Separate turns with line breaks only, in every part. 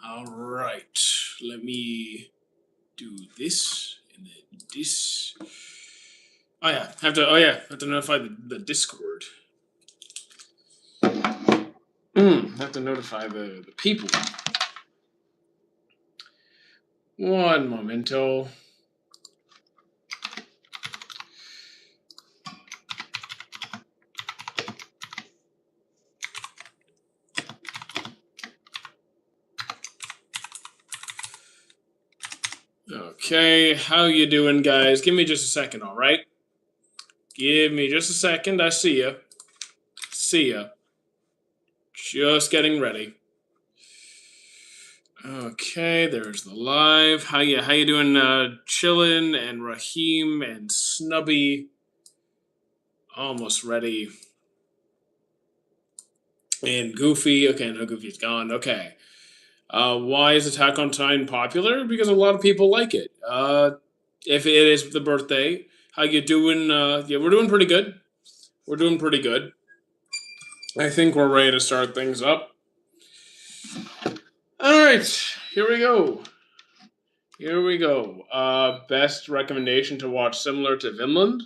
All right. Let me do this and then this. Oh yeah, have to notify the Discord. Have to notify the people. One momento. Okay, how you doing, guys? Give me just a second, all right? Give me just a second. I see ya. See ya. Just getting ready. Okay, there's the live. How you doing, Chillin' and Raheem and Snubby? Almost ready. And Goofy. Okay, no, Goofy's gone. Okay. Why is Attack on Titan popular? Because a lot of people like it. If it is the birthday, how you doing? Yeah, we're doing pretty good. We're doing pretty good. I think we're ready to start things up. All right, here we go. Here we go. Best recommendation to watch similar to Vinland?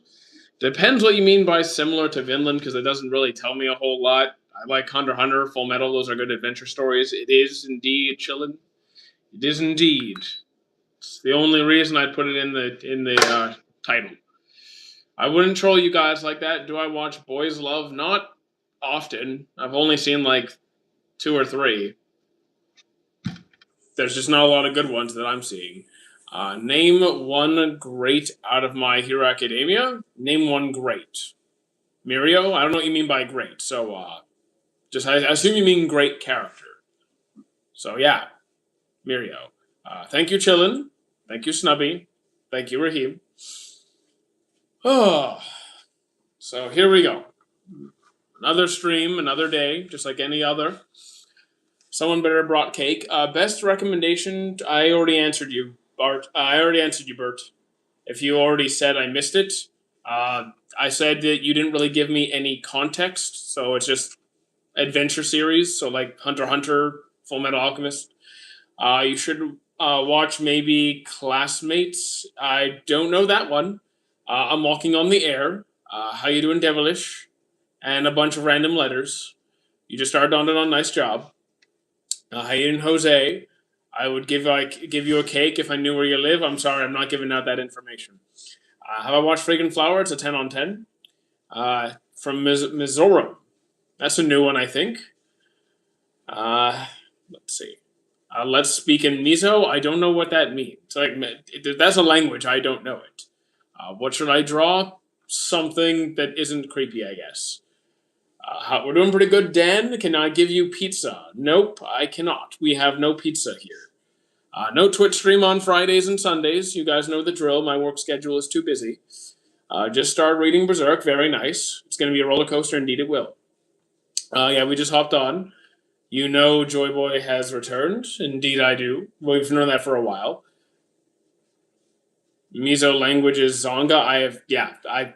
Depends what you mean by similar to Vinland, because it doesn't really tell me a whole lot. I like Hunter x Hunter, Full Metal. Those are good adventure stories. It is indeed chillin'. It is indeed. It's the only reason I put it in the title. I wouldn't troll you guys like that. Do I watch Boys Love? Not often. I've only seen like 2 or 3. There's just not a lot of good ones that I'm seeing. Name one great out of My Hero Academia. Name one great. Mirio? I don't know what you mean by great. So, I assume you mean great character. So, yeah. Mirio. Thank you, Chillin. Thank you, Snubby. Thank you, Raheem. Oh. So, here we go. Another stream, another day, just like any other. Someone better have brought cake. Best recommendation, I already answered you, Bart. I already answered you, Bert. If you already said I missed it, I said that you didn't really give me any context, so it's just adventure series, so like Hunter x Hunter, Full Metal Alchemist. You should watch maybe Classmates. I don't know that one. I'm Walking on the Air. How you doing, Devilish? And a bunch of random letters. You just started on it on nice job. How you doing, Jose? I would give you a cake if I knew where you live. I'm sorry, I'm not giving out that information. Have I watched Fragrant Flower? It's a 10 on 10. From Mizoram. That's a new one, I think. Let's see. Let's speak in Mizo. I don't know what that means. That's a language. I don't know it. What should I draw? Something that isn't creepy, I guess. We're doing pretty good, Dan. Can I give you pizza? Nope, I cannot. We have no pizza here. No Twitch stream on Fridays and Sundays. You guys know the drill. My work schedule is too busy. Just started reading Berserk. Very nice. It's going to be a roller coaster. Indeed, it will. Yeah, we just hopped on. You know Joy Boy has returned. Indeed, I do. We've known that for a while. Mizo language is Zonga. I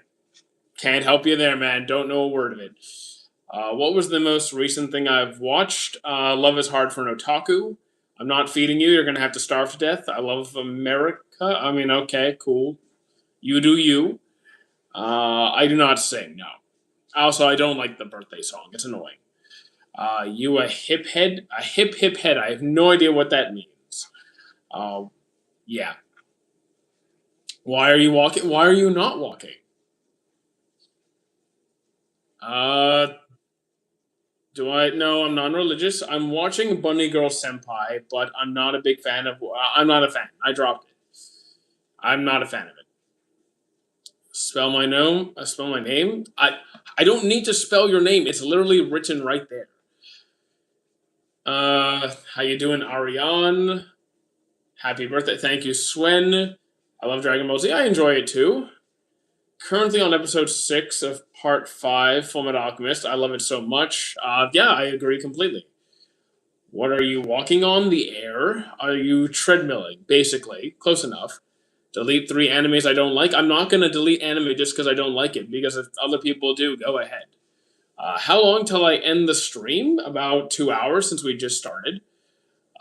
can't help you there, man. Don't know a word of it. What was the most recent thing I've watched? Love is Hard for an Otaku. I'm not feeding you. You're going to have to starve to death. I love America. I mean, okay, cool. You do you. I do not sing, no. Also, I don't like the birthday song. It's annoying. You a hip head? A hip head. I have no idea what that means. Yeah. Why are you walking? Why are you not walking? Do I? No, I'm non-religious. I'm watching Bunny Girl Senpai, but I'm not a big fan of. I'm not a fan. I dropped it. I'm not a fan of it. Spell my name. Spell my name. I don't need to spell your name. It's literally written right there. How you doing, Ariane? Happy birthday. Thank you, Swen. I love Dragon Ball Z. I enjoy it too. Currently on episode 6 of part 5, Fullmetal Alchemist. I love it so much. Yeah, I agree completely. What are you walking on? The air? Are you treadmilling? Basically. Close enough. Delete 3 animes I don't like. I'm not going to delete anime just because I don't like it, because if other people do, go ahead. How long till I end the stream? About 2 hours since we just started.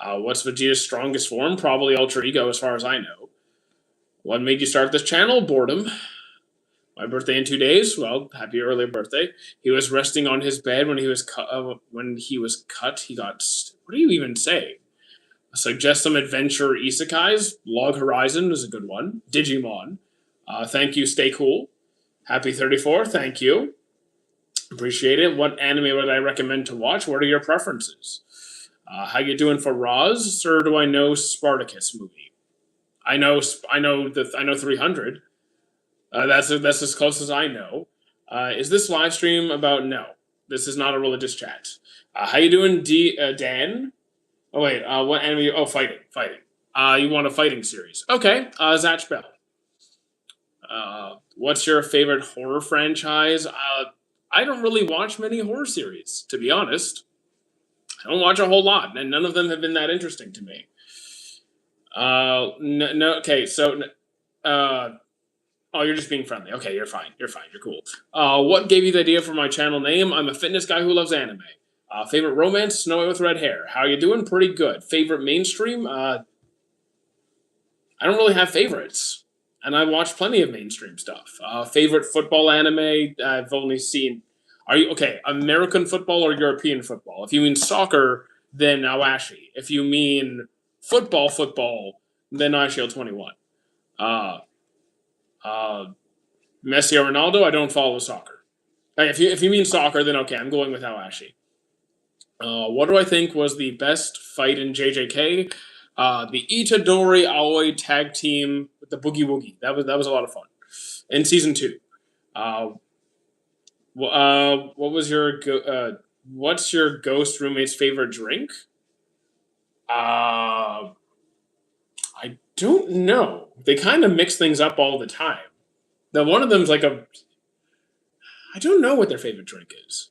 What's Vegeta's strongest form? Probably Ultra Ego, as far as I know. What made you start this channel? Boredom. My birthday in 2 days. Well, happy early birthday. He was resting on his bed when he was cut. He got. What do you even say? Suggest some adventure isekais. Log Horizon is a good one. Digimon. Thank you. Stay cool. Happy 34. Thank you. Appreciate it. What anime would I recommend to watch? What are your preferences? How you doing for Roz? Or do I know Spartacus movie? I know 300. That's as close as I know. Is this live stream about? No, this is not a religious chat. How you doing, Dan? Oh wait, what anime? Oh, fighting. You want a fighting series? Okay, Zatch Bell. What's your favorite horror franchise? I don't really watch many horror series, to be honest. I don't watch a whole lot, and none of them have been that interesting to me. No. Okay, so. Oh, you're just being friendly. Okay, you're fine. You're cool. What gave you the idea for my channel name? I'm a fitness guy who loves anime. Favorite romance? Snow White with red hair. How you doing? Pretty good. Favorite mainstream? I don't really have favorites, and I watch plenty of mainstream stuff. Favorite football anime? I've only seen. Are you okay? American football or European football? If you mean soccer, then Awashi. If you mean football, then IShield 21. Messi or Ronaldo? I don't follow soccer. If you mean soccer, then okay, I'm going with Awashi. What do I think was the best fight in JJK? The Itadori Aoi tag team with the Boogie Woogie. That was a lot of fun. In season 2. What was what's your ghost roommate's favorite drink? I don't know. They kind of mix things up all the time. Now one of them's like I don't know what their favorite drink is.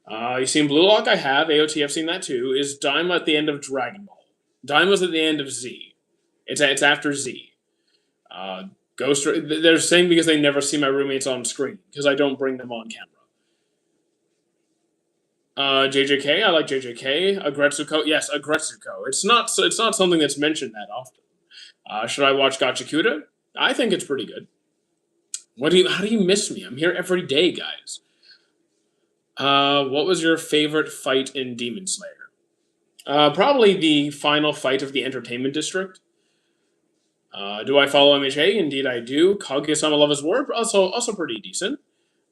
You seen Blue Lock? I have. AOT, I've seen that too. Is Daima at the end of Dragon Ball? Daima's at the end of Z. It's after Z. Ghost. They're saying because they never see my roommates on screen because I don't bring them on camera. JJK. I like JJK. Agretsuko. Yes, Agretsuko. It's not something that's mentioned that often. Should I watch Gachakuda? I think it's pretty good. How do you miss me? I'm here every day, guys. What was your favorite fight in Demon Slayer? Probably the final fight of the Entertainment District. Do I follow MHA? Indeed, I do. Kaguya-sama Love is War, also pretty decent.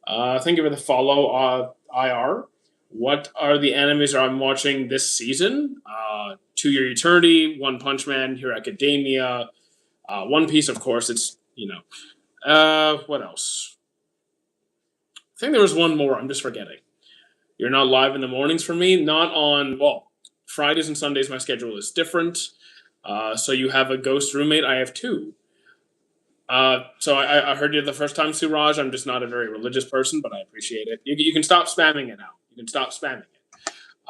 Thank you for the follow, IR. What are the animes I'm watching this season? To Your Eternity, One Punch Man, Hero Academia, One Piece, of course. It's what else? I think there was one more. I'm just forgetting. You're not live in the mornings for me. Not on Fridays and Sundays. My schedule is different. So you have a ghost roommate. I have 2. So I heard you the first time, Suraj. I'm just not a very religious person, but I appreciate it. You can stop spamming it now. You can stop spamming it.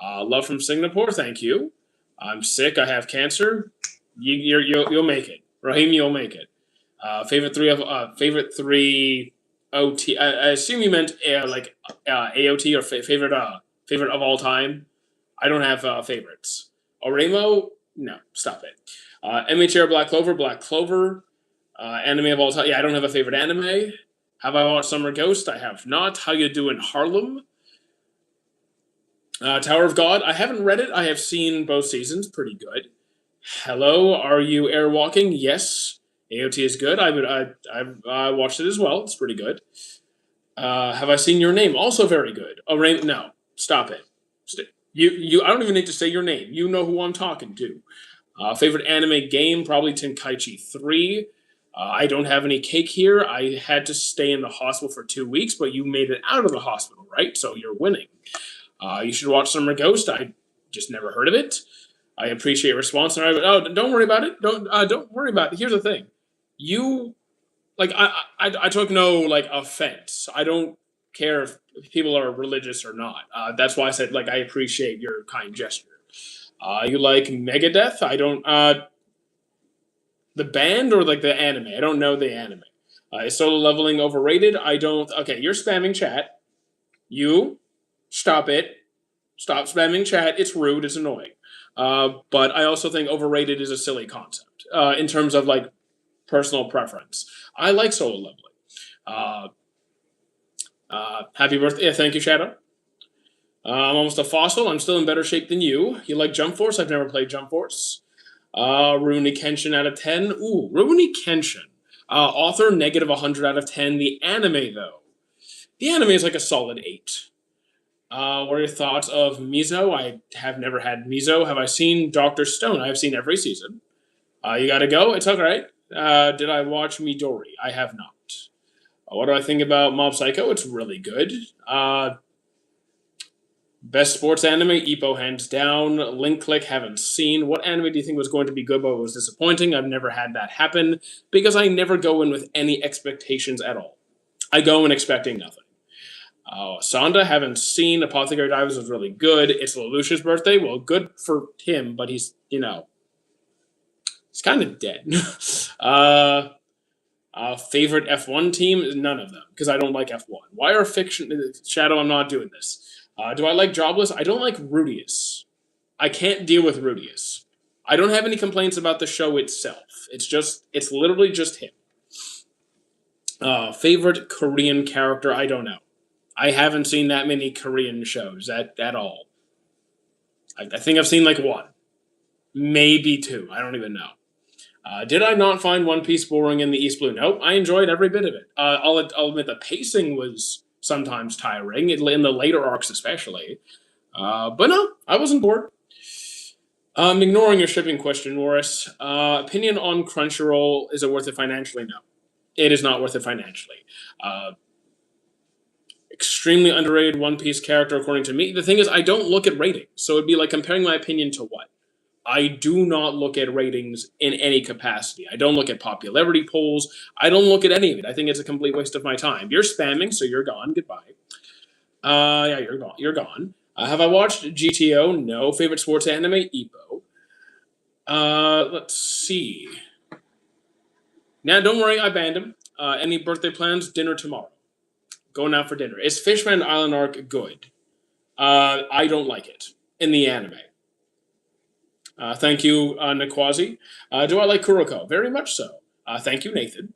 Love from Singapore. Thank you. I'm sick. I have cancer. You'll make it, Raheem. You'll make it. Favorite 3 OT. I assume you meant AOT or favorite of all time. I don't have favorites. Oremo? No, stop it. MHR Black Clover. Anime of all time. Yeah, I don't have a favorite anime. Have I watched Summer Ghost? I have not. How you doing, Harlem? Tower of God. I haven't read it. I have seen both seasons. Pretty good. Hello, are you airwalking? Yes. AOT is good. I watched it as well. It's pretty good. Have I seen Your Name? Also very good. No, stop it. I don't even need to say your name. You know who I'm talking to. Favorite anime game? Probably Tenkaichi 3. I don't have any cake here. I had to stay in the hospital for 2 weeks, but you made it out of the hospital, right? So you're winning. You should watch Summer Ghost. I just never heard of it. I appreciate your response. And don't worry about it. Don't worry about it. Here's the thing. I took no offense. I don't care if people are religious or not. That's why I said I appreciate your kind gesture. You like Megadeth? I don't. The band or the anime? I don't know the anime. Is solo leveling overrated? I don't. Okay, you're spamming chat. You stop it. Stop spamming chat. It's rude. It's annoying. But I also think overrated is a silly concept in terms of like personal preference. I like Solo Leveling. Uh, Happy birthday! Thank you, Shadow. I'm almost a fossil. I'm still in better shape than you. You like Jump Force? I've never played Jump Force. Rurouni Kenshin out of 10. Ooh, Rurouni Kenshin. Author negative 100 out of 10. The anime, though. The anime is like a solid 8. What are your thoughts of Mizo? I have never had Mizo. Have I seen Doctor Stone? I have seen every season. You gotta go. It's alright. Did I watch Midori? I have not. What do I think about Mob Psycho? It's really good. Best sports anime, Ippo hands down. Link Click, haven't seen. What anime do you think was going to be good but was disappointing? I've never had that happen because I never go in with any expectations at all. I go in expecting nothing. Sonda, haven't seen. Apothecary Divers was really good. It's Lelouch's birthday. Well, good for him, but he's, he's kind of dead. Favorite F1 team? None of them, because I don't like F1. Why are fiction... Shadow, I'm not doing this. Do I like Jobless? I don't like Rudius. I can't deal with Rudius. I don't have any complaints about the show itself. It's literally just him. Favorite Korean character? I don't know. I haven't seen that many Korean shows at all. I think I've seen like one. Maybe two. I don't even know. Did I not find One Piece boring in the East Blue? Nope. I enjoyed every bit of it. I'll admit the pacing was sometimes tiring, in the later arcs especially. But no, I wasn't bored. Ignoring your shipping question, Morris. Opinion on Crunchyroll, is it worth it financially? No. It is not worth it financially. Extremely underrated One Piece character, according to me. The thing is, I don't look at ratings, so it'd be like comparing my opinion to what? I do not look at ratings in any capacity. I don't look at popularity polls. I don't look at any of it. I think it's a complete waste of my time. You're spamming, so you're gone. Goodbye. Yeah, you're gone. You're gone. Have I watched GTO? No. Favorite sports anime? Ippo. Let's see. Now, don't worry, I banned him. Any birthday plans? Dinner tomorrow. Going out for dinner. Is Fishman Island arc good? I don't like it in the anime. Thank you, Nakwazi. Do I like Kuroko? Very much so. Thank you, Nathan.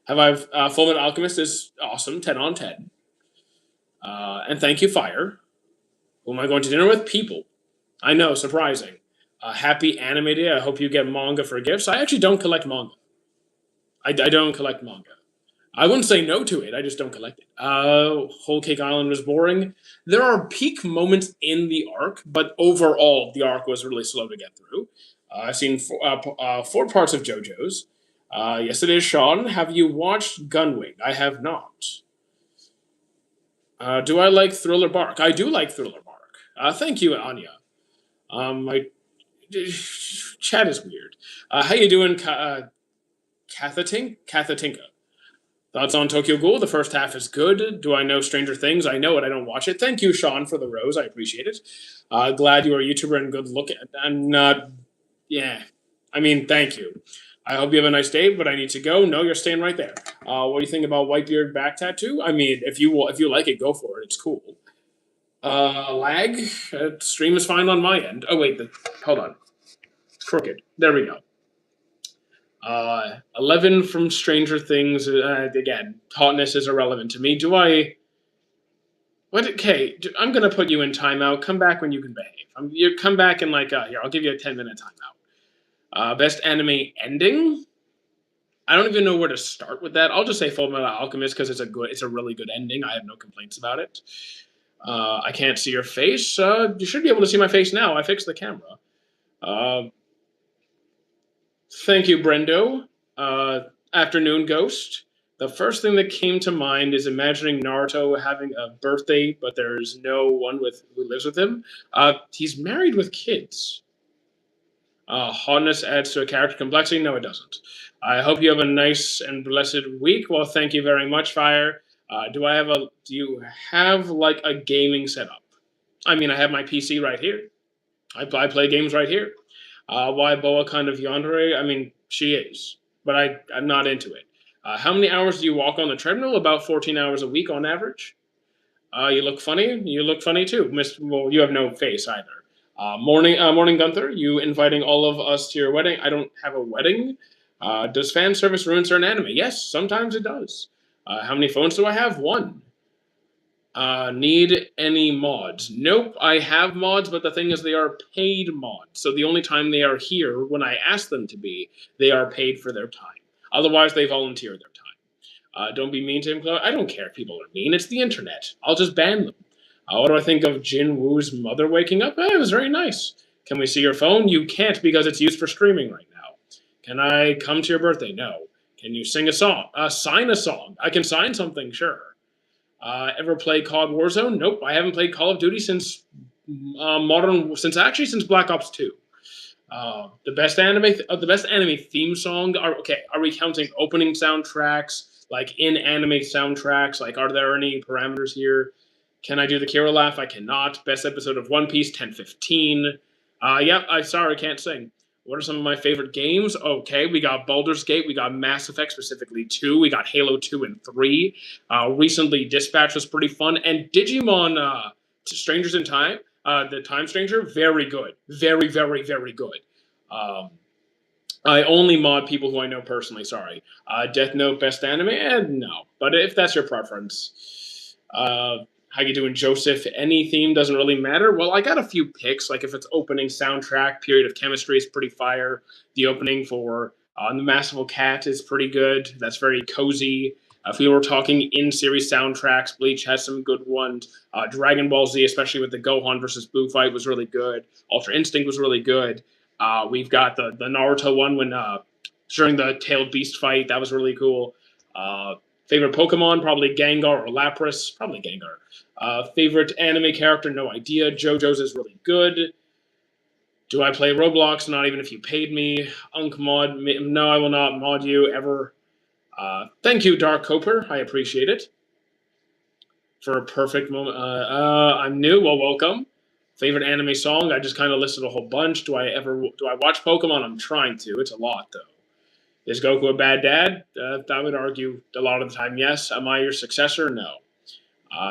Have I Fullmetal Alchemist is awesome, 10 on 10. And thank you, Fire. Who am I going to dinner with? People. I know, surprising. Happy Anime Day. I hope you get manga for gifts. I actually don't collect manga. I don't collect manga. I wouldn't say no to it. I just don't collect it. Whole Cake Island was boring. There are peak moments in the arc, but overall, the arc was really slow to get through. I've seen 4 parts of JoJo's. Yes, it is, Sean. Have you watched Gunwing? I have not. Do I like Thriller Bark? I do like Thriller Bark. Thank you, Anya. My chat is weird. How you doing, Kathatinka? Thoughts on Tokyo Ghoul? The first half is good. Do I know Stranger Things? I know it. I don't watch it. Thank you, Sean, for the rose. I appreciate it. Glad you are a YouTuber and good looking. And yeah. I mean, thank you. I hope you have a nice day, but I need to go. No, you're staying right there. What do you think about Whitebeard back tattoo? I mean, if you like it, go for it. It's cool. Lag. Stream is fine on my end. Oh wait, hold on. It's crooked. There we go. 11 from Stranger Things. Again, hotness is irrelevant to me. Do I? What? Okay, I'm gonna put you in timeout. Come back when you can behave. You come back in like here. I'll give you a 10-minute timeout. Best anime ending. I don't even know where to start with that. I'll just say Fullmetal Alchemist because it's a really good ending. I have no complaints about it. I can't see your face. You should be able to see my face now. I fixed the camera. Thank you, Brendo. Afternoon Ghost. The first thing that came to mind is imagining Naruto having a birthday, but there's no one who lives with him. He's married with kids. Hotness adds to a character complexity. No, it doesn't. I hope you have a nice and blessed week. Well, thank you very much, Fire. Do you have like a gaming setup? I mean, I have my PC right here. I play games right here. Why Boa kind of yandere? I mean, she is, but I'm not into it. How many hours do you walk on the treadmill? About 14 hours a week on average. You look funny. You look funny too. Well, you have no face either. Morning Gunther. You inviting all of us to your wedding? I don't have a wedding. Does fan service ruin certain anime? Yes, sometimes it does. How many phones do I have? One. Need any mods? Nope, I have mods, but the thing is, they are paid mods. So the only time they are here, when I ask them to be, they are paid for their time. Otherwise, they volunteer their time. Don't be mean to him, Chloe. I don't care if people are mean. It's the internet. I'll just ban them. What do I think of Jin Woo's mother waking up? It was very nice. Can we see your phone? You can't because it's used for streaming right now. Can I come to your birthday? No. Can you sing a song? Sign a song. I can sign something, sure. Ever play COD Warzone? Nope, I haven't played Call of Duty since since Black Ops 2. The best anime theme song. Are we counting opening soundtracks, like in anime soundtracks? Like, are there any parameters here? Can I do the Kira laugh? I cannot. Best episode of One Piece, 1015. Yep, I'm sorry, I can't sing. What are some of my favorite games? Okay, we got Baldur's Gate, we got Mass Effect, specifically 2, we got Halo 2 and 3. Recently, Dispatch was pretty fun, and Digimon Strangers in Time, the Time Stranger, very good. Very, very, very good. I only mod people who I know personally, sorry. Death Note, best anime? No. But if that's your preference. How you doing, Joseph? Any theme doesn't really matter. Well, I got a few picks. Like if it's opening soundtrack, Period of Chemistry is pretty fire. The opening for The Masterful Cat is pretty good. That's very cozy. If we were talking in-series soundtracks, Bleach has some good ones. Dragon Ball Z, especially with the Gohan versus Buu fight, was really good. Ultra Instinct was really good. We've got the Naruto one when during the Tailed Beast fight. That was really cool. Favorite Pokemon, probably Gengar or Lapras. Probably Gengar. Favorite anime character, no idea. JoJo's is really good. Do I play Roblox? Not even if you paid me. Unk mod, no, I will not mod you ever. Thank you, Dark Coper. I appreciate it. For a perfect moment. I'm new. Well, welcome. Favorite anime song? I just kind of listed a whole bunch. Do I watch Pokemon? I'm trying to. It's a lot, though. Is Goku a bad dad? I would argue a lot of the time, yes. Am I your successor? No.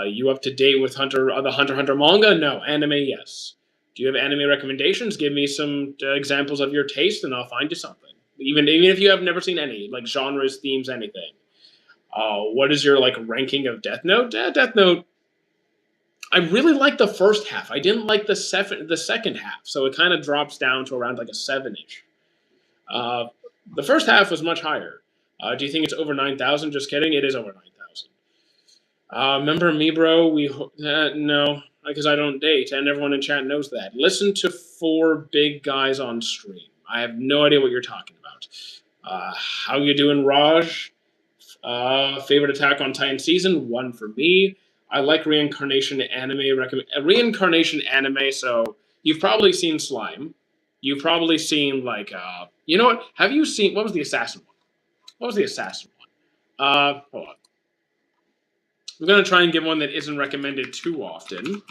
You up to date with the Hunter x Hunter manga? No. Anime, yes. Do you have anime recommendations? Give me some examples of your taste, and I'll find you something. Even if you have never seen any, like genres, themes, anything. What is your ranking of Death Note? Death Note. I really like the first half. I didn't like the second half, so it kind of drops down to around like a 7-ish. The first half was much higher. Do you think it's over 9,000? Just kidding. It is over 9,000. Remember me, bro? No, because I don't date, and everyone in chat knows that. Listen to 4 big guys on stream. I have no idea what you're talking about. How you doing, Raj? Favorite Attack on Titan season? 1 for me. I like reincarnation anime. Reincarnation anime. So you've probably seen Slime. You've probably seen you know what? Have you seen what was the assassin one? What was the assassin one? Hold on. I'm gonna try and give one that isn't recommended too often. Did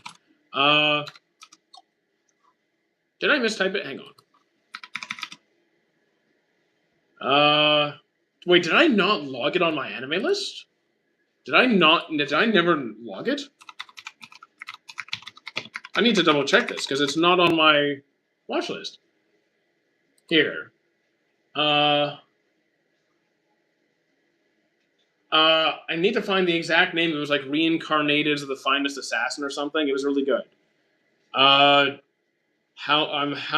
I mistype it? Hang on. Wait, did I not log it on my anime list? Did I never log it? I need to double check this because it's not on my watch list. Here. I need to find the exact name. It was like Reincarnated as the Finest Assassin or something. It was really good. How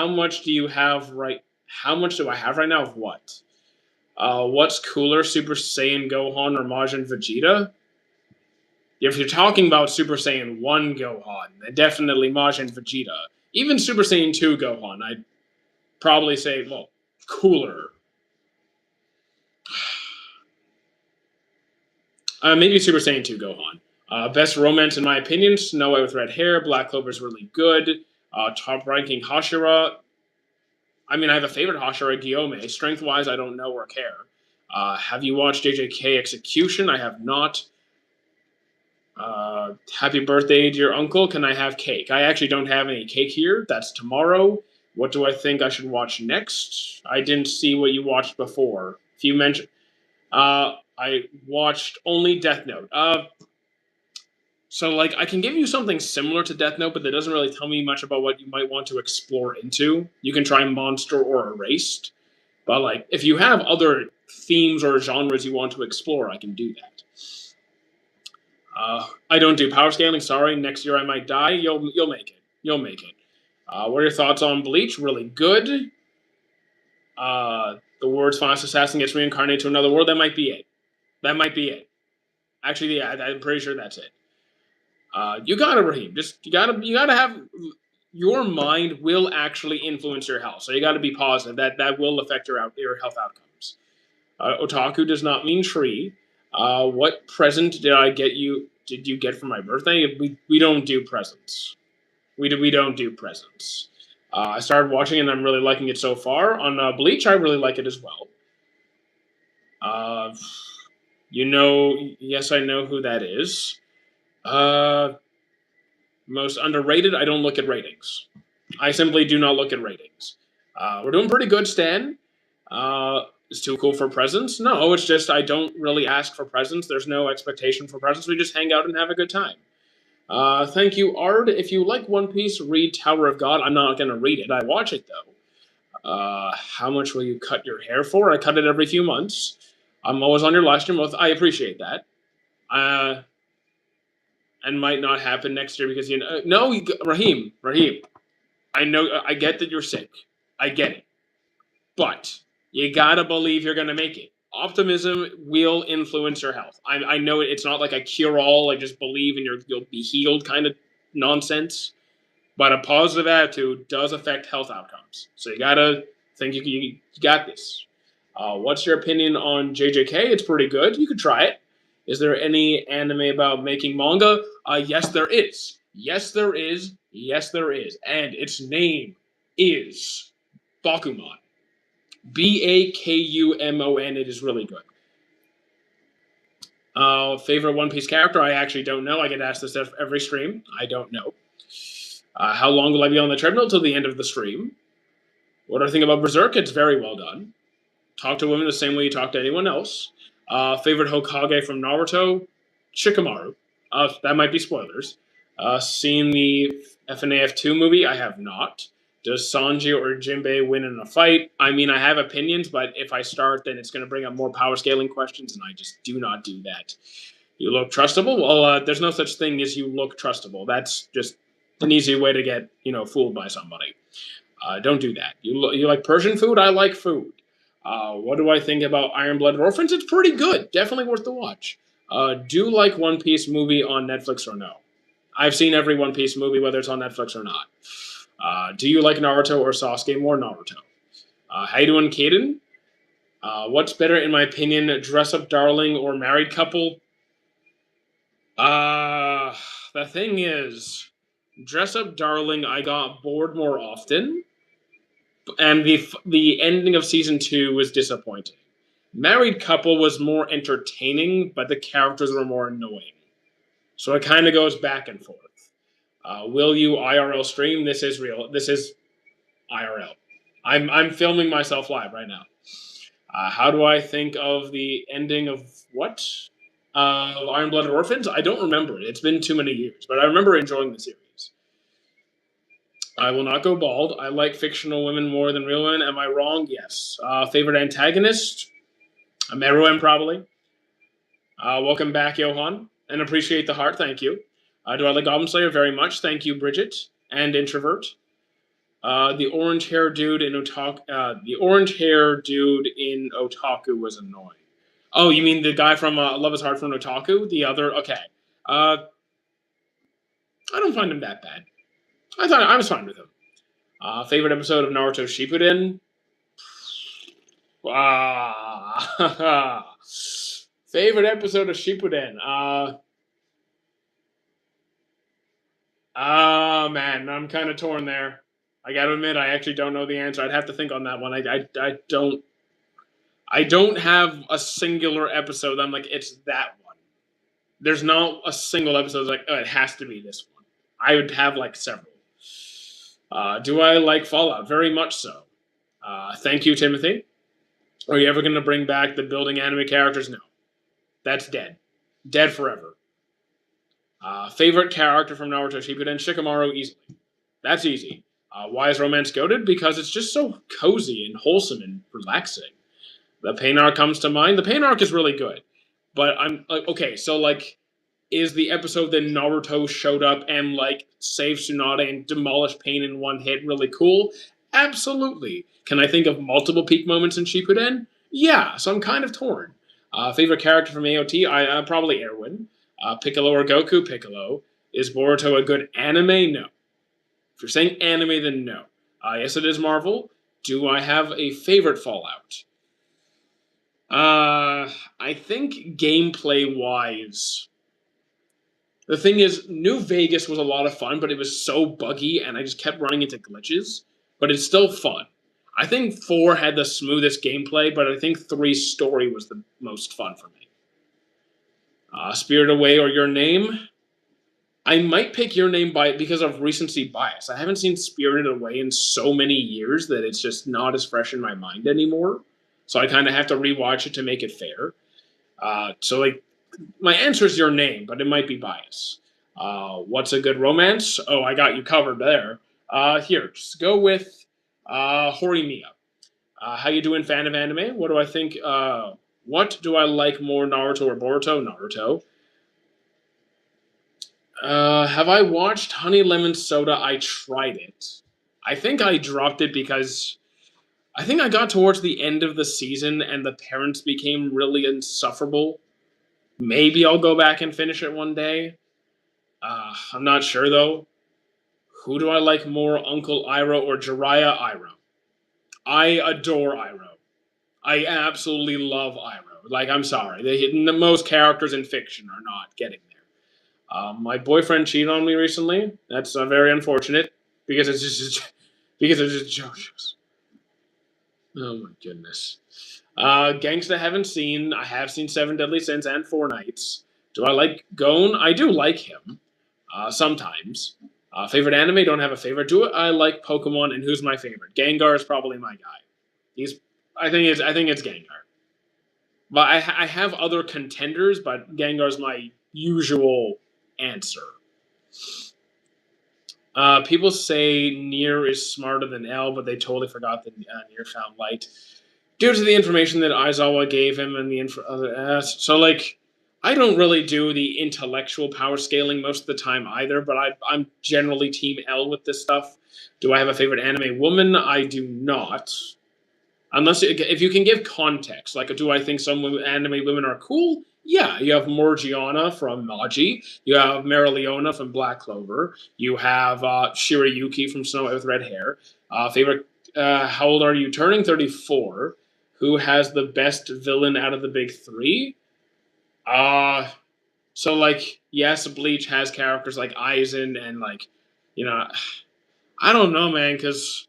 much do you have right? How much do I have right now of what? What's cooler, Super Saiyan Gohan or Majin Vegeta? If you're talking about Super Saiyan 1 Gohan, then definitely Majin Vegeta. Even Super Saiyan 2 Gohan, I'd probably say, well, cooler. Maybe Super Saiyan 2 Gohan. Best romance, in my opinion, Snow White with red hair. Black Clover's really good. Top ranking Hashira. I mean, I have a favorite Hashira, Guillaume. Strength-wise, I don't know or care. Have you watched JJK Execution? I have not. Happy birthday, dear uncle. Can I have cake? I actually don't have any cake here. That's tomorrow. What do I think I should watch next? I didn't see what you watched before. If you mentioned... I watched only Death Note. So, like, I can give you something similar to Death Note, but that doesn't really tell me much about what you might want to explore into. You can try Monster or Erased, but, like, if you have other themes or genres you want to explore, I can do that. I don't do power scaling. Sorry, next year I might die. You'll make it. You'll make it. What are your thoughts on Bleach? Really good. The words "Final Assassin" gets reincarnated to another world. That might be it. That might be it. Actually, yeah, I'm pretty sure that's it. You gotta, Raheem. Just you gotta have your mind will actually influence your health. So you gotta be positive. That will affect your health outcomes. Otaku does not mean tree. What present did I get you? Did you get for my birthday? We don't do presents. We don't do presents. I started watching it and I'm really liking it so far. On Bleach, I really like it as well. Uh, yes, I know who that is. Uh, Most underrated, I don't look at ratings. I simply do not look at ratings. We're doing pretty good, Stan. It's too cool for presents? No, it's just I don't really ask for presents. There's no expectation for presents. We just hang out and have a good time. Thank you, Ard. If you like One Piece, read Tower of God. I'm not going to read it. I watch it, though. How much will you cut your hair for? I cut it every few months. I'm always on your live stream. I appreciate that. And might not happen next year because no, Raheem. I know, I get that you're sick. I get it. But you gotta believe you're gonna make it. Optimism will influence your health. I know it's not like a cure-all, like just believe and you'll be healed kind of nonsense. But a positive attitude does affect health outcomes. So you gotta think you got this. What's your opinion on JJK? It's pretty good. You could try it. Is there any anime about making manga? Yes, there is. Yes, there is. Yes, there is. And its name is Bakuman. Bakumon. It is really good. Favorite One Piece character? I actually don't know. I get asked this every stream. I don't know. How long will I be on the treadmill till the end of the stream? What do I think about Berserk? It's very well done. Talk to women the same way you talk to anyone else. Favorite Hokage from Naruto? Shikamaru. That might be spoilers. Seen the FNAF 2 movie? I have not. Does Sanji or Jinbei win in a fight? I mean, I have opinions, but if I start, then it's going to bring up more power scaling questions, and I just do not do that. You look trustable? Well, there's no such thing as you look trustable. That's just an easy way to get, fooled by somebody. Don't do that. You like Persian food? I like food. What do I think about Iron Blooded Orphans? It's pretty good. Definitely worth the watch. Do like One Piece movie on Netflix or no? I've seen every One Piece movie, whether it's on Netflix or not. Do you like Naruto or Sasuke more? Naruto. How you doing, Kaden? What's better, in my opinion, Dress Up Darling or Married Couple? The thing is, Dress Up Darling, I got bored more often, and the ending of season 2 was disappointing. Married Couple was more entertaining, but the characters were more annoying. So it kind of goes back and forth. Will you IRL stream? This is real. This is IRL. I'm filming myself live right now. How do I think of the ending of what? Iron Blooded Orphans? I don't remember it. It's been too many years, but I remember enjoying the series. I will not go bald. I like fictional women more than real women. Am I wrong? Yes. Favorite antagonist? Meruem, probably. Welcome back, Johan. And appreciate the heart. Thank you. Do I like Goblin Slayer? Very much. Thank you, Bridget. And Introvert. The orange hair dude in Otaku. Was annoying. Oh, you mean the guy from Love Is Hard from Otaku? The other. Okay. I don't find him that bad. I was fine with him. Favorite episode of Naruto Shippuden? Favorite episode of Shippuden? Man, I'm kind of torn there. I gotta admit, I actually don't know the answer. I'd have to think on that one. I don't have a singular episode. I'm like, it's that one. There's not a single episode like, oh, it has to be this one. I would have like several. Do I like Fallout? Very much so. Thank you, Timothy. Are you ever going to bring back the building anime characters? No. That's dead. Dead forever. Favorite character from Naruto Shippuden, Shikamaru, easily. That's easy. Why is romance goated? Because it's just so cozy and wholesome and relaxing. The pain arc comes to mind. The pain arc is really good, but I'm like, okay, so like, is the episode that Naruto showed up and like saved Tsunade and demolished Pain in one hit really cool? Absolutely. Can I think of multiple peak moments in Shippuden? Yeah, so I'm kind of torn. Favorite character from AOT? Probably Erwin. Piccolo or Goku? Piccolo. Is Boruto a good anime? No. If you're saying anime, then no. Yes, it is Marvel. Do I have a favorite Fallout? I think gameplay wise, the thing is, New Vegas was a lot of fun, but it was so buggy, and I just kept running into glitches. But it's still fun. I think 4 had the smoothest gameplay, but I think 3's story was the most fun for me. Spirit Away or Your Name? I might pick Your Name because of recency bias. I haven't seen Spirited Away in so many years that it's just not as fresh in my mind anymore. So I kind of have to rewatch it to make it fair. So like, my answer is Your Name, but it might be bias. What's a good romance? Oh, I got you covered there. Here, just go with Horimiya. How you doing, fan of anime? What do I think? What do I like more, Naruto or Boruto? Naruto. Have I watched Honey Lemon Soda? I tried it. I think I dropped it because I think I got towards the end of the season and the parents became really insufferable. Maybe I'll go back and finish it one day. I'm not sure though. Who do I like more, Uncle Iroh or Jiraiya? Iroh. I adore Iroh. I absolutely love Iroh. Like, I'm sorry. Most characters in fiction are not getting there. My boyfriend cheated on me recently. That's very unfortunate because it's just because it's just JoJo's. Oh my goodness. Gangsta haven't seen. I have seen Seven Deadly Sins and Four Knights. Do I like Gon? I do like him. Sometimes. Favorite anime? Don't have a favorite. Do I like Pokemon? And who's my favorite? Gengar is probably my guy. I think it's Gengar. But I have other contenders, but Gengar's my usual answer. People say Nier is smarter than L, but they totally forgot that Nier found light due to the information that Aizawa gave him and the so like, I don't really do the intellectual power scaling most of the time either, but I'm generally Team L with this stuff. Do I have a favorite anime woman? I do not. Unless if you can give context, like, do I think some anime women are cool? Yeah, you have Morgiana from Maji. You have Mereoleona from Black Clover. You have Shirayuki from Snow White with red hair. Favorite? How old are you? Turning 34. Who has the best villain out of the big 3? So like, yes, Bleach has characters like Aizen and like, you know, I don't know, man, because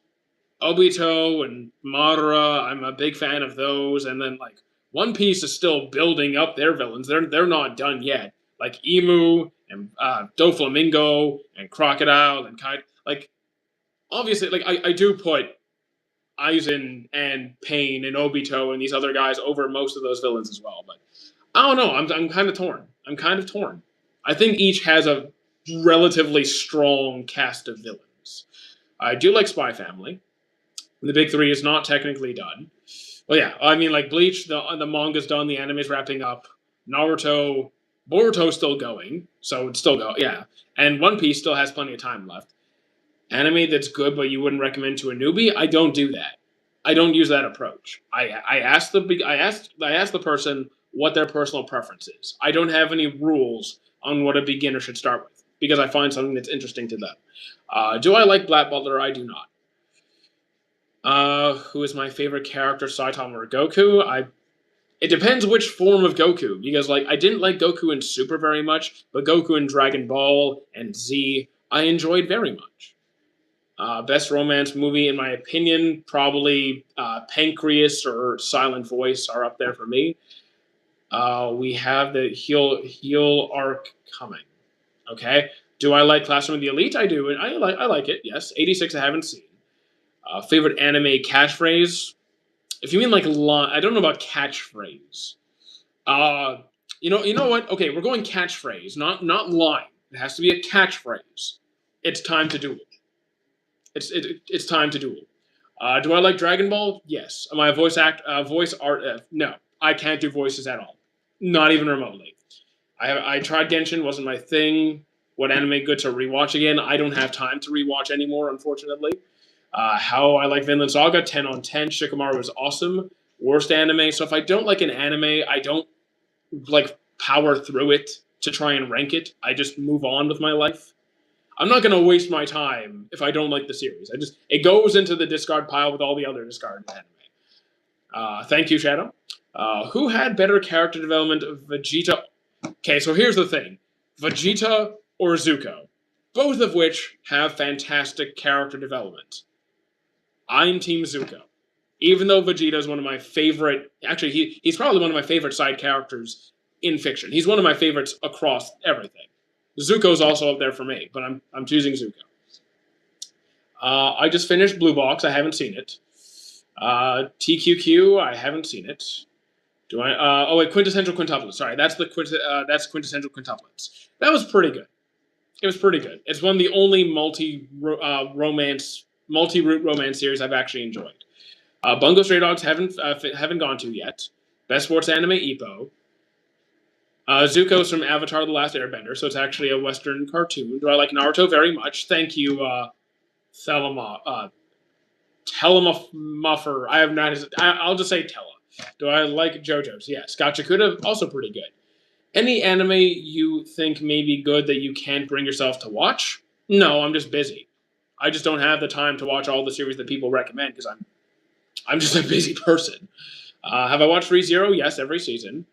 Obito and Madara, I'm a big fan of those, and then like One Piece is still building up their villains. They're not done yet. Like Emu and Doflamingo and Crocodile and Kite. Like, obviously, like I do put Aizen and Pain and Obito and these other guys over most of those villains as well. But I don't know. I'm kind of torn. I think each has a relatively strong cast of villains. I do like Spy Family. The big 3 is not technically done. Well, yeah, I mean, like Bleach, the manga's done, the anime's wrapping up. Naruto, Boruto's still going, so it's still go, yeah. And One Piece still has plenty of time left. Anime that's good, but you wouldn't recommend to a newbie? I don't do that. I don't use that approach. I ask the person what their personal preference is. I don't have any rules on what a beginner should start with because I find something that's interesting to them. Do I like Black Butler? I do not. Who is my favorite character, Saitama or Goku? It depends which form of Goku, because like I didn't like Goku in Super very much, but Goku in Dragon Ball and Z I enjoyed very much. Best romance movie, in my opinion, probably Pancreas or Silent Voice are up there for me. We have the heel arc coming. Okay. Do I like Classroom of the Elite? I do. I like it. Yes. 86 I haven't seen. Favorite anime catchphrase? If you mean like line, I don't know about catchphrase. You know what? Okay, we're going catchphrase, not line. It has to be a catchphrase. It's time to duel. It's time to duel. Do I like Dragon Ball? Yes. Am I a voice art? No, I can't do voices at all, not even remotely. I tried Genshin, wasn't my thing. What anime good to rewatch again? I don't have time to rewatch anymore, unfortunately. How I like Vinland Saga, 10 on 10. Shikamaru was awesome. Worst anime. So if I don't like an anime, I don't like power through it to try and rank it. I just move on with my life. I'm not gonna waste my time if I don't like the series. It goes into the discard pile with all the other discarded anime. Thank you, Shadow. Who had better character development, Vegeta? Okay, so here's the thing: Vegeta or Zuko, both of which have fantastic character development. I'm Team Zuko, even though Vegeta is one of my favorite. Actually, he's probably one of my favorite side characters in fiction. He's one of my favorites across everything. Zuko's also up there for me, but I'm choosing Zuko. I just finished Blue Box. I haven't seen it. TQQ. I haven't seen it. Do I? Oh wait, Quintessential Quintuplets. Sorry, that's Quintessential Quintuplets. That was pretty good. It was pretty good. It's one of the only multi-root romance series I've actually enjoyed. Bungo Stray Dogs haven't gone to yet. Best sports anime Ippo. Zuko's from Avatar: The Last Airbender, so it's actually a Western cartoon. Do I like Naruto? Very much. Thank you, Telemuffer. I have not. I'll just say Tella. Do I like JoJo's? Yes. Gachakuda, also pretty good. Any anime you think may be good that you can't bring yourself to watch? No, I'm just busy. I just don't have the time to watch all the series that people recommend because I'm just a busy person. Have I watched ReZero? Yes, every season.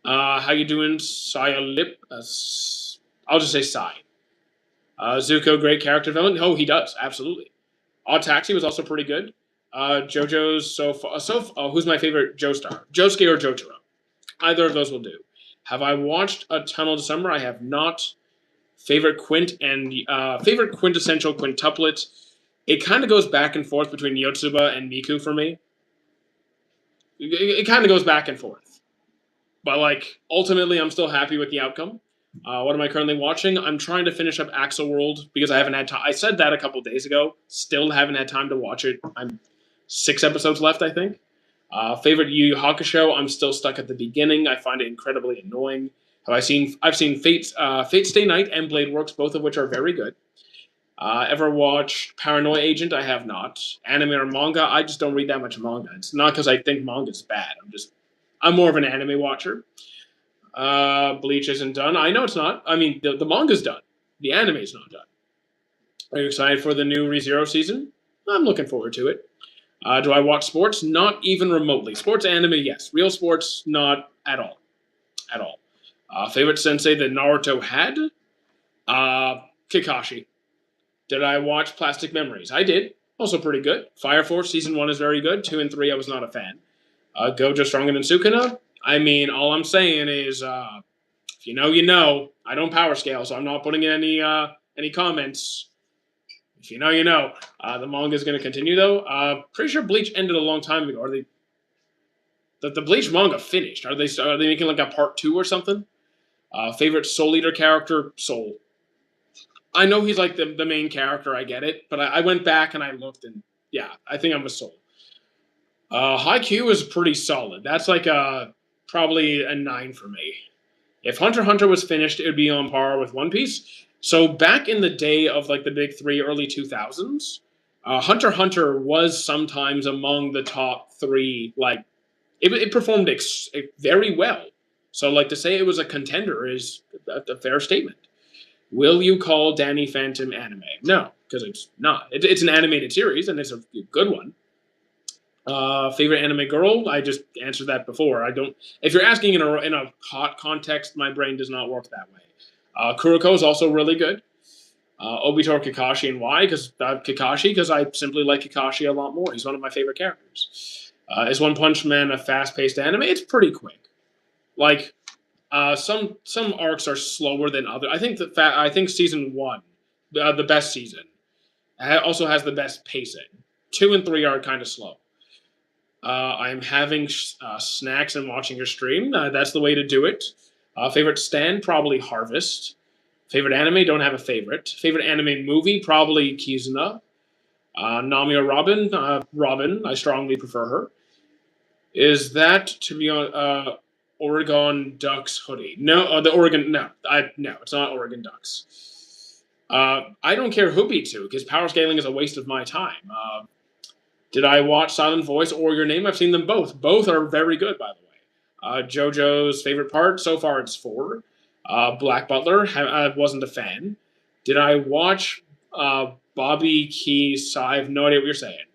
How you doing, Saya Lip? I'll just say Sai. Zuko, great character development. Oh, he does, absolutely. Odd Taxi was also pretty good. JoJo's who's my favorite Joestar? Josuke or Jotaro? Either of those will do. Have I watched A Tunnel to Summer? I have not. Favorite quintessential quintuplet. It kind of goes back and forth between Yotsuba and Miku for me. It kind of goes back and forth. But like ultimately, I'm still happy with the outcome. What am I currently watching? I'm trying to finish up Axel World because I haven't had time. I said that a couple days ago. Still haven't had time to watch it. I'm 6 episodes left, I think. Favorite Yu Yu Hakusho? I'm still stuck at the beginning. I find it incredibly annoying. I've seen Fate Stay Night and Blade Works, both of which are very good. Ever watched Paranoia Agent? I have not. Anime or manga? I just don't read that much manga. It's not because I think manga's bad. I'm more of an anime watcher. Bleach isn't done. I know it's not. I mean, the manga's done. The anime's not done. Are you excited for the new ReZero season? I'm looking forward to it. Do I watch sports? Not even remotely. Sports anime, yes. Real sports, not at all. At all. Favorite sensei that Naruto had? Kakashi. Did I watch Plastic Memories? I did. Also pretty good. Fire Force Season 1 is very good. 2 and 3 I was not a fan. Gojo Stronger than Sukuna? I mean, all I'm saying is, if you know, you know. I don't power scale, so I'm not putting in any comments. If you know, you know. The manga is going to continue, though. Pretty sure Bleach ended a long time ago. Are they? The Bleach manga finished. Are they making like a part 2 or something? Favorite Soul Eater character? Soul. I know he's like the main character. I get it, but I went back and I looked, and yeah, I think I'm a Soul. Haikyuu is pretty solid. That's like probably a 9 for me. If Hunter x Hunter was finished, it would be on par with One Piece. So back in the day of like the big 3, early 2000s, Hunter x Hunter was sometimes among the top 3. Like it performed very well. So like to say it was a contender is a fair statement. Will you call Danny Phantom anime? No, because it's not. It's an animated series and it's a good one. Favorite anime girl? I just answered that before. I don't. If you're asking in a hot context, my brain does not work that way. Kuroko is also really good. Obito or Kakashi, and why? Because I simply like Kakashi a lot more. He's one of my favorite characters. Is One Punch Man a fast-paced anime? It's pretty quick. Like some arcs are slower than others. I think season 1, the best season, also has the best pacing. 2 and 3 are kind of slow. I'm having snacks and watching your stream. That's the way to do it. Favorite stand? Probably Harvest. Favorite anime? Don't have a favorite. Favorite anime movie? Probably Kizuna. Nami or Robin? Robin. I strongly prefer her. Is that to be on Oregon Ducks hoodie? No, the Oregon. No, no, it's not Oregon Ducks. I don't care who beats who because power scaling is a waste of my time. Did I watch Silent Voice or Your Name? I've seen them both. Both are very good, by the way. JoJo's favorite part so far it's four. Black Butler. I wasn't a fan. Did I watch Bobby Keys? I have no idea what you're saying.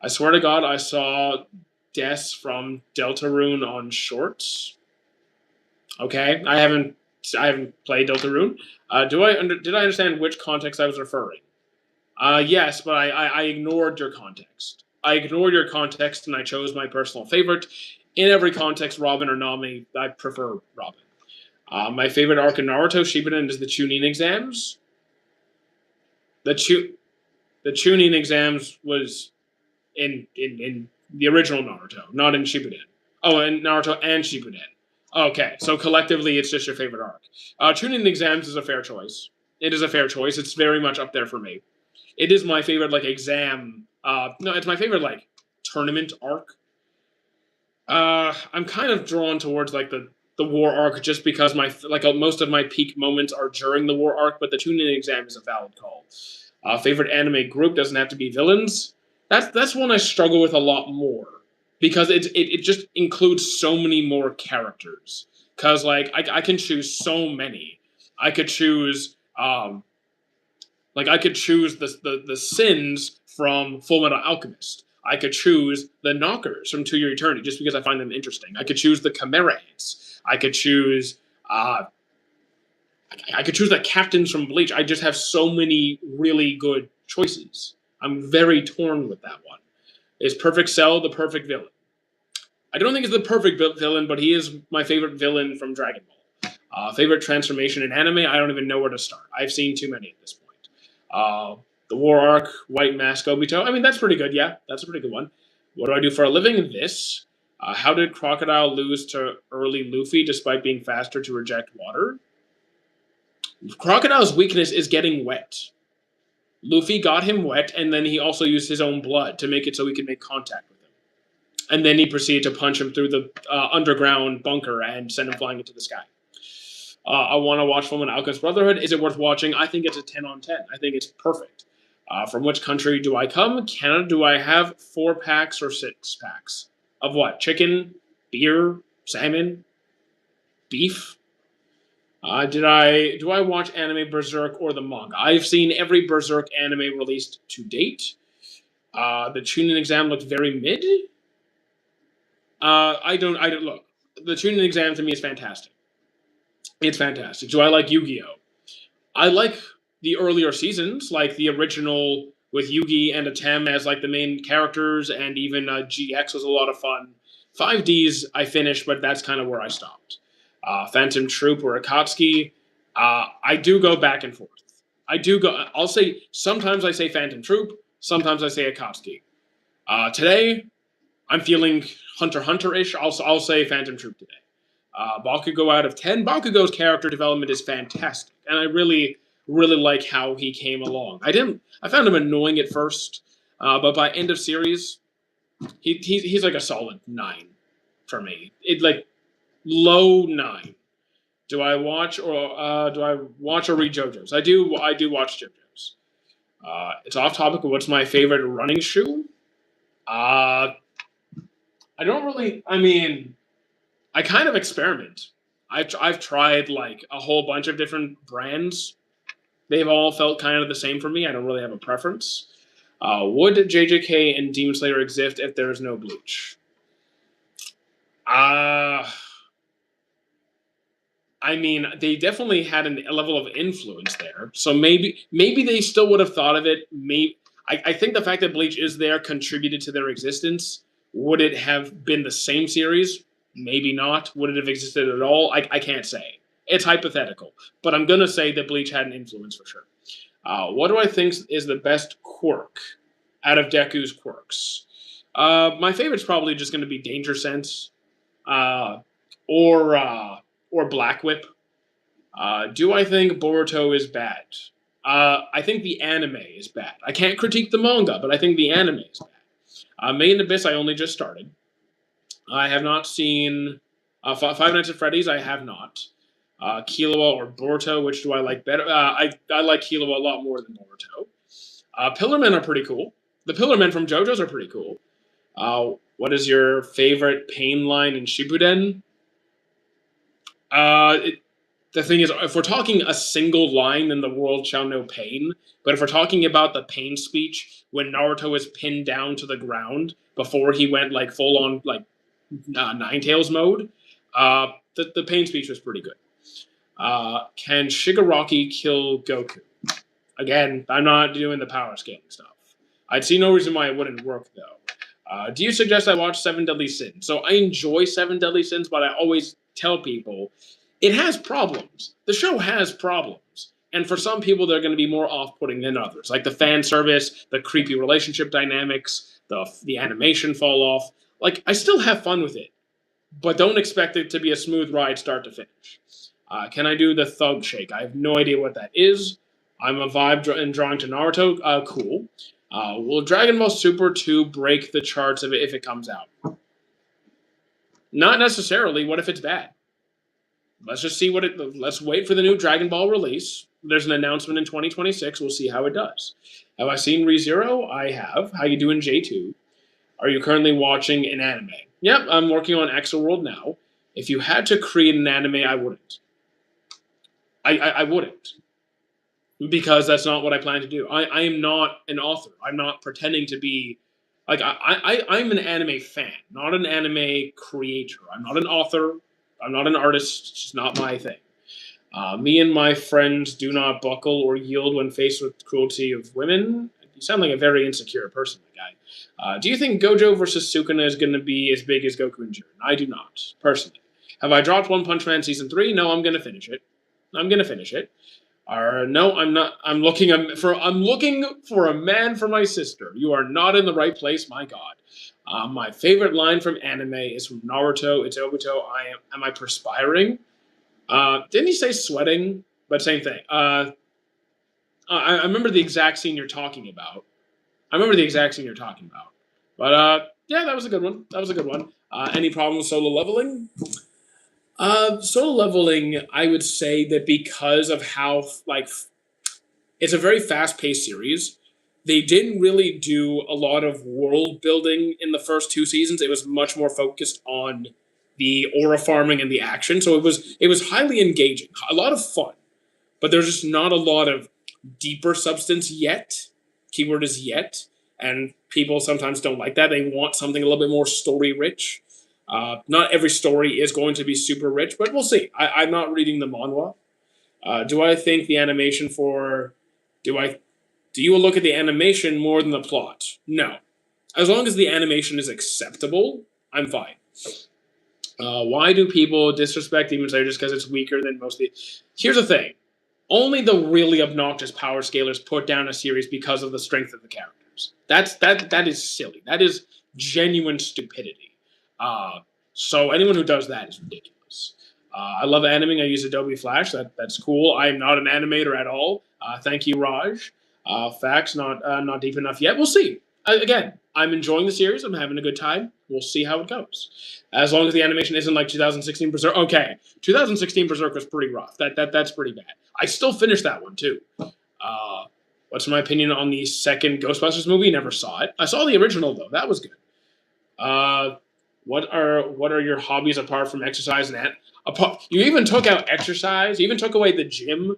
I swear to God, I saw Des from Deltarune on Shorts. Okay, I haven't played Deltarune. Did I understand which context I was referring? Yes, but I ignored your context. I ignored your context and I chose my personal favorite. In every context, Robin or Nami, I prefer Robin. My favorite arc in Naruto Shippuden is the Chunin exams. The Chunin exams was in the original Naruto, not in Shippuden. Oh, and Naruto and Shippuden. Okay, so collectively, it's just your favorite arc. Chunin exams is a fair choice. It is a fair choice. It's very much up there for me. It is my favorite like exam. No, it's my favorite like tournament arc. I'm kind of drawn towards like the war arc just because my most of my peak moments are during the war arc, but the Chunin exam is a valid call. Favorite anime group doesn't have to be villains. That's one I struggle with a lot more because it just includes so many more characters. Cause like I can choose so many. I could choose I could choose the sins from Full Metal Alchemist. I could choose the knockers from To Your Eternity just because I find them interesting. I could choose the Chimera Ants. I could choose the captains from Bleach. I just have so many really good choices. I'm very torn with that one. Is Perfect Cell the perfect villain? I don't think it's the perfect villain, but he is my favorite villain from Dragon Ball. Favorite transformation in anime? I don't even know where to start. I've seen too many at this point. The War Arc, White Mask, Obito. I mean, that's pretty good. Yeah, that's a pretty good one. What do I do for a living? This. How did Crocodile lose to early Luffy despite being faster to reject water? Crocodile's weakness is getting wet. Luffy got him wet, and then he also used his own blood to make it so he could make contact with him. And then he proceeded to punch him through the underground bunker and send him flying into the sky. I want to watch Fullmetal Alchemist Brotherhood. Is it worth watching? I think it's a 10 on 10. I think it's perfect. From which country do I come? Canada. Do I have 4 packs or 6 packs? Of what? Chicken? Beer? Salmon? Beef? Do I watch anime Berserk or the manga? I've seen every Berserk anime released to date. The Chunin exam looked very mid. I don't look. The Chunin exam to me is fantastic. It's fantastic. Do I like Yu-Gi-Oh? I like the earlier seasons, like the original with Yugi and Atem as like the main characters, and even GX was a lot of fun. 5Ds I finished, but that's kind of where I stopped. Phantom Troop or Akatsuki. I do go back and forth. I'll say sometimes I say Phantom Troop, sometimes I say Akatsuki. Today I'm feeling Hunter Hunter-ish. I'll say Phantom Troop today. Bakugo out of 10. Bakugo's character development is fantastic, and I really, really like how he came along. I found him annoying at first, but by end of series, he's like a solid 9 for me. It like low 9. Do I watch or read JoJo's? I do watch JoJo's. It's off topic. What's my favorite running shoe? I don't really. I mean, I kind of experiment. I've tried like a whole bunch of different brands. They've all felt kind of the same for me. I don't really have a preference. Would JJK and Demon Slayer exist if there is no Bleach? I mean, they definitely had a level of influence there. So maybe they still would have thought of it. I think the fact that Bleach is there contributed to their existence. Would it have been the same series? Maybe not. Would it have existed at all? I can't say. It's hypothetical. But I'm going to say that Bleach had an influence for sure. What do I think is the best quirk out of Deku's quirks? My favorite's probably just going to be Danger Sense or Black Whip. Do I think Boruto is bad? I think the anime is bad. I can't critique the manga, but I think the anime is bad. Made in Abyss, I only just started. I have not seen Five Nights at Freddy's. I have not. Killua or Boruto, which do I like better? I like Killua a lot more than Boruto. Pillarmen are pretty cool. The Pillarmen from JoJo's are pretty cool. What is your favorite pain line in Shippuden? The thing is, if we're talking a single line, then the world shall know pain. But if we're talking about the pain speech when Naruto was pinned down to the ground before he went like full on like Ninetales mode, the pain speech was pretty good. Can Shigaraki kill Goku? Again, I'm not doing the power scaling stuff. I'd see no reason why it wouldn't work though. Do you suggest I watch Seven Deadly Sins? So I enjoy Seven Deadly Sins, but I always tell people it has problems. The show has problems. And for some people, they're going to be more off-putting than others. Like the fan service, the creepy relationship dynamics, the animation fall off. Like, I still have fun with it. But don't expect it to be a smooth ride start to finish. Can I do the thug shake? I have no idea what that is. I'm a vibe and drawing to Naruto. Cool. Will Dragon Ball Super 2 break the charts of it if it comes out? Not necessarily. What if it's bad? Let's just see let's wait for the new Dragon Ball release. There's an announcement in 2026. We'll see how it does. Have I seen ReZero? I have. How you doing, J2? Are you currently watching an anime? Yep, I'm working on Exoworld now. If you had to create an anime, I wouldn't. I wouldn't. Because that's not what I plan to do. I am not an author. I'm not pretending to be like I'm an anime fan, not an anime creator. I'm not an author. I'm not an artist. It's just not my thing. Me and my friends do not buckle or yield when faced with cruelty of women. You sound like a very insecure person, my guy. Do you think Gojo versus Sukuna is going to be as big as Goku and Jiren? I do not, personally. Have I dropped One Punch Man Season 3? No, I'm going to finish it. No, I'm not. I'm looking for a man for my sister. You are not in the right place, my God. My favorite line from anime is from Naruto. It's Obito. Am I perspiring? Didn't he say sweating? But same thing. I remember the exact scene you're talking about. But yeah, that was a good one. Any problem with solo leveling? Solo leveling, I would say that because of how it's a very fast-paced series. They didn't really do a lot of world building in the first two seasons. It was much more focused on the aura farming and the action. So it was highly engaging, a lot of fun, but there's just not a lot of deeper substance yet. Keyword is yet, and people sometimes don't like that. They want something a little bit more story rich. Not every story is going to be super rich, but we'll see. I'm not reading the manhwa. Do I think the animation for do you look at the animation more than the plot? No. As long as the animation is acceptable, I'm fine. Why do people disrespect Demon Slayer just because it's weaker than most of the... Here's the thing. Only the really obnoxious power scalers put down a series because of the strength of the characters. That is silly. That is genuine stupidity. So anyone who does that is ridiculous. I love animing. I use Adobe Flash. That's cool. I am not an animator at all. Thank you, Raj. Facts, not deep enough yet. We'll see. Again, I'm enjoying the series. I'm having a good time. We'll see how it goes. As long as the animation isn't like 2016 Berserk. Okay, 2016 Berserk was pretty rough. That's pretty bad. I still finished that one too. What's my opinion on the second Ghostbusters movie? Never saw it. I saw the original though. That was good. What are your hobbies apart from exercise and you even took out exercise. You even took away the gym,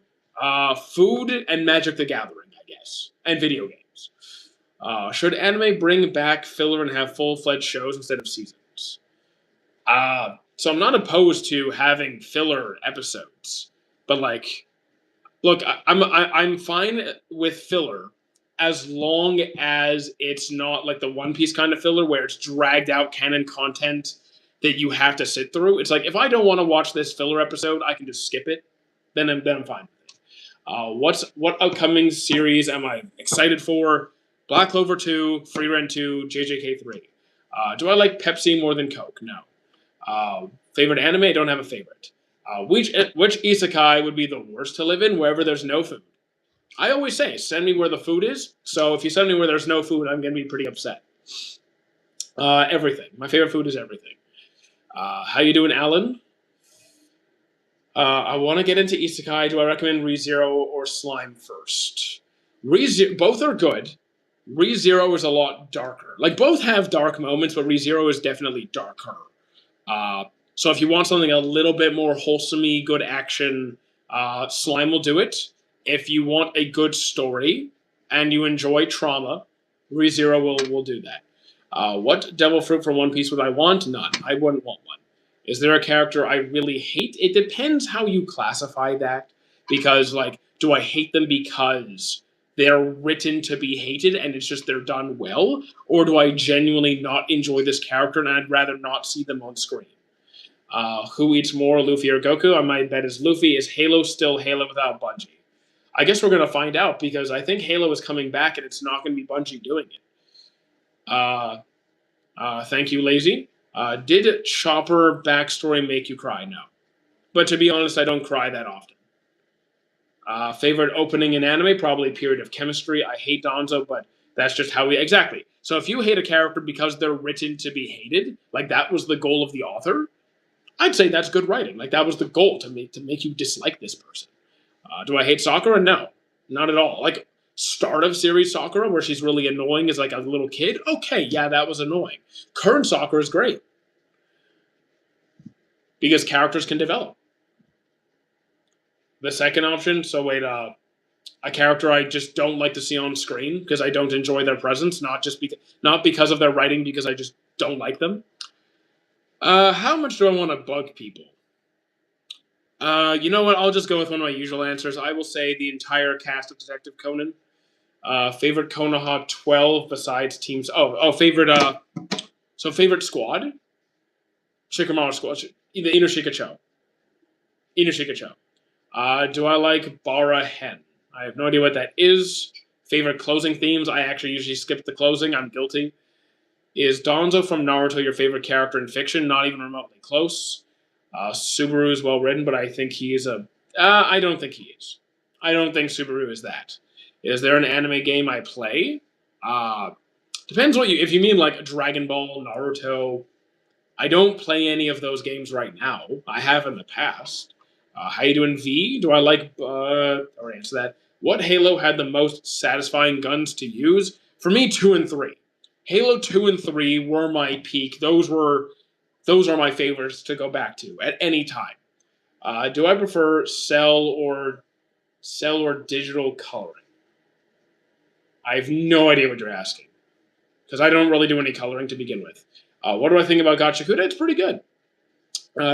food, and Magic the Gathering, I guess, and video games. Should anime bring back filler and have full-fledged shows instead of seasons? So I'm not opposed to having filler episodes, but like, look, I'm fine with filler as long as it's not like the One Piece kind of filler where it's dragged out canon content that you have to sit through. It's like if I don't want to watch this filler episode, I can just skip it. Then I'm fine with it. What upcoming series am I excited for? Black Clover 2, Free Rent 2, JJK 3. Do I like Pepsi more than Coke? No. Favorite anime? I don't have a favorite. Which isekai would be the worst to live in? Wherever there's no food. I always say, send me where the food is. So if you send me where there's no food, I'm gonna be pretty upset. Everything. My favorite food is everything. How you doing, Alan? I want to get into isekai. Do I recommend ReZero or Slime first? ReZero, both are good. ReZero is a lot darker. Like both have dark moments, but ReZero is definitely darker. Uh, so if you want something a little bit more wholesomey, good action, Slime will do it. If you want a good story and you enjoy trauma, ReZero will do that. What devil fruit from One Piece would I want? None. I wouldn't want one. Is there a character I really hate? It depends how you classify that. Because, like, do I hate them because they're written to be hated and it's just they're done well? Or do I genuinely not enjoy this character and I'd rather not see them on screen? Who eats more, Luffy or Goku? I might bet is Luffy. Is Halo still Halo without Bungie? I guess we're going to find out because I think Halo is coming back and it's not going to be Bungie doing it. Thank you, Lazy. Did Chopper backstory make you cry? No. But to be honest, I don't cry that often. Favorite opening in anime? Probably Period of Chemistry. I hate Danzo, but that's just how we... Exactly. So if you hate a character because they're written to be hated, like that was the goal of the author, I'd say that's good writing. Like that was the goal, to make you dislike this person. Do I hate Sakura? No. Not at all. Like, start of series Sakura, where she's really annoying as like a little kid, okay, yeah, that was annoying. Current Sakura is great. Because characters can develop. The second option, so wait, a character I just don't like to see on screen because I don't enjoy their presence, not because of their writing, because I just don't like them. How much do I want to bug people? You know what? I'll just go with one of my usual answers. I will say the entire cast of Detective Conan. Favorite Konoha 12 besides teams. Favorite. Favorite squad. Shikamaru squad. The Inoshika-cho. Do I like Bara Hen? I have no idea what that is. Favorite closing themes? I actually usually skip the closing. I'm guilty. Is Danzo from Naruto your favorite character in fiction? Not even remotely close. Subaru is well written, but I think he is a... I don't think he is. I don't think Subaru is that. Is there an anime game I play? Depends what you... If you mean like Dragon Ball, Naruto... I don't play any of those games right now. I have in the past. How you doing, V? Do I like... or answer that. What Halo had the most satisfying guns to use? For me, 2 and 3. Halo 2 and 3 were my peak. Those are my favorites to go back to at any time. Do I prefer cell or digital coloring? I have no idea what you're asking. Because I don't really do any coloring to begin with. What do I think about Gachakuda? It's pretty good.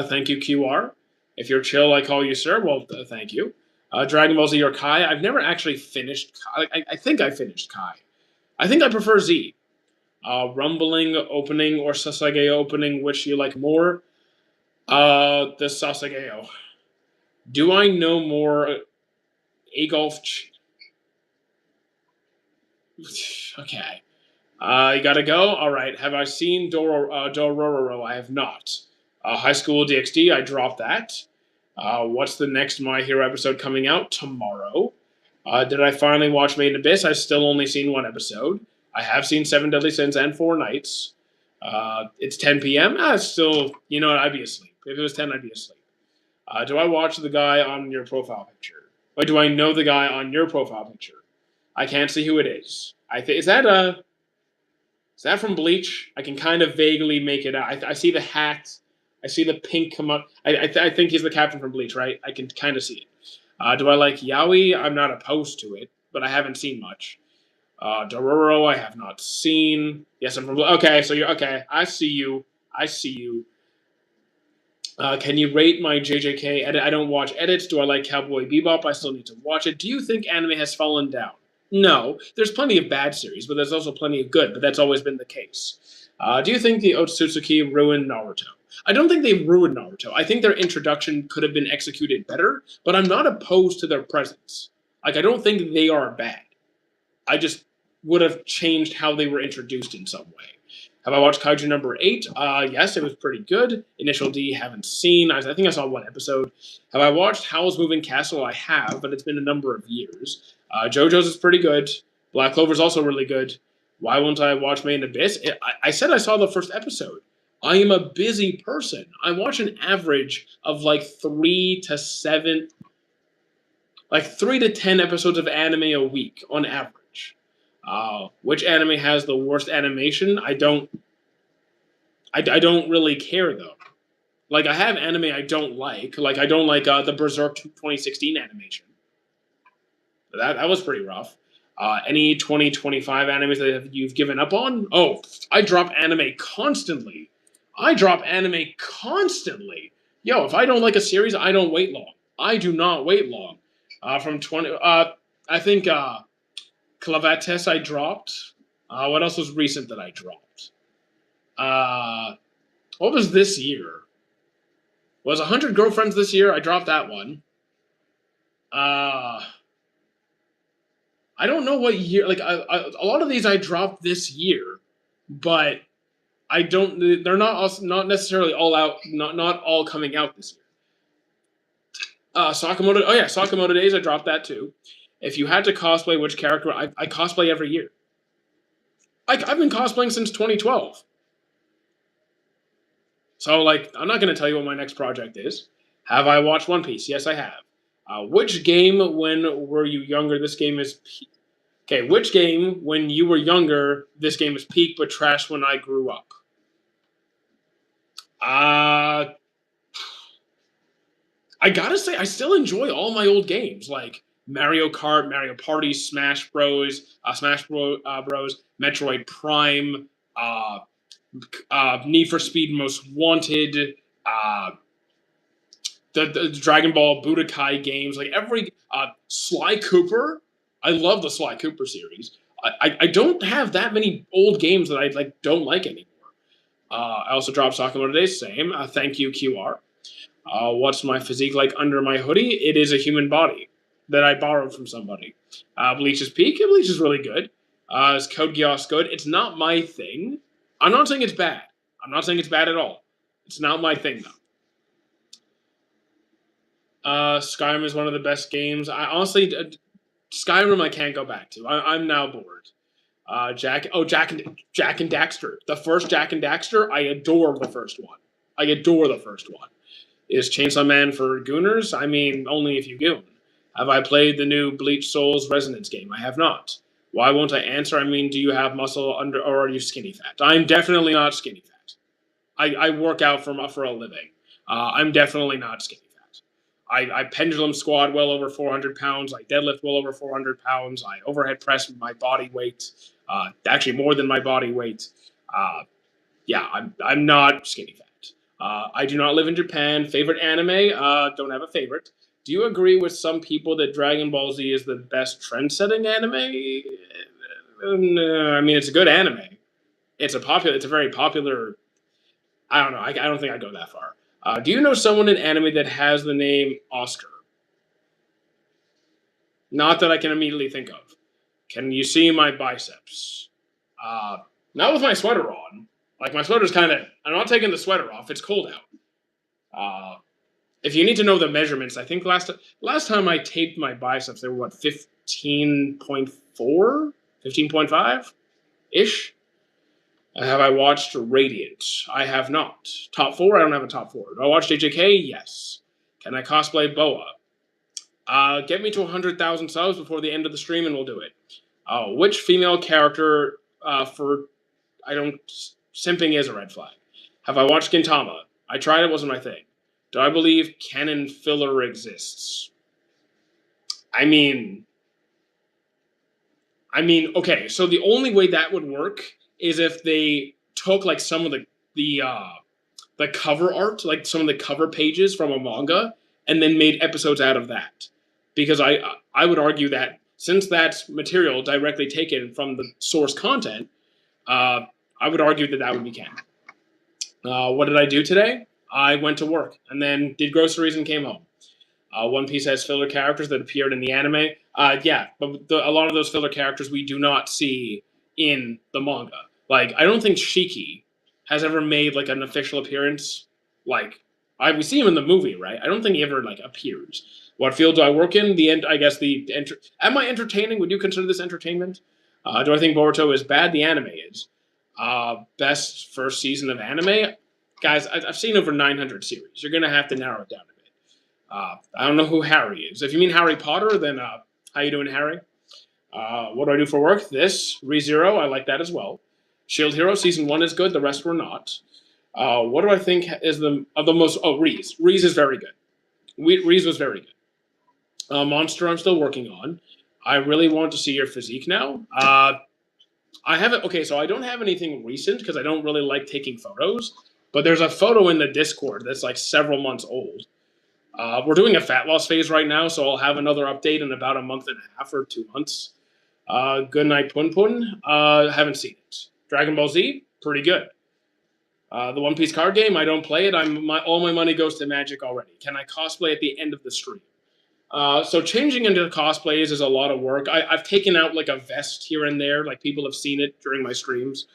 Thank you, QR. If you're chill, I call you sir. Well, thank you. Dragon Ball Z or Kai? I've never actually finished Kai. I think I finished Kai. I think I prefer Z. Rumbling opening or Sasageo opening, which you like more? The Sasageo. Do I know more Agolf? Okay. You gotta go? Alright. Have I seen Dororo? I have not. High School DxD, I dropped that. What's the next My Hero episode coming out? Tomorrow. Did I finally watch Made in Abyss? I've still only seen one episode. I have seen Seven Deadly Sins and Four Nights. It's 10 p.m. Still, you know what? I'd be asleep. If it was 10, I'd be asleep. Do I watch the guy on your profile picture? Or do I know the guy on your profile picture? I can't see who it is. Is that from Bleach? I can kind of vaguely make it out. I see the hat. I see the pink come up. I think he's the captain from Bleach, right? I can kind of see it. Do I like Yaoi? I'm not opposed to it, but I haven't seen much. Dororo, I have not seen. Yes, I'm from... Okay, so you're... Okay, I see you. Can you rate my JJK edit? I don't watch edits. Do I like Cowboy Bebop? I still need to watch it. Do you think anime has fallen down? No. There's plenty of bad series, but there's also plenty of good, but that's always been the case. Do you think the Otsutsuki ruined Naruto? I don't think they ruined Naruto. I think their introduction could have been executed better, but I'm not opposed to their presence. Like, I don't think they are bad. I just would have changed how they were introduced in some way. Have I watched Kaiju number 8? Yes, it was pretty good. Initial D, haven't seen. I think I saw one episode. Have I watched Howl's Moving Castle? I have, but it's been a number of years. JoJo's is pretty good. Black Clover's also really good. Why won't I watch Made in Abyss? I said I saw the first episode. I am a busy person. I watch an average of like 3 to 7, like 3 to 10 episodes of anime a week on average. Which anime has the worst animation? I don't really care though. Like I have anime I don't like. Like I don't like the Berserk 2016 animation. That was pretty rough. Any 2025 animes that you've given up on? Oh, I drop anime constantly. Yo, if I don't like a series, I don't wait long. I do not wait long. From 20, I think Clavates I dropped. What else was recent that I dropped? What was this year? Was 100 Girlfriends this year? I dropped that one. I don't know what year. Like a lot of these I dropped this year, but I don't. They're not necessarily all out. Not all coming out this year. Sakamoto. Oh yeah, Sakamoto Days. I dropped that too. If you had to cosplay which character, I cosplay every year. I've been cosplaying since 2012. So like, I'm not going to tell you what my next project is. Have I watched One Piece? Yes, I have. Which game when were you younger? This game is okay. Which game when you were younger? This game is peak but trash when I grew up. I gotta say, I still enjoy all my old games like Mario Kart, Mario Party, Smash Bros, Bros, Metroid Prime, Need for Speed Most Wanted, the Dragon Ball Budokai games, like every Sly Cooper. I love the Sly Cooper series. I don't have that many old games that I like don't like anymore. I also dropped Sakamoto Days, same. Thank you, QR. What's my physique like under my hoodie? It is a human body that I borrowed from somebody. Bleach's Peak. Bleach is really good. Is Code Geass good? It's not my thing. I'm not saying it's bad. I'm not saying it's bad at all. It's not my thing though. Skyrim is one of the best games. I honestly, Skyrim I can't go back to. I'm now bored. Jack and Daxter. The first Jack and Daxter, I adore the first one. Is Chainsaw Man for gooners? I mean, only if you goon. Have I played the new Bleach Souls Resonance game? I have not. Why won't I answer? I mean, do you have muscle under, or are you skinny fat? I'm definitely not skinny fat. I work out for a living. I'm definitely not skinny fat. I pendulum squat well over 400 pounds. I deadlift well over 400 pounds. I overhead press my body weight. Actually, more than my body weight. Yeah, I'm not skinny fat. I do not live in Japan. Favorite anime? Don't have a favorite. Do you agree with some people that Dragon Ball Z is the best trend-setting anime? No, I mean, it's a good anime. It's a very popular. I don't know. I don't think I'd go that far. Do you know someone in anime that has the name Oscar? Not that I can immediately think of. Can you see my biceps? Not with my sweater on. Like my sweater's kind of. I'm not taking the sweater off. It's cold out. If you need to know the measurements, I think last time I taped my biceps, they were what 15.4, 15.5 ish. Have I watched Radiant? I have not. Top 4? I don't have a top 4. Do I watch JJK? Yes. Can I cosplay Boa? Get me to 100,000 subs before the end of the stream and we'll do it. Which female character simping is a red flag. Have I watched Gintama? I tried, it wasn't my thing. Do I believe canon filler exists? I mean, okay, so the only way that would work is if they took like some of the cover art, like some of the cover pages from a manga, and then made episodes out of that. Because I would argue that since that's material directly taken from the source content, I would argue that would be canon. What did I do today? I went to work and then did groceries and came home. One Piece has filler characters that appeared in the anime. Yeah, but a lot of those filler characters we do not see in the manga. Like, I don't think Shiki has ever made like an official appearance. Like, we see him in the movie, right? I don't think he ever like appears. What field do I work in? The end. I guess Am I entertaining? Would you consider this entertainment? Do I think Boruto is bad? The anime is. Best first season of anime, guys. I've seen over 900 series. You're gonna have to narrow it down a bit. I don't know who Harry is. If you mean Harry Potter, then how you doing, Harry? What do I do for work? This ReZero, I like that as well. Shield Hero season 1 is good. The rest were not. What do I think is the most? Oh, Reese. Reese is very good. Reese was very good. Monster, I'm still working on. I really want to see your physique now. I haven't. Okay, so I don't have anything recent because I don't really like taking photos. But there's a photo in the Discord that's like several months old. We're doing a fat loss phase right now, so I'll have another update in about a month and a half or 2 months. Good Night Pun Pun. Haven't seen it. Dragon Ball Z, pretty good. The One Piece card game, I don't play it. All my money goes to Magic already. Can I cosplay at the end of the stream? So changing into cosplays is a lot of work. I've taken out like a vest here and there, like people have seen it during my streams.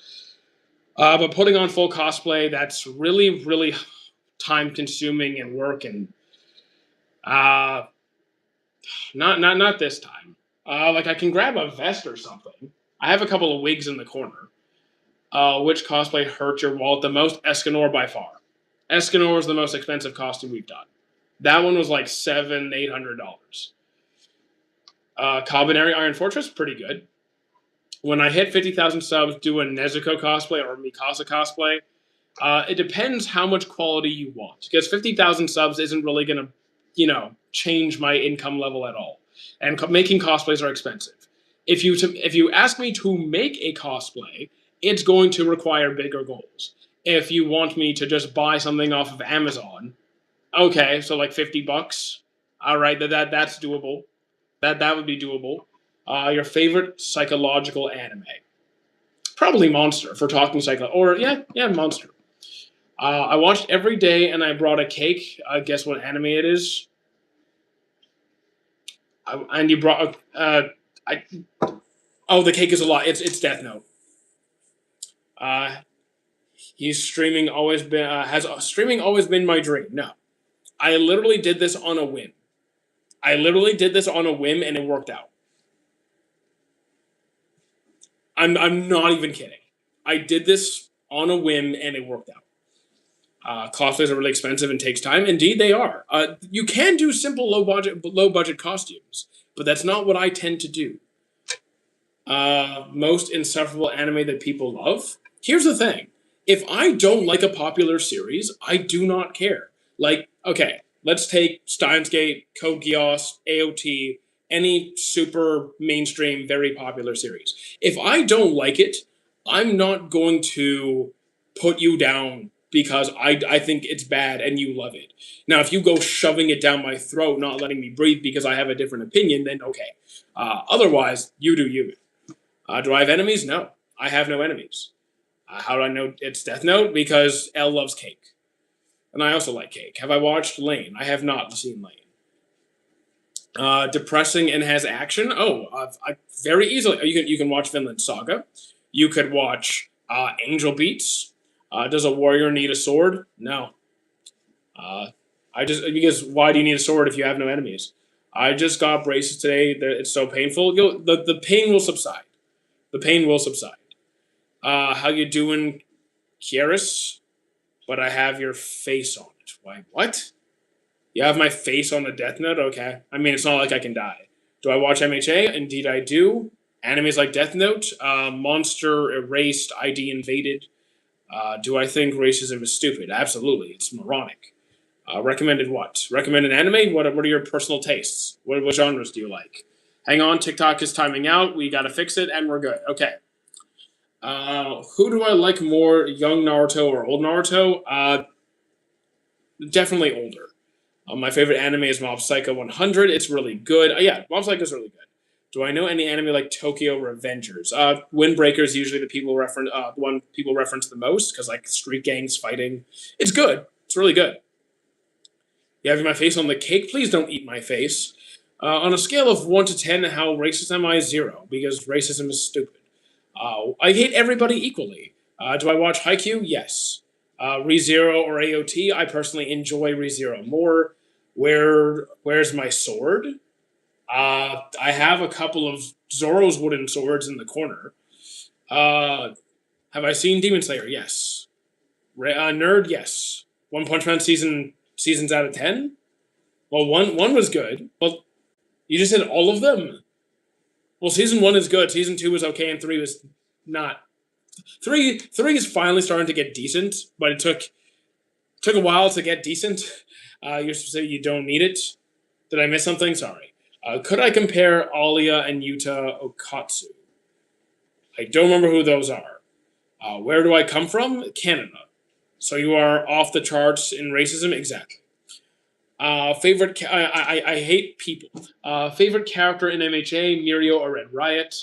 But putting on full cosplay, that's really, really time consuming and work, and not this time. Like I can grab a vest or something. I have a couple of wigs in the corner. Which cosplay hurt your wallet the most? Escanor by far. Escanor is the most expensive costume we've done. That one was like $700-800. Kabinari Iron Fortress, pretty good. When I hit 50,000 subs, do a Nezuko cosplay or Mikasa cosplay. It depends how much quality you want, because 50,000 subs isn't really going to, change my income level at all. And making cosplays are expensive. If you ask me to make a cosplay, it's going to require bigger goals. If you want me to just buy something off of Amazon, okay, so like $50. All right, that's doable. That would be doable. Your favorite psychological anime? Probably Monster. If we're talking Monster. I watched every day, and I brought a cake. Guess what anime it is? And you brought the cake is a lot. It's Death Note. He's streaming always been has streaming always been my dream? No, I literally did this on a whim. And it worked out. I'm not even kidding. I did this on a whim and it worked out. Cosplays are really expensive and takes time. Indeed, they are. You can do simple low budget costumes, but that's not what I tend to do. Most insufferable anime that people love. Here's the thing. If I don't like a popular series, I do not care. Like, okay, let's take Steins Gate, Code Geass, AOT, any super mainstream, very popular series. If I don't like it, I'm not going to put you down because I think it's bad and you love it. Now, if you go shoving it down my throat, not letting me breathe because I have a different opinion, then okay. Otherwise, you do you. Do I have enemies? No, I have no enemies. How do I know it's Death Note? Because L loves cake. And I also like cake. Have I watched Lane? I have not seen Lane. Depressing and has action? Oh, very easily. You can watch Vinland Saga. You could watch Angel Beats. Does a warrior need a sword? No. Because why do you need a sword if you have no enemies? I just got braces today. It's so painful. The pain will subside. The pain will subside. How you doing, Kieris? But I have your face on it. Why, what? You have my face on the Death Note? Okay. I mean, it's not like I can die. Do I watch MHA? Indeed I do. Animes like Death Note, Monster, Erased, ID Invaded. Do I think racism is stupid? Absolutely. It's moronic. Recommended what? Recommended anime? What are your personal tastes? What genres do you like? Hang on, TikTok is timing out. We gotta fix it, and we're good. Okay. Who do I like more, young Naruto or old Naruto? Definitely older. My favorite anime is Mob Psycho 100. It's really good. Yeah, Mob Psycho is really good. Do I know any anime like Tokyo Revengers? Windbreaker is usually the one people reference the most because like street gangs fighting. It's good. It's really good. You have my face on the cake. Please don't eat my face. On a scale of 1 to 10, how racist am I? 0, because racism is stupid. I hate everybody equally. Do I watch Haikyuu? Yes. ReZero or AOT? I personally enjoy ReZero more. Where's my sword? I have a couple of Zoro's wooden swords in the corner. Uh, have I seen Demon Slayer? Yes. Nerd? Yes. One Punch Man seasons out of 10. Well, one was good. Well, you just said all of them. Well, season one is good. Season two was okay, and three was not. Three is finally starting to get decent, but it took a while to get decent. You're supposed to say you don't need it. Did I miss something? Sorry. Could I compare Alia and Yuta Okatsu? I don't remember who those are. Where do I come from? Canada. So you are off the charts in racism? Exactly. Favorite. I hate people. Favorite character in MHA: Mirio or Red Riot.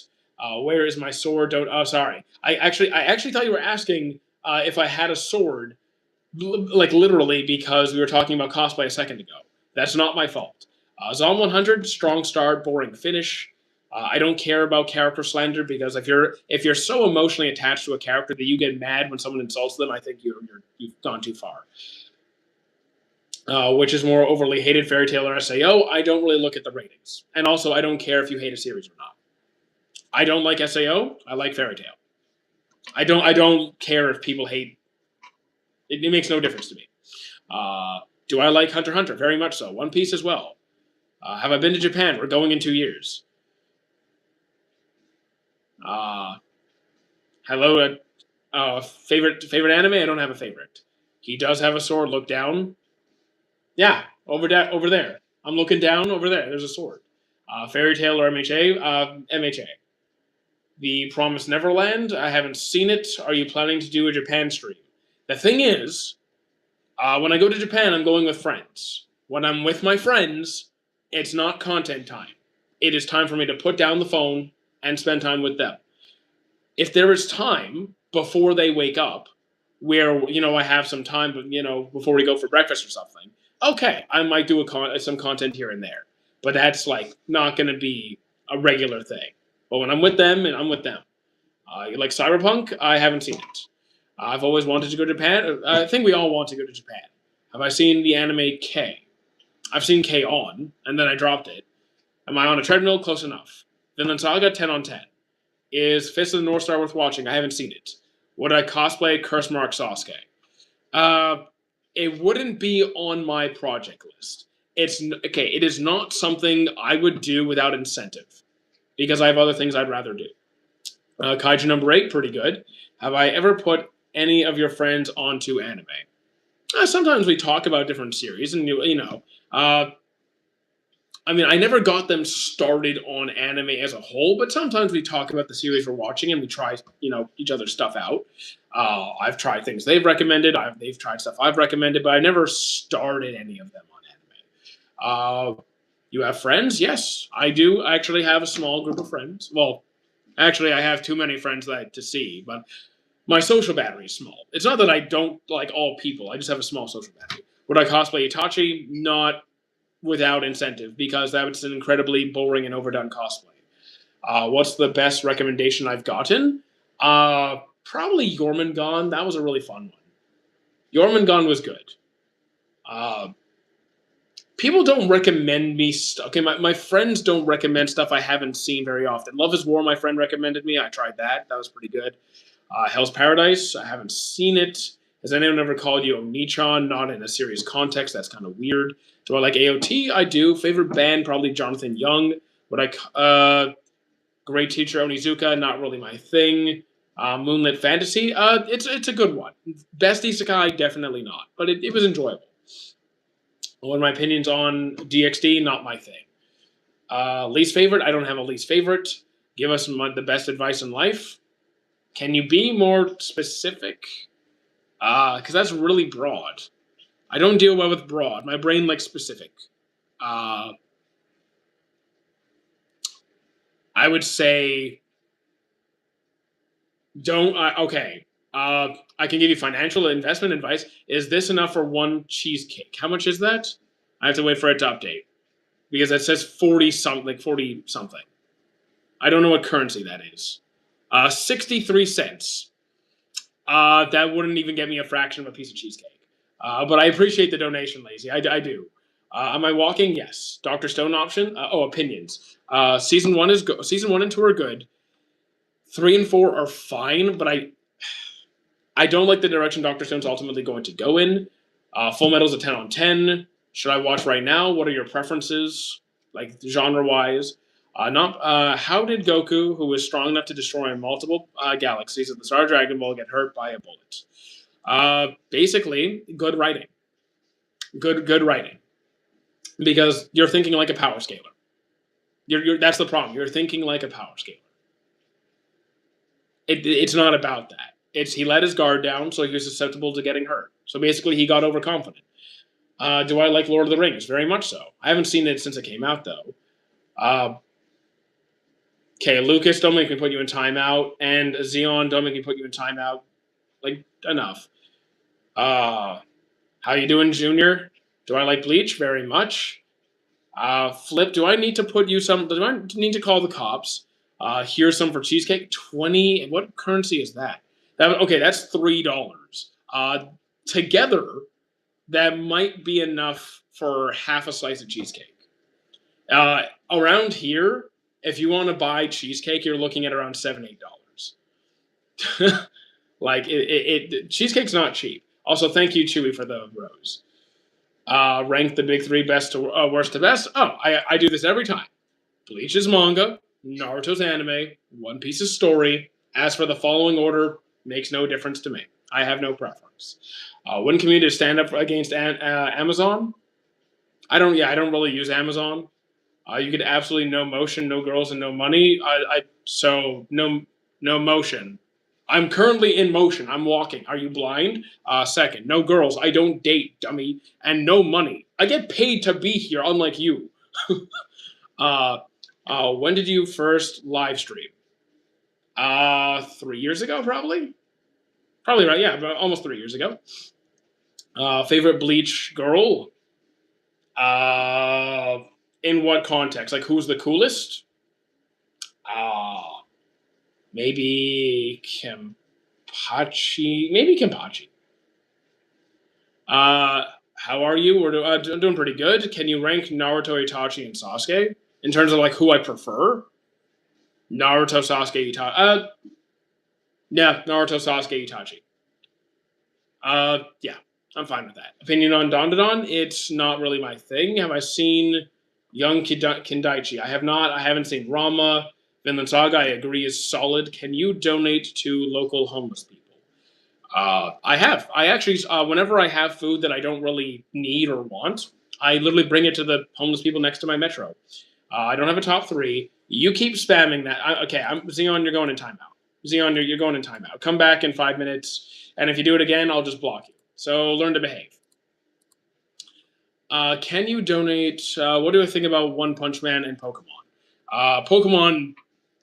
Where is my sword? Don't. Oh, sorry. I actually thought you were asking if I had a sword, like literally, because we were talking about cosplay a second ago. That's not my fault. Zom 100, strong start, boring finish. I don't care about character slander because if you're so emotionally attached to a character that you get mad when someone insults them, I think you've gone too far. Which is more overly hated, Fairy Tail or Sao? I don't really look at the ratings, and also I don't care if you hate a series or not. I don't like Sao. I like Fairy Tail. I don't care if people hate. It makes no difference to me. Do I like Hunter x Hunter? Very much so. One Piece as well. Have I been to Japan? We're going in 2 years. Hello. Favorite anime? I don't have a favorite. He does have a sword. Look down. Yeah, over there. I'm looking down over there. There's a sword. Fairy Tail or MHA? MHA. The Promised Neverland. I haven't seen it. Are you planning to do a Japan stream? The thing is, when I go to Japan, I'm going with friends. When I'm with my friends, it's not content time. It is time for me to put down the phone and spend time with them. If there is time before they wake up, where I have some time, but before we go for breakfast or something, okay, I might do some content here and there, but that's like not going to be a regular thing. But when I'm with them, and I'm with them. Like Cyberpunk, I haven't seen it. I've always wanted to go to Japan. I think we all want to go to Japan. Have I seen the anime K? I've seen K on, and then I dropped it. Am I on a treadmill? Close enough. Vinland Saga, 10 on 10. Is Fist of the North Star worth watching? I haven't seen it. Would I cosplay Curse Mark Sasuke? It wouldn't be on my project list. It's okay. It is not something I would do without incentive, because I have other things I'd rather do. Kaiju number 8, pretty good. Have I ever put any of your friends onto anime? Sometimes we talk about different series, and I never got them started on anime as a whole, but sometimes we talk about the series we're watching and we try, each other's stuff out. I've tried things they've recommended. They've tried stuff I've recommended, but I never started any of them on anime. You have friends? Yes, I do actually have a small group of friends. Well, actually, I have too many friends to see, but my social battery is small. It's not that I don't like all people. I just have a small social battery. Would I cosplay Itachi? Not without incentive, because that's an incredibly boring and overdone cosplay. What's the best recommendation I've gotten? Probably Jormungand. That was a really fun one. Jormungand was good. People don't recommend me stuff. Okay, my friends don't recommend stuff I haven't seen very often. Love is War, my friend recommended me. I tried that. That was pretty good. Hell's Paradise, I haven't seen it. Has anyone ever called you Onichan? Not in a serious context. That's kind of weird. Do I like AOT? I do. Favorite band? Probably Jonathan Young. Would I? Great teacher Onizuka. Not really my thing. Moonlit Fantasy. It's a good one. Best isekai? Definitely not. But it was enjoyable. What are my opinions on DxD? Not my thing. Least favorite? I don't have a least favorite. Give us the best advice in life. Can you be more specific? Because that's really broad. I don't deal well with broad. My brain likes specific. I would say don't. Okay. I can give you financial investment advice. Is this enough for one cheesecake? How much is that? I have to wait for it to update because it says 40 something. I don't know what currency that is. $0.63. That wouldn't even get me a fraction of a piece of cheesecake. But I appreciate the donation, Lazy. I do. Am I walking? Yes. Dr. Stone option. Opinions. Season one is good. Season 1 and 2 are good. 3 and 4 are fine, but I don't like the direction Dr. Stone's ultimately going to go in. Full Metal's a 10 on 10. Should I watch right now? What are your preferences, like genre wise? Not How did Goku, who was strong enough to destroy multiple galaxies of the Star Dragon Ball, get hurt by a bullet? Basically, good writing. Good writing. Because you're thinking like a power scaler. That's the problem. You're thinking like a power scaler. It's not about that. He let his guard down, so he was susceptible to getting hurt. So basically, he got overconfident. Do I like Lord of the Rings? Very much so. I haven't seen it since it came out, though. Okay, Lucas, don't make me put you in timeout, and Xeon, don't make me put you in timeout. Like, enough. How you doing, Junior? Do I like Bleach? Very much. Flip, do I need to put you some? Do I need to call the cops? Here's some for cheesecake. 20. What currency is that? Okay, that's $3. Together, that might be enough for half a slice of cheesecake. Around here, if you want to buy cheesecake, you're looking at around $7-8. Like cheesecake's not cheap. Also, thank you, Chewy, for the rose. Rank the big three best to worst to best. Oh, I do this every time. Bleach is manga, Naruto's anime, One Piece's story. As for the following order, makes no difference to me. I have no preference. When community to stand up against Amazon? I don't really use Amazon. You get absolutely no motion, no girls, and no money. So no motion. I'm currently in motion. I'm walking. Are you blind? Second, no girls. I don't date, dummy. And no money. I get paid to be here, unlike you. When did you first live stream? 3 years ago, probably. Probably right. Yeah, about almost 3 years ago. Favorite Bleach girl? In what context? Like, who's the coolest? Maybe Kenpachi. Maybe Kenpachi. How are you? I'm doing pretty good. Can you rank Naruto, Itachi, and Sasuke in terms of like who I prefer? Naruto, Sasuke, Itachi. Yeah, Naruto, Sasuke, Itachi. Yeah, I'm fine with that. Opinion on Dandadan? It's not really my thing. Have I seen Young Kindaichi? I have not. I haven't seen Rama. Vinland Saga, I agree, is solid. Can you donate to local homeless people? I have. I actually, whenever I have food that I don't really need or want, I literally bring it to the homeless people next to my metro. I don't have a top three. You keep spamming that. Okay, Xeon, you're going in timeout. Xeon, you're going in timeout. Come back in 5 minutes, and if you do it again, I'll just block you. So learn to behave. Can you donate? What do I think about One Punch Man and Pokemon? Pokemon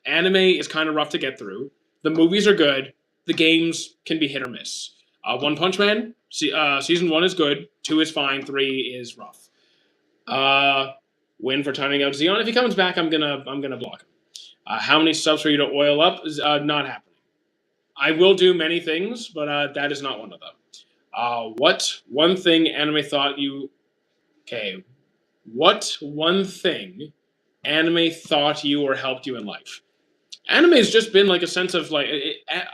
anime is kind of rough to get through. The movies are good. The games can be hit or miss. One Punch Man, season 1 is good. 2 is fine. 3 is rough. Win for timing out Xeon. If he comes back, I'm gonna block him. How many subs for you to oil up? Not happening. I will do many things, but that is not one of them. What one thing anime thought you? Okay. What one thing anime taught you or helped you in life? Anime has just been like a sense of like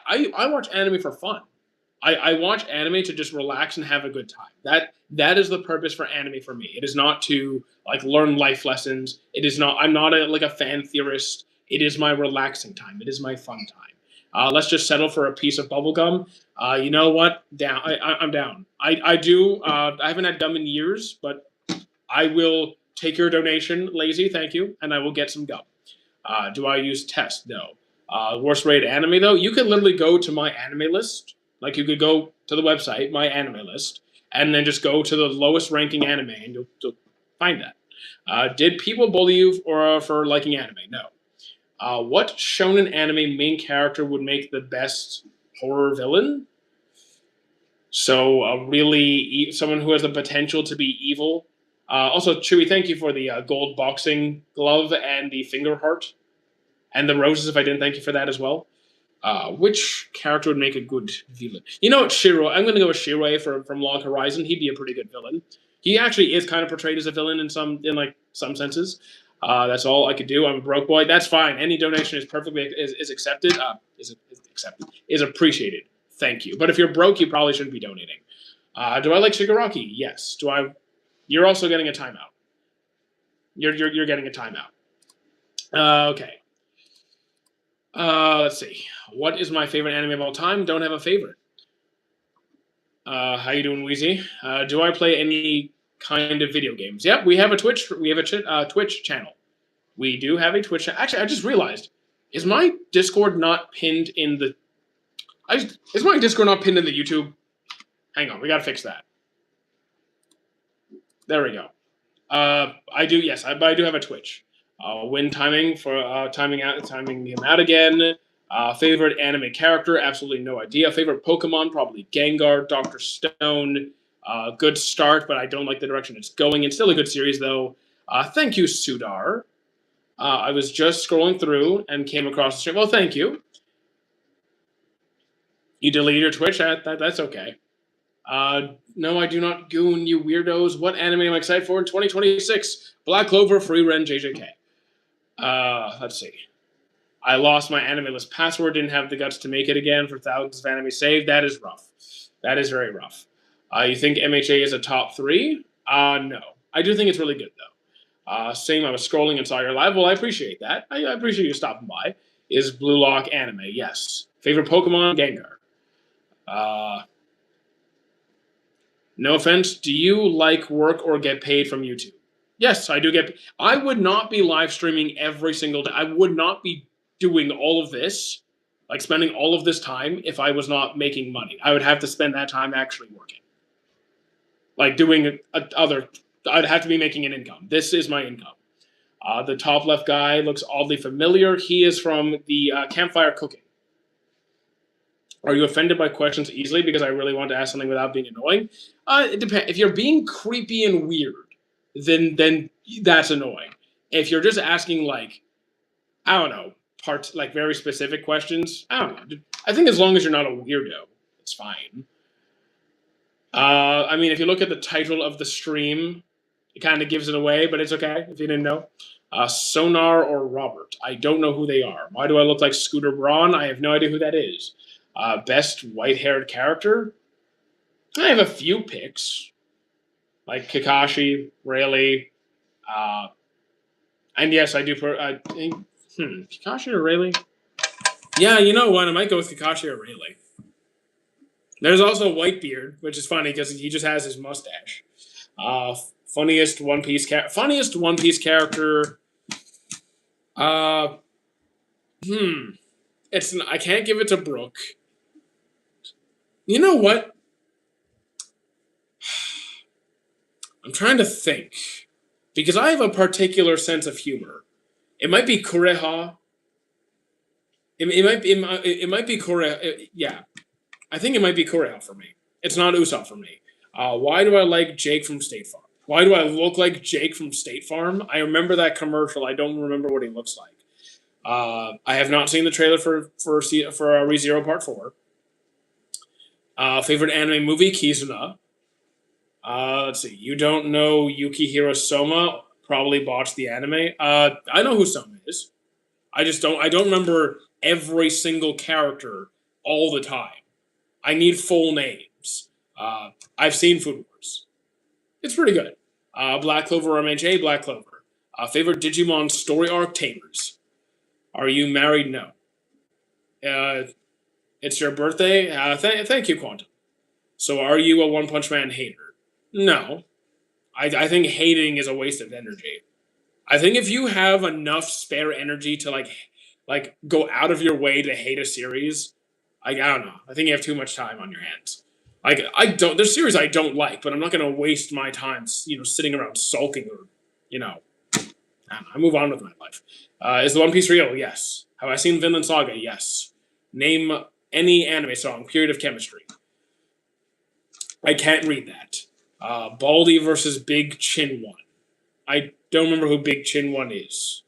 I watch anime for fun. I watch anime to just relax and have a good time. That is the purpose for anime for me. It is not to like learn life lessons. It is not. I'm not like a fan theorist. It is my relaxing time. It is my fun time. Let's just settle for a piece of bubble gum. You know what? Down. I'm down. I do. I haven't had gum in years, but I will take your donation, Lazy. Thank you, and I will get some gum. Do I use test? No. Worst rated anime though? You could literally go to my anime list. Like you could go to the website, my anime list, and then just go to the lowest ranking anime, and you'll find that. Did people bully you for liking anime? No. What shonen anime main character would make the best horror villain? So really someone who has the potential to be evil. Also, Chewy, thank you for the gold boxing glove and the finger heart. And the roses, if I didn't thank you for that as well. Which character would make a good villain? You know what, Shiro. I'm going to go with Shirei from Log Horizon. He'd be a pretty good villain. He actually is kind of portrayed as a villain in some senses. That's all I could do. I'm a broke boy. That's fine. Any donation is perfectly is accepted. Is accepted. Is appreciated. Thank you. But if you're broke, you probably shouldn't be donating. Do I like Shigaraki? Yes. Do I? You're also getting a timeout. You're getting a timeout. Okay. Let's see. What is my favorite anime of all time? Don't have a favorite. How you doing, Wheezy? Do I play any kind of video games? Yep, we have a Twitch. We have a Twitch channel. We do have a Twitch. Actually, I just realized, is my Discord not pinned in the? Is my Discord not pinned in the YouTube? Hang on, we gotta fix that. There we go. I do. Yes, but I do have a Twitch. Win timing for timing him out again. Favorite anime character? Absolutely no idea. Favorite Pokemon? Probably Gengar, Dr. Stone. Good start, but I don't like the direction it's going. It's still a good series, though. Thank you, Sudar. I was just scrolling through and came across the stream. Well, thank you. You deleted your Twitch? That's okay. No, I do not goon, you weirdos. What anime am I excited for in 2026? Black Clover, Frieren, JJK. Let's see. I lost my anime list password, didn't have the guts to make it again for thousands of anime saved. That is rough. That is very rough. You think MHA is a top 3? No. I do think it's really good, though. Same, I was scrolling and saw your live. Well, I appreciate that. I appreciate you stopping by. Is Blue Lock anime? Yes. Favorite Pokemon? Gengar. No offense. Do you like work or get paid from YouTube? Yes, I do get. I would not be live streaming every single day. I would not be doing all of this, like spending all of this time, if I was not making money. I would have to spend that time actually working, like doing other. I'd have to be making an income. This is my income. The top left guy looks oddly familiar. He is from the Campfire Cooking. Are you offended by questions easily because I really want to ask something without being annoying? It depends. If you're being creepy and weird, then that's annoying. If you're just asking like, I don't know, parts like very specific questions, I don't know. I think as long as you're not a weirdo, it's fine. I mean, if you look at the title of the stream, it kind of gives it away, but it's okay if you didn't know. Sonar or Robert? I don't know who they are. Why do I look like Scooter Braun? I have no idea who that is. Best white-haired character? I have a few picks, like Kakashi, Rayleigh, and yes, I do. I think Kakashi or Rayleigh. Yeah, you know what? I might go with Kakashi or Rayleigh. There's also Whitebeard, which is funny because he just has his mustache. Funniest One Piece character. I can't give it to Brooke. You know what? I'm trying to think. Because I have a particular sense of humor. It might be Kureha. It might be Kureha. Yeah. I think it might be Kureha for me. It's not Usopp for me. Why do I like Jake from State Farm? Why do I look like Jake from State Farm? I remember that commercial. I don't remember what he looks like. I have not seen the trailer for ReZero Part 4. Favorite anime movie? Kizuna. Let's see. You don't know Yukihiro Soma? Probably botched the anime. I know who Soma is. I don't remember every single character all the time. I need full names. I've seen Food Wars. It's pretty good. Black Clover MHA, Black Clover. Favorite Digimon story arc? Tamers. Are you married? No. It's your birthday? Thank you, Quantum. So are you a One Punch Man hater? No. I think hating is a waste of energy. I think if you have enough spare energy to like go out of your way to hate a series, I don't know. I think you have too much time on your hands. There's series I don't like, but I'm not going to waste my time, sitting around sulking or, I move on with my life. Is the One Piece real? Yes. Have I seen Vinland Saga? Yes. Name any anime song, period of chemistry. I can't read that. Baldy versus Big Chin One. I don't remember who Big Chin One is.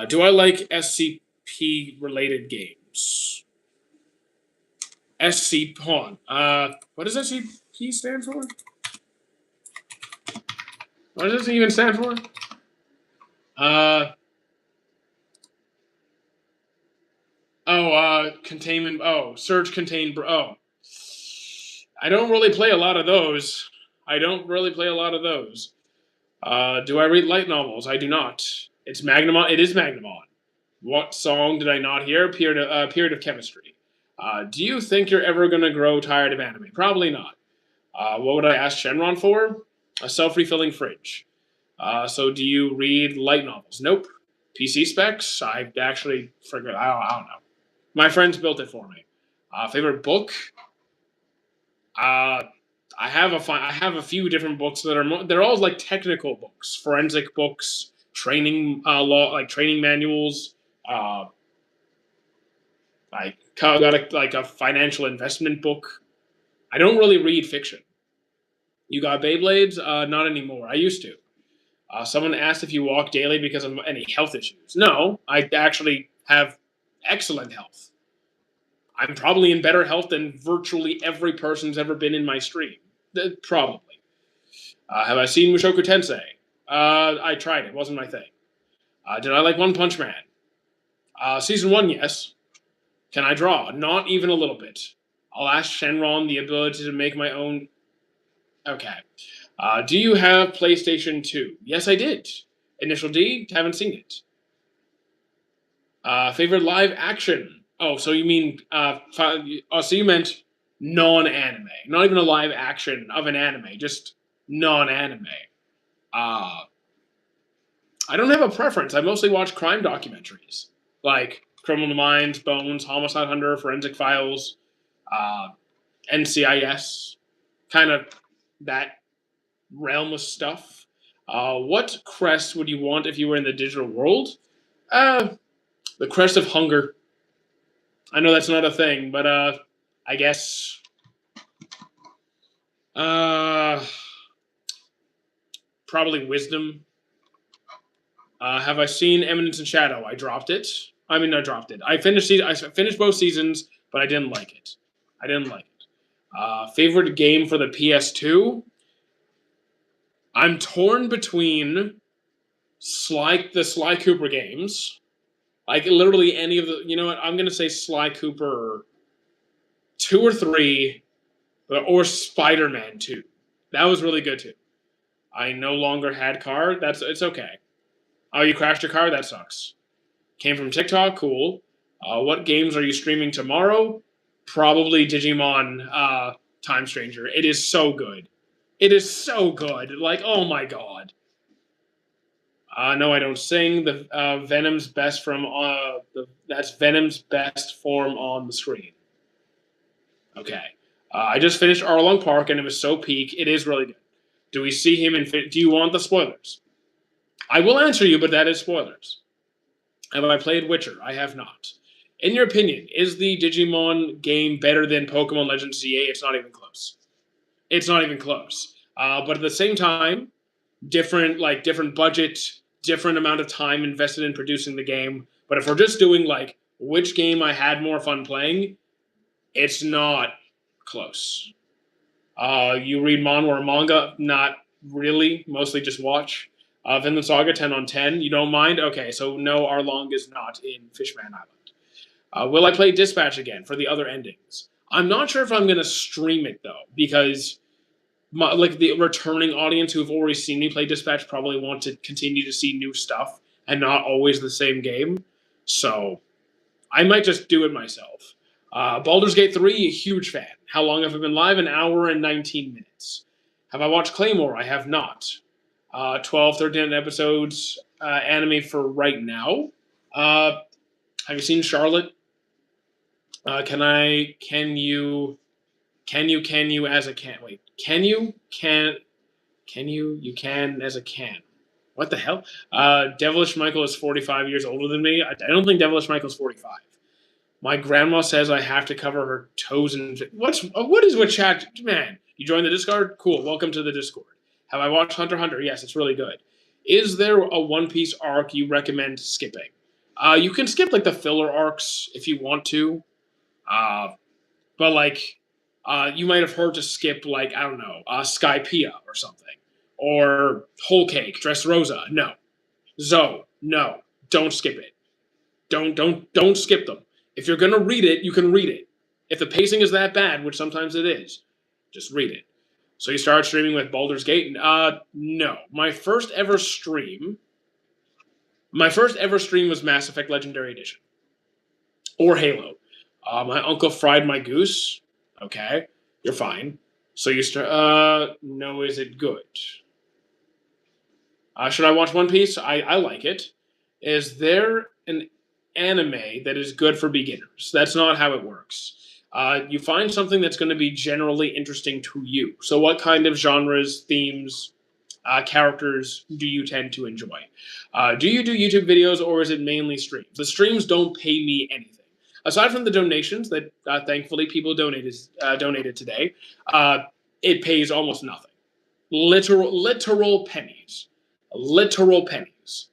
Do I like SCP-related games? SC, hold on. What does SCP stand for? What does this even stand for? Containment. Oh, surge contain. I don't really play a lot of those. Do I read light novels? I do not. It's Magnamon. It is Magnamon. What song did I not hear? Period of Chemistry. Do you think you're ever gonna grow tired of anime? Probably not. What would I ask Shenron for? A self-refilling fridge. So do you read light novels? Nope. PC specs? I actually forget. I don't know. My friends built it for me. Favorite book? I have a few different books that are they're all like technical books, forensic books, training training manuals. I got a financial investment book. I don't really read fiction. You got Beyblades? Not anymore. I used to. Someone asked if you walk daily because of any health issues. No, I actually have excellent health. I'm probably in better health than virtually every person's ever been in my stream. Probably. Have I seen Mushoku Tensei? I tried it. Wasn't my thing. Did I like One Punch Man? Season 1, yes. Can I draw? Not even a little bit. I'll ask Shenron the ability to make my own... Okay. Do you have PlayStation 2? Yes, I did. Initial D? Haven't seen it. Favorite live action? Oh, so you mean... so you meant non-anime. Not even a live action of an anime. Just non-anime. I don't have a preference. I mostly watch crime documentaries. Like Criminal Minds, Bones, Homicide Hunter, Forensic Files, NCIS. Kind of that realm of stuff. What crest would you want if you were in the digital world? The crest of hunger. I know that's not a thing, but I guess probably wisdom. Have I seen Eminence in Shadow? I dropped it. I dropped it. I finished both seasons, but I didn't like it. Favorite game for the PS2? I'm torn between the Sly Cooper games. Like literally any of the... You know what? I'm going to say Sly Cooper 2 or 3 or Spider-Man 2. That was really good too. I no longer had car. It's okay. Oh, you crashed your car? That sucks. Came from TikTok? Cool. What games are you streaming tomorrow? Probably Digimon Time Stranger. It is so good. Like, oh my god. No, I don't sing. Venom's best that's Venom's best form on the screen. Okay. I just finished Arlong Park and it was so peak. It is really good. Do we see him do you want the spoilers? I will answer you, but that is spoilers. Have I played Witcher? I have not. In your opinion, is the Digimon game better than Pokemon Legends ZA? It's not even close. But at the same time, different budget, different amount of time invested in producing the game. But if we're just doing like which game I had more fun playing, it's not close. You read manhwa or manga? Not really. Mostly just watch. Vinland Saga 10 on 10. You don't mind? Okay, so no, Arlong is not in Fishman Island. Will I play Dispatch again for the other endings? I'm not sure if I'm going to stream it, though, because the returning audience who've already seen me play Dispatch probably want to continue to see new stuff and not always the same game. So I might just do it myself. Baldur's Gate 3, a huge fan. How long have I been live? An hour and 19 minutes. Have I watched Claymore? I have not. 12, 13 episodes anime for right now. Have you seen Charlotte? Can you as a can? Wait, can you as a can? What the hell? Devilish Michael is 45 years older than me. I don't think Devilish Michael's 45. My grandma says I have to cover her toes and... What is with chat? Man, you joined the Discord? Cool, welcome to the Discord. Have I watched Hunter x Hunter? Yes, it's really good. Is there a One Piece arc you recommend skipping? You can skip like the filler arcs if you want to, uh, but like you might have heard to skip like I don't know, Skypiea or something, or Whole Cake, Dressrosa. No, Zoe. No, don't skip it. Don't skip them. If you're gonna read it, you can read it. If the pacing is that bad, which sometimes it is, just read it. So you start streaming with Baldur's Gate? No. My first ever stream was Mass Effect Legendary Edition or Halo. My uncle fried my goose. Okay, you're fine. So you start. No, is it good? Should I watch One Piece? I like it. Is there an anime that is good for beginners? That's not how it works. You find something that's going to be generally interesting to you. So, what kind of genres, themes, characters do you tend to enjoy? Do you do YouTube videos or is it mainly streams? The streams don't pay me anything. Aside from the donations that thankfully people donated today, it pays almost nothing. Literal pennies. Literal pennies.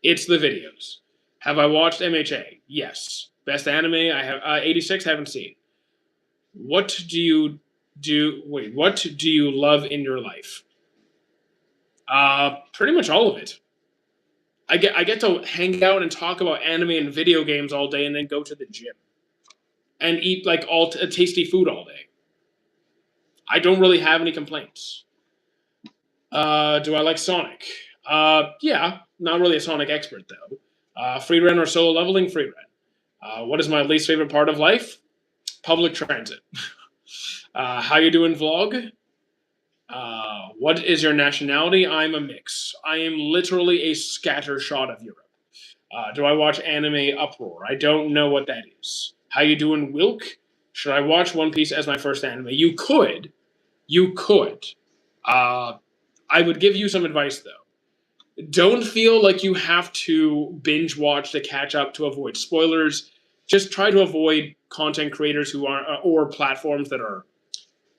It's the videos. Have I watched MHA? Yes. Best anime I have 86 haven't seen. What do you love in your life? Pretty much all of it. I get to hang out and talk about anime and video games all day, and then go to the gym and eat like tasty food all day. I don't really have any complaints. Do I like Sonic? Yeah, not really a Sonic expert though. Free run or solo leveling? Free run. What is my least favorite part of life? Public transit. How you doing, vlog? What is your nationality? I'm a mix. I am literally a scatter shot of Europe. Do I watch anime Uproar? I don't know what that is. How you doing, Wilk? Should I watch One Piece as my first anime? You could. You could. I would give you some advice, though. Don't feel like you have to binge watch to catch up to avoid spoilers. Just try to avoid content creators who are or platforms that are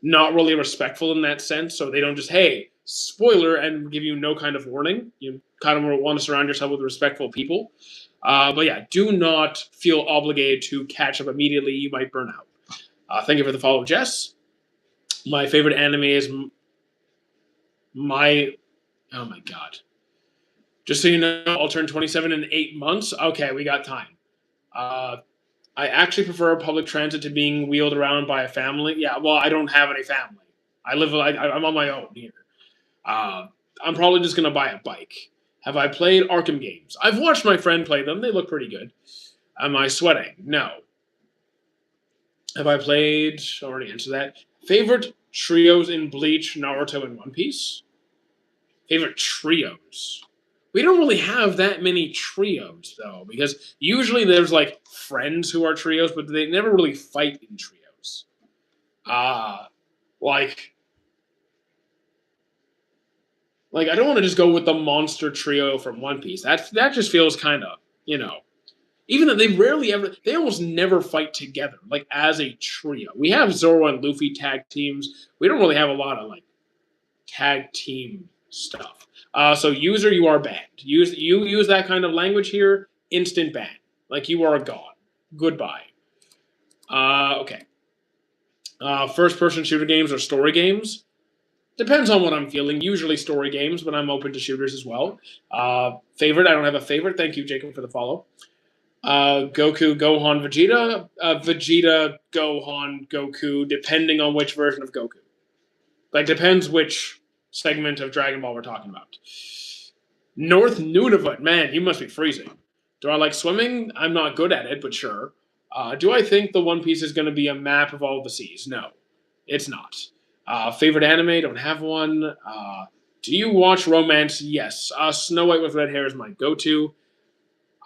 not really respectful in that sense. So they don't just, hey, spoiler, and give you no kind of warning. You kind of want to surround yourself with respectful people. But yeah, do not feel obligated to catch up immediately. You might burn out. Thank you for the follow, Jess. My favorite anime is oh my god. Just so you know, I'll turn 27 in 8 months. Okay, we got time. I actually prefer public transit to being wheeled around by a family. Yeah, well, I don't have any family. I'm on my own here. I'm probably just going to buy a bike. Have I played Arkham games? I've watched my friend play them. They look pretty good. Am I sweating? No. Have I played? Already answered that. Favorite trios in Bleach, Naruto, and One Piece? Favorite trios? We don't really have that many trios, though, because usually there's, like, friends who are trios, but they never really fight in trios. Like I don't want to just go with the monster trio from One Piece. That just feels kind of, even though they almost never fight together, like as a trio. We have Zoro and Luffy tag teams. We don't really have a lot of, like, tag team stuff. So user, you are banned. You use that kind of language here, instant ban. Like you are a god. Goodbye. Okay. First person shooter games or story games? Depends on what I'm feeling. Usually story games, but I'm open to shooters as well. Favorite? I don't have a favorite. Thank you, Jacob, for the follow. Goku, Gohan, Vegeta. Vegeta, Gohan, Goku, depending on which version of Goku. Like, depends which segment of Dragon Ball we're talking about. North Nunavut. Man, you must be freezing. Do I like swimming? I'm not good at it, but sure. Do I think the One Piece is going to be a map of all the seas? No, it's not. Favorite anime? Don't have one. Do you watch romance? Yes. Snow White with Red Hair is my go-to.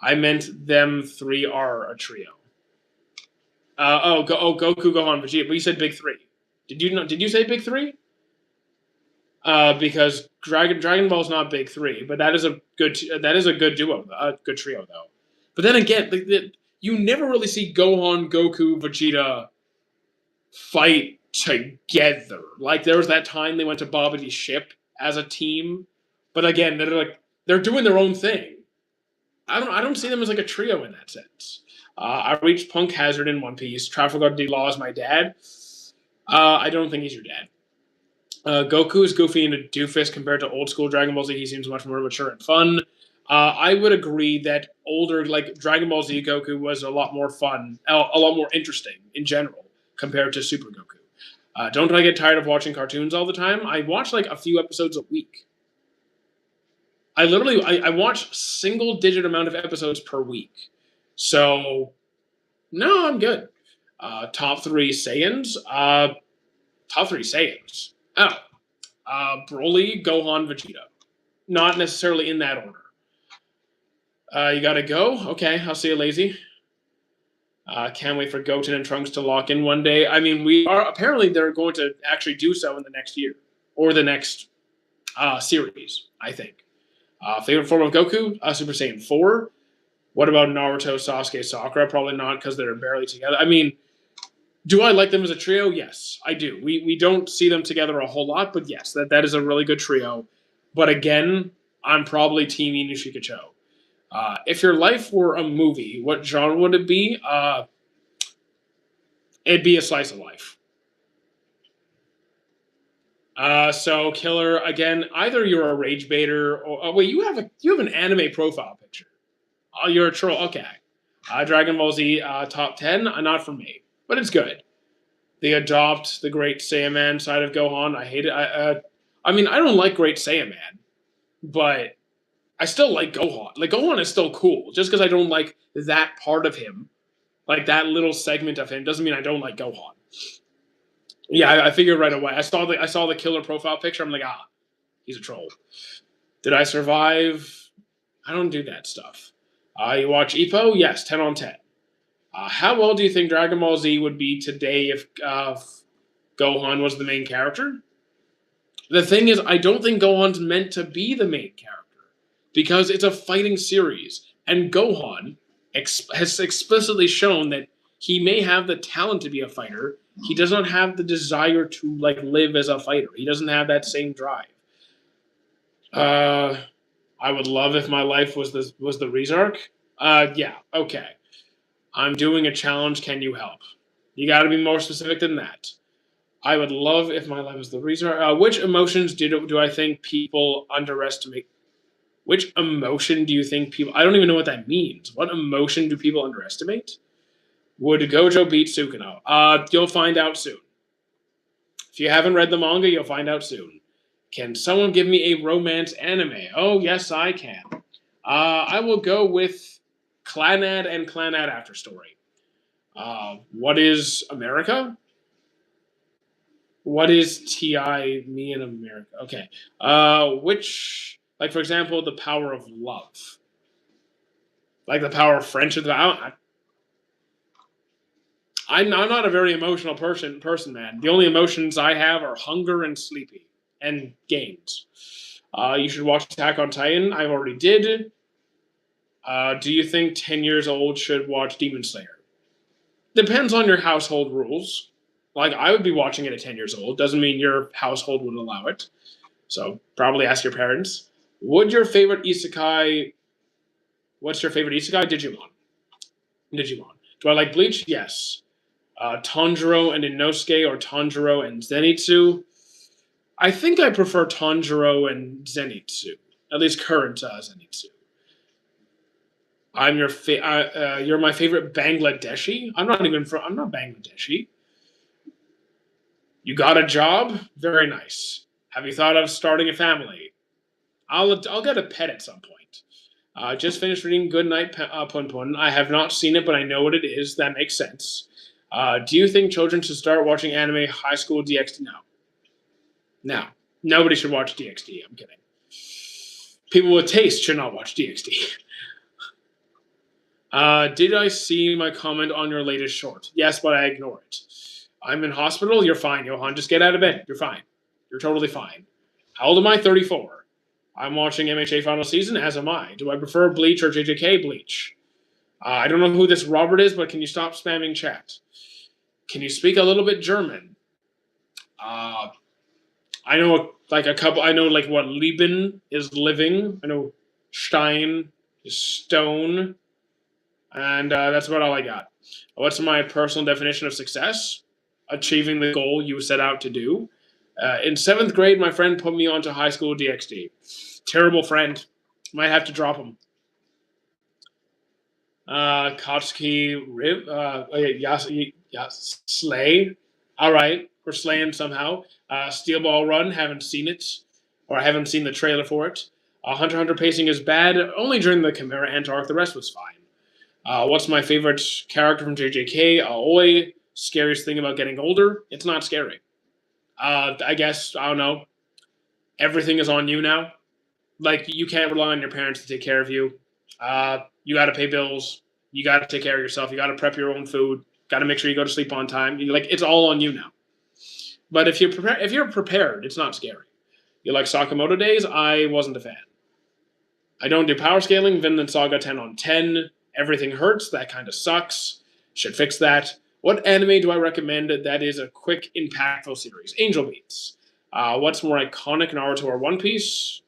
I meant them three are a trio. Goku, Gohan, Vegeta. But you said big three. Did you say big three? Because Dragon Ball's not big three, but that is a good duo, a good trio though. But then again, you never really see Gohan, Goku, Vegeta fight together. Like there was that time they went to Babidi's ship as a team, but again, they're doing their own thing. I don't see them as like a trio in that sense. I reached Punk Hazard in One Piece. Trafalgar D Law is my dad. I don't think he's your dad. Goku is goofy and a doofus compared to old school Dragon Ball Z. He seems much more mature and fun. I would agree that older, like Dragon Ball Z Goku, was a lot more fun, a lot more interesting in general compared to Super Goku. Don't I get tired of watching cartoons all the time? I watch like a few episodes a week. I watch single digit amount of episodes per week. So no, I'm good. Top three Saiyans. Top three Saiyans. Oh, Broly, Gohan, Vegeta. Not necessarily in that order. You gotta go? Okay, I'll see you, lazy. Can't wait for Goten and Trunks to lock in one day. I mean, we are apparently they're going to actually do so in the next year or the next series. I think. Favorite form of Goku? Super Saiyan 4. What about Naruto, Sasuke, Sakura? Probably not because they're barely together. I mean, do I like them as a trio? Yes, I do. We don't see them together a whole lot, but yes, that is a really good trio. But again, I'm probably Team Inu Cho. If your life were a movie, what genre would it be? It'd be a slice of life. So Killer again. Either you're a rage baiter, or wait, you have an anime profile picture. Oh, you're a troll. Okay. Dragon Ball Z top 10. Not for me, but it's good. They adopt the Great Saiyaman side of Gohan. I hate it. I mean, I don't like Great Saiyaman, but I still like Gohan. Like Gohan is still cool. Just because I don't like that part of him, like that little segment of him, doesn't mean I don't like Gohan. Yeah, I figured right away. I saw the killer profile picture. I'm like, he's a troll. Did I survive? I don't do that stuff. You watch Ippo? Yes, 10 on 10. How well do you think Dragon Ball Z would be today if Gohan was the main character? The thing is, I don't think Gohan's meant to be the main character because it's a fighting series, and Gohan has explicitly shown that he may have the talent to be a fighter. He does not have the desire to like live as a fighter. He doesn't have that same drive. Uh, I would love if my life was the Rezark. Yeah, okay. I'm doing a challenge. Can you help? You got to be more specific than that. I would love if my life was the Rezark. Which emotions do I think people underestimate? Which emotion do you think people? I don't even know what that means. What emotion do people underestimate? Would Gojo beat Sukino? You'll find out soon. If you haven't read the manga, you'll find out soon. Can someone give me a romance anime? Oh, yes, I can. I will go with Clanad and Clanad After Story. What is America? What is TI Me in America? Okay. Which, like for example, the power of love, like the power of friendship. I'm not a very emotional person, man. The only emotions I have are hunger and sleepy and games. You should watch Attack on Titan. I already did. Do you think 10 years old should watch Demon Slayer? Depends on your household rules. Like, I would be watching it at 10 years old. Doesn't mean your household would allow it. So, probably ask your parents. Would your favorite isekai... What's your favorite isekai? Digimon. Digimon. Do I like Bleach? Yes. Tanjiro and Inosuke or Tanjiro and Zenitsu? I think I prefer Tanjiro and Zenitsu. At least current Zenitsu. You're my favorite Bangladeshi. I'm not Bangladeshi. You got a job? Very nice. Have you thought of starting a family? I'll get a pet at some point. Just finished reading Goodnight Pun Pun. I have not seen it, but I know what it is. That makes sense. Do you think children should start watching anime High School DxD? No. No. Nobody should watch DxD. I'm kidding. People with taste should not watch DxD. Did I see my comment on your latest short? Yes, but I ignore it. I'm in hospital. You're fine, Johan. Just get out of bed. You're fine. You're totally fine. How old am I? 34. I'm watching MHA final season, as am I. Do I prefer Bleach or JJK Bleach? I don't know who this Robert is, but can you stop spamming chat? Can you speak a little bit German? I know like a couple. I know like what Lieben is living. I know Stein. stone, and that's about all I got. What's my personal definition of success? Achieving the goal you set out to do. In seventh grade, my friend put me onto high school DxD. Terrible friend. Might have to drop him. Kotsky, Rib, Slay. All right, we're slaying somehow. Steel Ball Run, haven't seen it, or I haven't seen the trailer for it. Hunter x Hunter pacing is bad, only during the Chimera Ant arc, the rest was fine. What's my favorite character from JJK? Aoi. Scariest thing about getting older? It's not scary. I guess, I don't know. Everything is on you now. Like, you can't rely on your parents to take care of you. You got to pay bills. You got to take care of yourself. You got to prep your own food. Got to make sure you go to sleep on time. It's all on you now. But if you're prepared, it's not scary. You like Sakamoto days? I wasn't a fan. I don't do power scaling. Vinland Saga 10 on 10. Everything hurts. That kind of sucks. Should fix that. What anime do I recommend that is a quick, impactful series? Angel Beats. What's more iconic, Naruto or One Piece?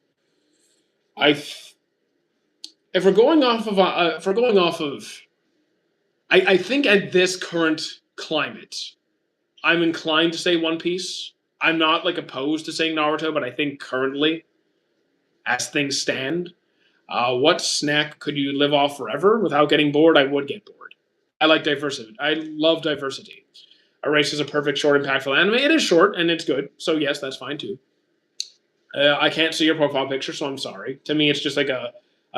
If we're going off of, I think at this current climate, I'm inclined to say One Piece. I'm not opposed to saying Naruto, but I think currently, as things stand, what snack could you live off forever without getting bored? I would get bored. I like diversity. I love diversity. Erase is a perfect short, impactful anime. It is short and it's good, so yes, that's fine too. I can't see your profile picture, so I'm sorry. To me, it's just like a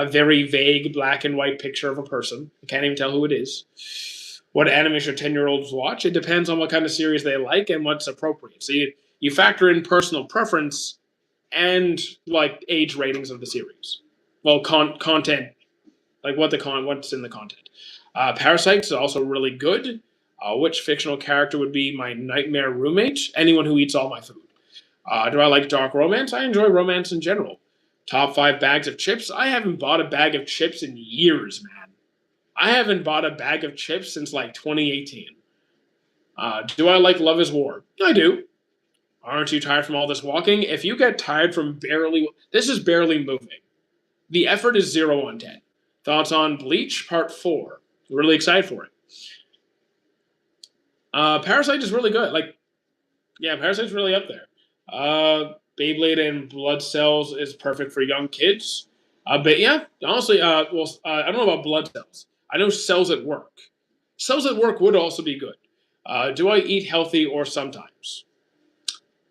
very vague black and white picture of a person. I can't even tell who it is. What anime should 10-year-olds watch? It depends on what kind of series they like and what's appropriate. So you factor in personal preference and age ratings of the series. Well, content, what's in the content. Parasite is also really good. Which fictional character would be my nightmare roommate? Anyone who eats all my food. Do I like dark romance? I enjoy romance in general. Top 5 bags of chips? I haven't bought a bag of chips in years, man. I haven't bought a bag of chips since 2018. Do I like Love is War? I do. Aren't you tired from all this walking? If you get tired from this is barely moving. The effort is 0 on 10. Thoughts on Bleach Part 4? Really excited for it. Parasite is really good. Parasite's really up there. Beyblade and Blood Cells is perfect for young kids. But yeah, honestly, I don't know about Blood Cells. I know Cells at Work. Cells at Work would also be good. Do I eat healthy or sometimes?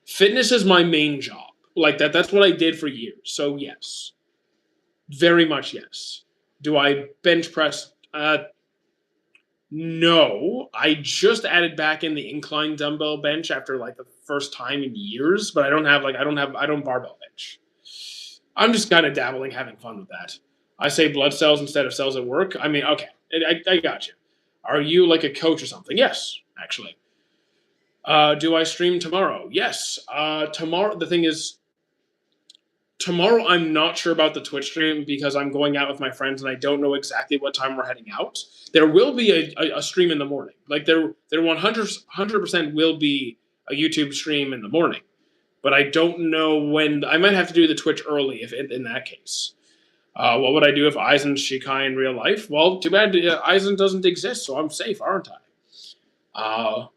Fitness is my main job. That's what I did for years. So yes. Very much yes. Do I bench press? No. I just added back in the incline dumbbell bench after the first time in years, but I don't barbell bench. I'm just kind of dabbling, having fun with that. I say Blood Cells instead of Cells at Work. I mean, okay, I got you. Are you like a coach or something? Yes, actually. Do I stream tomorrow? Yes. Tomorrow, the thing is, tomorrow I'm not sure about the Twitch stream because I'm going out with my friends and I don't know exactly what time we're heading out. There will be a stream in the morning. There 100% will be a YouTube stream in the morning. But I don't know when. I might have to do the Twitch early if in that case. What would I do if Aizen Shikai in real life? Well, too bad Aizen doesn't exist, so I'm safe, aren't I?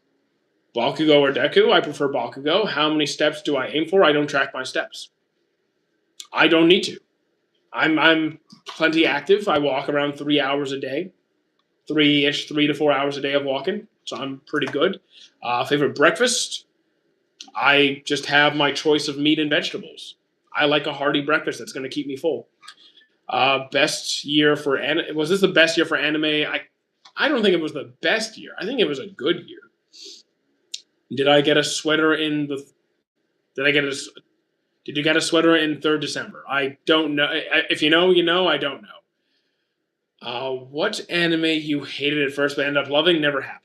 Bakugo or Deku? I prefer Bakugo. How many steps do I aim for? I don't track my steps. I don't need to. I'm plenty active. I walk around 3 hours a day. 3 to 4 hours a day of walking. So I'm pretty good. Favorite breakfast? I just have my choice of meat and vegetables. I like a hearty breakfast that's going to keep me full. Best year for anime? Was this the best year for anime? I don't think it was the best year. I think it was a good year. Did I get a sweater in the? Did you get a sweater in 3rd December? I don't know. If you know, you know. I don't know. What anime you hated at first but ended up loving? Never happened.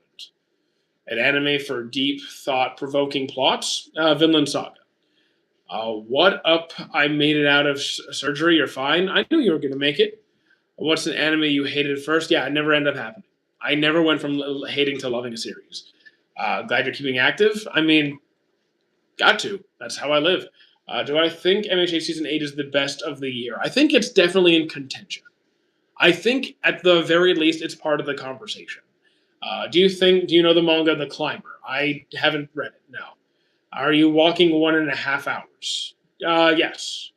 An anime for deep, thought-provoking plots? Vinland Saga. What up? I made it out of surgery. You're fine. I knew you were going to make it. What's an anime you hated at first? Yeah, it never ended up happening. I never went from hating to loving a series. Glad you're keeping active. I mean, got to. That's how I live. Do I think MHA Season 8 is the best of the year? I think it's definitely in contention. I think at the very least it's part of the conversation. Do you know the manga The Climber? I haven't read it. No. Are you walking 1.5 hours? Yes.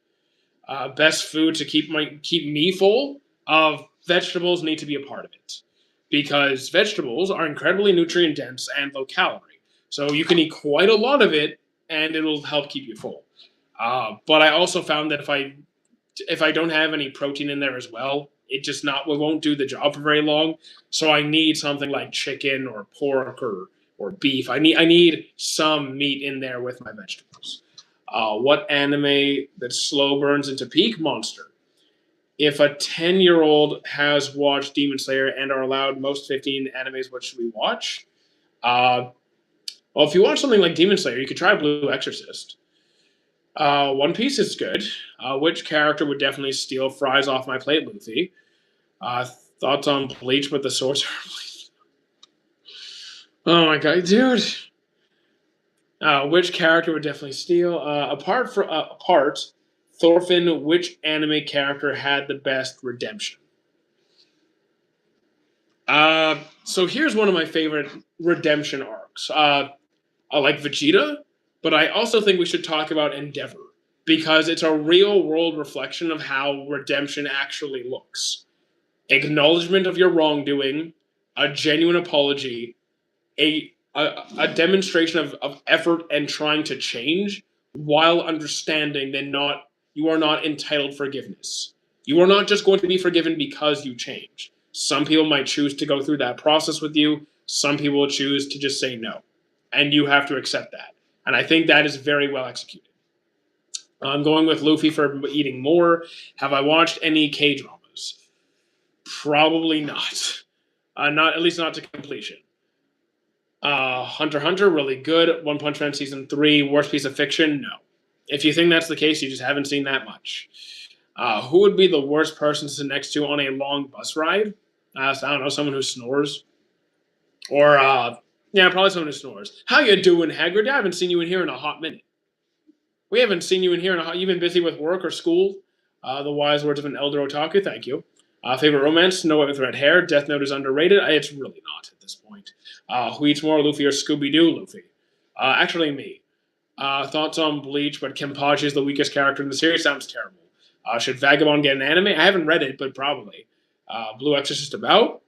Best food to keep me full. Vegetables need to be a part of it because vegetables are incredibly nutrient dense and low calorie. So you can eat quite a lot of it, and it'll help keep you full. But I also found that if I don't have any protein in there as well, it won't do the job for very long. So I need something like chicken or pork or beef. I need some meat in there with my vegetables. What anime that slow burns into peak monster? If a 10-year-old has watched Demon Slayer and are allowed most 15 animes, what should we watch? Uh, well, if you watch something like Demon Slayer, you could try Blue Exorcist. One Piece is good. Which character would definitely steal fries off my plate, Luffy? Uh, Thoughts on Bleach with the sorcerer? Oh my god, dude. Which character would definitely steal? Apart, Thorfinn, which anime character had the best redemption? So here's one of my favorite redemption arcs. I like Vegeta, but I also think we should talk about Endeavor because it's a real world reflection of how redemption actually looks. Acknowledgement of your wrongdoing, a genuine apology, a demonstration of effort and trying to change while understanding that not you are not entitled forgiveness. You are not just going to be forgiven because you change. Some people might choose to go through that process with you. Some people will choose to just say no. And you have to accept that. And I think that is very well executed. I'm going with Luffy for eating more. Have I watched any K dramas? Probably not. Not at least not to completion. Hunter x Hunter, really good. One Punch Man season 3, worst piece of fiction. No. If you think that's the case, you just haven't seen that much. Who would be the worst person to sit next to on a long bus ride? I don't know, someone who snores, or yeah, probably someone who snores. How you doing, Hagrid? I haven't seen you in here in a hot minute. We haven't seen you in here in a hot. You've been busy with work or school. The wise words of an elder otaku. Thank you. Favorite romance? Snow White with red hair. Death Note is underrated. It's really not at this point. Who eats more, Luffy or Scooby Doo? Luffy. Actually, me. Thoughts on Bleach, but Kenpachi is the weakest character in the series. Sounds terrible. Should Vagabond get an anime? I haven't read it, but probably. Blue Exorcist about?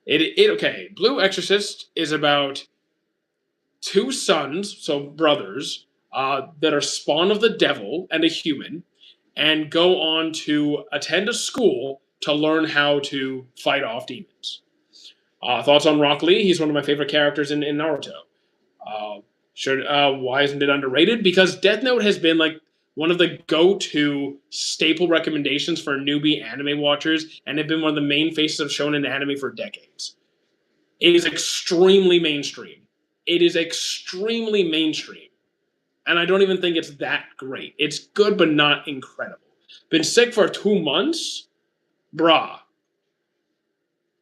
Okay. Blue Exorcist is about two sons, so brothers, that are spawn of the devil and a human, and go on to attend a school to learn how to fight off demons. Thoughts on Rock Lee? He's one of my favorite characters in Naruto. Why isn't it underrated? Because Death Note has been like one of the go-to staple recommendations for newbie anime watchers, and have been one of the main faces of shonen anime for decades. It is extremely mainstream. It is extremely mainstream, and I don't even think it's that great. It's good, but not incredible. Been sick for 2 months, brah.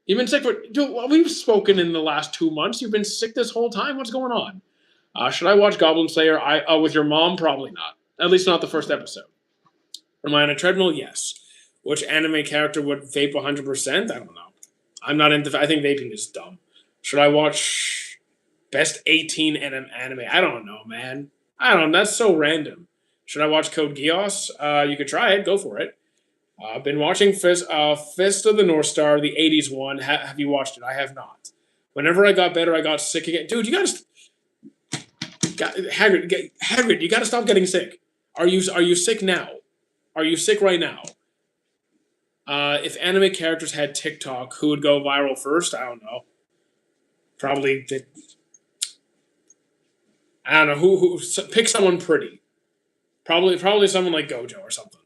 You've been sick for. Dude, we've spoken in the last 2 months. You've been sick this whole time. What's going on? Should I watch Goblin Slayer? With your mom, probably not. At least not the first episode. Am I on a treadmill? Yes. Which anime character would vape 100%? I don't know. I'm not into. I think vaping is dumb. Should I watch best 18 anime? I don't know, man. I don't know. That's so random. Should I watch Code Geass? You could try it. Go for it. I've been watching Fist of the North Star, the 80s one. Have you watched it? I have not. Whenever I got better, I got sick again. Dude, you gotta. Hagrid, you gotta stop getting sick. Are you sick now? Are you sick right now? If anime characters had TikTok, who would go viral first? I don't know. Probably I don't know who. Pick someone pretty. Probably someone like Gojo or something.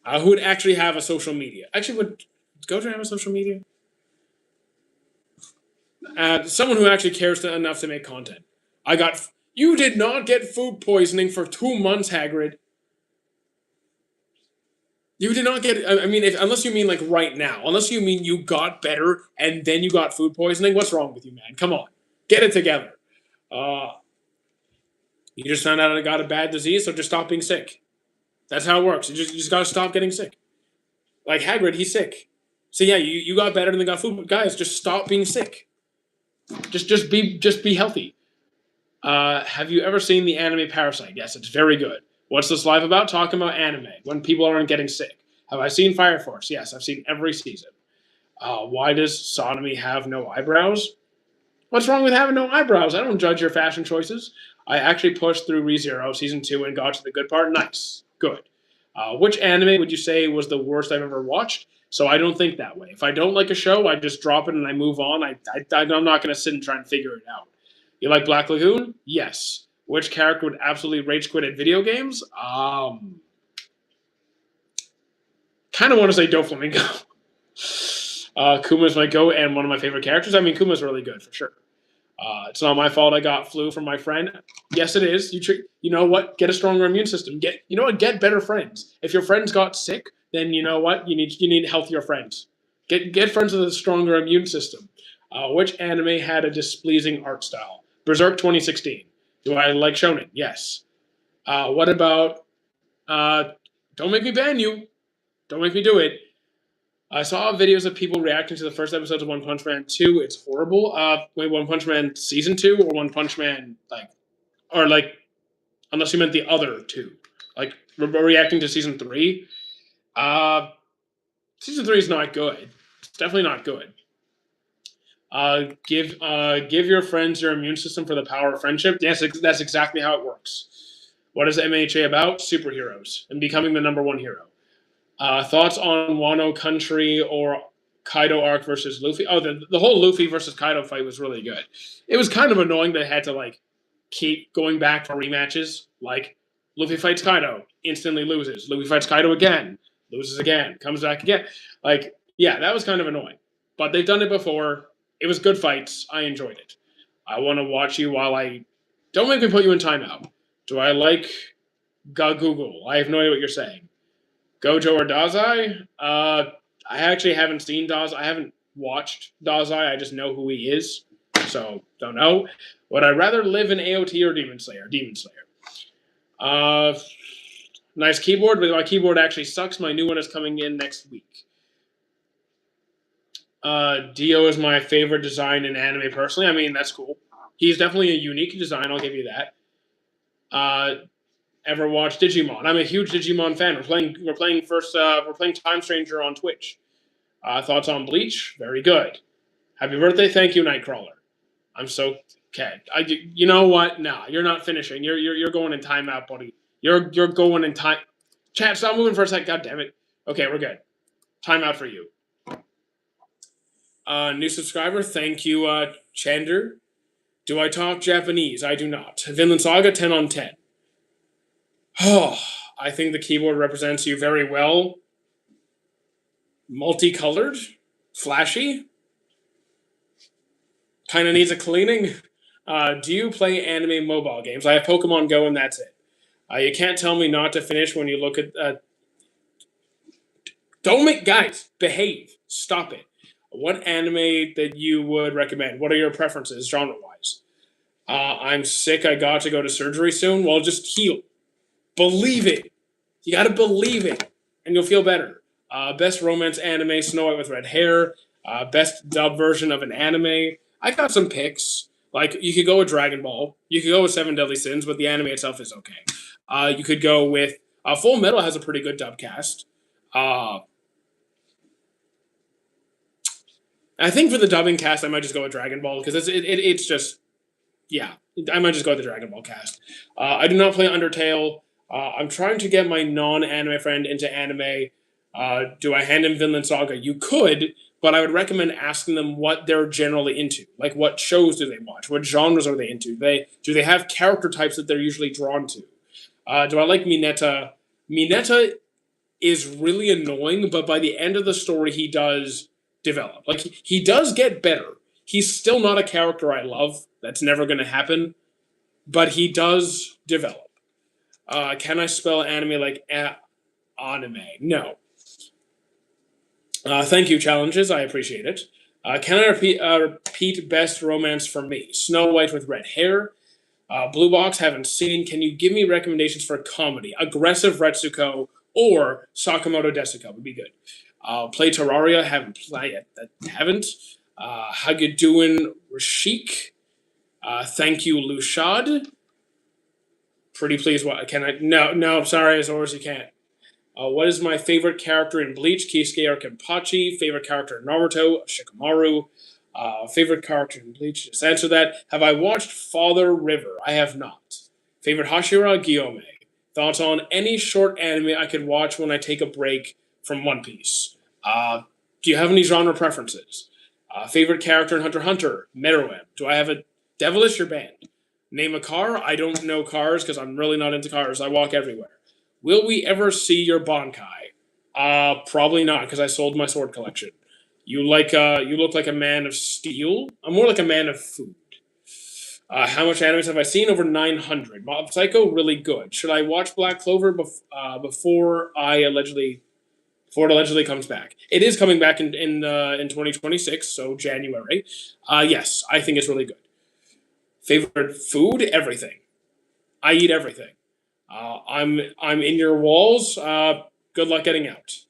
Who would actually have a social media? Actually, would Gojo have a social media? Someone who actually cares enough to make content. You did not get food poisoning for 2 months, Hagrid. You did not get. I mean, unless you mean like right now. Unless you mean you got better and then you got food poisoning. What's wrong with you, man? Come on, get it together. Uh, you just found out I got a bad disease, so just stop being sick. That's how it works. You just gotta stop getting sick. Like Hagrid, he's sick. So yeah, you got better than got food. But guys, just stop being sick. Just be healthy. Have you ever seen the anime Parasite? Yes, it's very good. What's this live about? Talking about anime when people aren't getting sick. Have I seen Fire Force? Yes, I've seen every season. Why does Sodomy have no eyebrows? What's wrong with having no eyebrows? I don't judge your fashion choices. I actually pushed through ReZero season 2 and got to the good part. Nice, good. Which anime would you say was the worst I've ever watched? So I don't think that way. If I don't like a show, I just drop it and I move on. I'm not going to sit and try and figure it out. You like Black Lagoon? Yes. Which character would absolutely rage quit at video games? Kind of want to say Doflamingo. Kuma's my go and one of my favorite characters. I mean, Kuma's really good for sure. It's not my fault I got flu from my friend. Yes, it is. You know what? Get a stronger immune system. Get better friends. If your friends got sick, then you know what? You need healthier friends. Get friends with a stronger immune system. Which anime had a displeasing art style? Berserk 2016. Do I like shonen? Yes. What about? Don't make me ban you. Don't make me do it. I saw videos of people reacting to the first episodes of One Punch Man 2. It's horrible. Wait, One Punch Man season 2 or One Punch Man unless you meant the other two, like reacting to season 3. Season 3 is not good. It's definitely not good. Give your friends your immune system for the power of friendship. Yes, that's exactly how it works. What is MHA about? Superheroes and becoming the number one hero. Thoughts on Wano Country or Kaido arc versus Luffy? Oh, the whole Luffy versus Kaido fight was really good. It was kind of annoying that they had to keep going back for rematches. Like Luffy fights Kaido, instantly loses. Luffy fights Kaido again, loses again, comes back again. Yeah, that was kind of annoying. But they've done it before. It was good fights. I enjoyed it. I want to watch you while I... Don't make me put you in timeout. Do I like Google? I have no idea what you're saying. Gojo or Dazai? I actually haven't seen Dazai. I haven't watched Dazai. I just know who he is. So, don't know. Would I rather live in AOT or Demon Slayer? Demon Slayer. Nice keyboard, but my keyboard actually sucks. My new one is coming in next week. Dio is my favorite design in anime personally. I mean, that's cool. He's definitely a unique design, I'll give you that. Ever watched Digimon? I'm a huge Digimon fan. We're playing Time Stranger on Twitch. Thoughts on Bleach? Very good. Happy birthday, thank you, Nightcrawler. I'm so okay. You know what? Nah, you're not finishing. You're going in timeout, buddy. You're going in time. Chat, stop moving for a sec. God damn it. Okay, we're good. Timeout for you. New subscriber, thank you, Chander. Do I talk Japanese? I do not. Vinland Saga, 10 on 10. Oh, I think the keyboard represents you very well. Multicolored, flashy, kind of needs a cleaning. Do you play anime mobile games? I have Pokemon Go and that's it. You can't tell me not to finish when you look at... Don't make... Guys, behave. Stop it. What anime that you would recommend? What are your preferences, genre-wise? I'm sick. I got to go to surgery soon. Well, just heal. Believe it. You got to believe it, and you'll feel better. Best romance anime, Snow White with red hair. Best dub version of an anime. I got some picks. You could go with Dragon Ball. You could go with Seven Deadly Sins, but the anime itself is okay. You could go with... Full Metal has a pretty good dub cast. I think for the dubbing cast, I might just go with Dragon Ball, because it's just... Yeah, I might just go with the Dragon Ball cast. I do not play Undertale. I'm trying to get my non-anime friend into anime. Do I hand him Vinland Saga? You could, but I would recommend asking them what they're generally into. Like, what shows do they watch? What genres are they into? Do they have character types that they're usually drawn to? Do I like Mineta? Mineta is really annoying, but by the end of the story, he does develop. He does get better. He's still not a character I love. That's never going to happen. But he does develop. Can I spell anime like anime? No. Thank you, challenges. I appreciate it. Can I repeat best romance for me? Snow White with red hair. Blue Box, haven't seen. Can you give me recommendations for comedy? Aggressive Retsuko or Sakamoto Desuko would be good. Play Terraria, haven't played it. Haven't. How you doing, Rashik? Thank you, Lushad. Pretty pleased. What can I? No, no. Sorry, Azores, you can't. What is my favorite character in Bleach? Kisuke or Kenpachi. Favorite character in Naruto? Shikamaru. Favorite character in Bleach? Just answer that. Have I watched Father River? I have not. Favorite Hashira? Guillaume. Thoughts on any short anime I could watch when I take a break from One Piece? Do you have any genre preferences? Favorite character in Hunter x Hunter? Meruem. Do I have a devilish or banned? Name a car? I don't know cars because I'm really not into cars. I walk everywhere. Will we ever see your Bankai? Probably not because I sold my sword collection. You look like a man of steel. I'm more like a man of food. How much animes have I seen? Over 900. Mob Psycho, really good. Should I watch Black Clover before it allegedly comes back? It is coming back in 2026, so January. Yes, I think it's really good. Favorite food? Everything. I eat everything. I'm in your walls. Good luck getting out.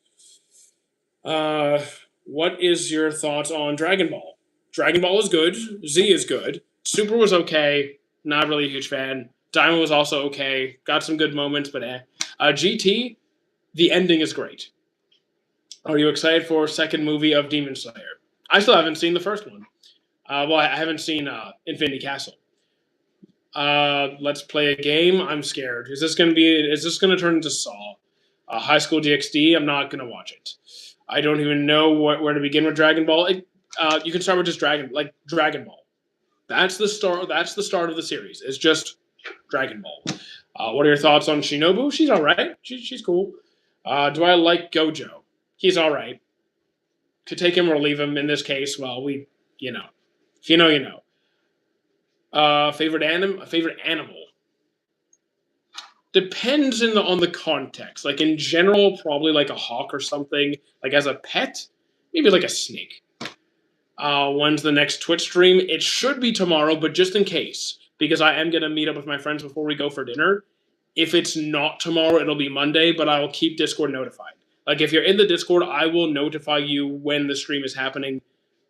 What is your thoughts on Dragon Ball? Dragon Ball is good. Z is good. Super was okay. Not really a huge fan. Diamond was also okay. Got some good moments, but eh. GT, the ending is great. Are you excited for second movie of Demon Slayer? I still haven't seen the first one. Well, I haven't seen Infinity Castle. Let's play a game. I'm scared. Is this gonna turn into Saw? High School DxD. I'm not gonna watch it. I don't even know where to begin with Dragon Ball. You can start with just Dragon Ball. That's the start. That's the start of the series. It's just Dragon Ball. What are your thoughts on Shinobu? She's all right. She's cool. Do I like Gojo? He's all right. Could take him or leave him in this case. Well, if you know, you know. Favorite animal depends on the context. Like in general, probably like a hawk or something. Like as a pet, maybe like a snake. When's the next Twitch stream? It should be tomorrow, but just in case, because I am gonna meet up with my friends before we go for dinner. If it's not tomorrow, it'll be Monday, but I will keep Discord notified. Like if you're in the Discord, I will notify you when the stream is happening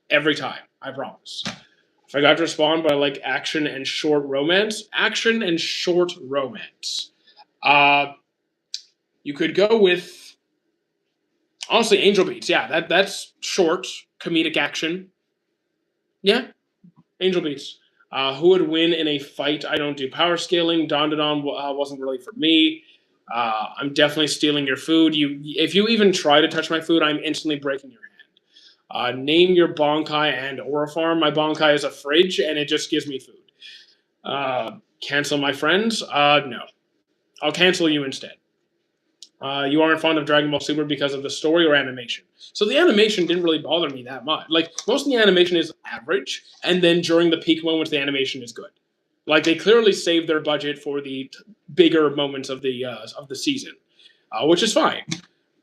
every time. I promise. If I got to respond, but I like action and short romance. Action and short romance. You could go with honestly Angel Beats. Yeah, that's short comedic action. Yeah, Angel Beats. Who would win in a fight? I don't do power scaling. Don wasn't really for me. I'm definitely stealing your food. If you even try to touch my food, I'm instantly breaking your hand. Name your Bonkai and Aura Farm. My Bonkai is a fridge, and it just gives me food. Cancel my friends? No. I'll cancel you instead. You aren't fond of Dragon Ball Super because of the story or animation. So the animation didn't really bother me that much. Like, most of the animation is average, and then during the peak moments, the animation is good. Like, they clearly saved their budget for the bigger moments of the season, which is fine.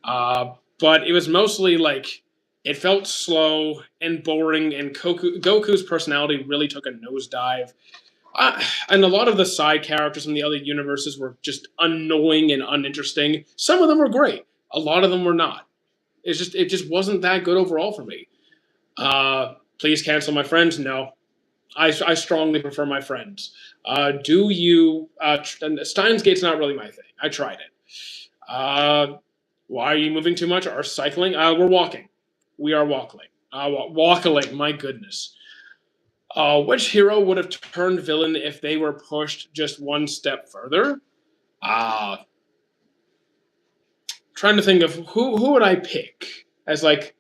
But it was mostly like it felt slow and boring, and Goku's personality really took a nosedive. And a lot of the side characters from the other universes were just annoying and uninteresting. Some of them were great. A lot of them were not. It just wasn't that good overall for me. Please cancel my friends. No, I strongly prefer my friends. Do you? Steins Gate's not really my thing. I tried it. Why are you moving too much or cycling? We're walking. We are walking. Walking. My goodness. Which hero would have turned villain if they were pushed just one step further? Trying to think of who would I pick as like,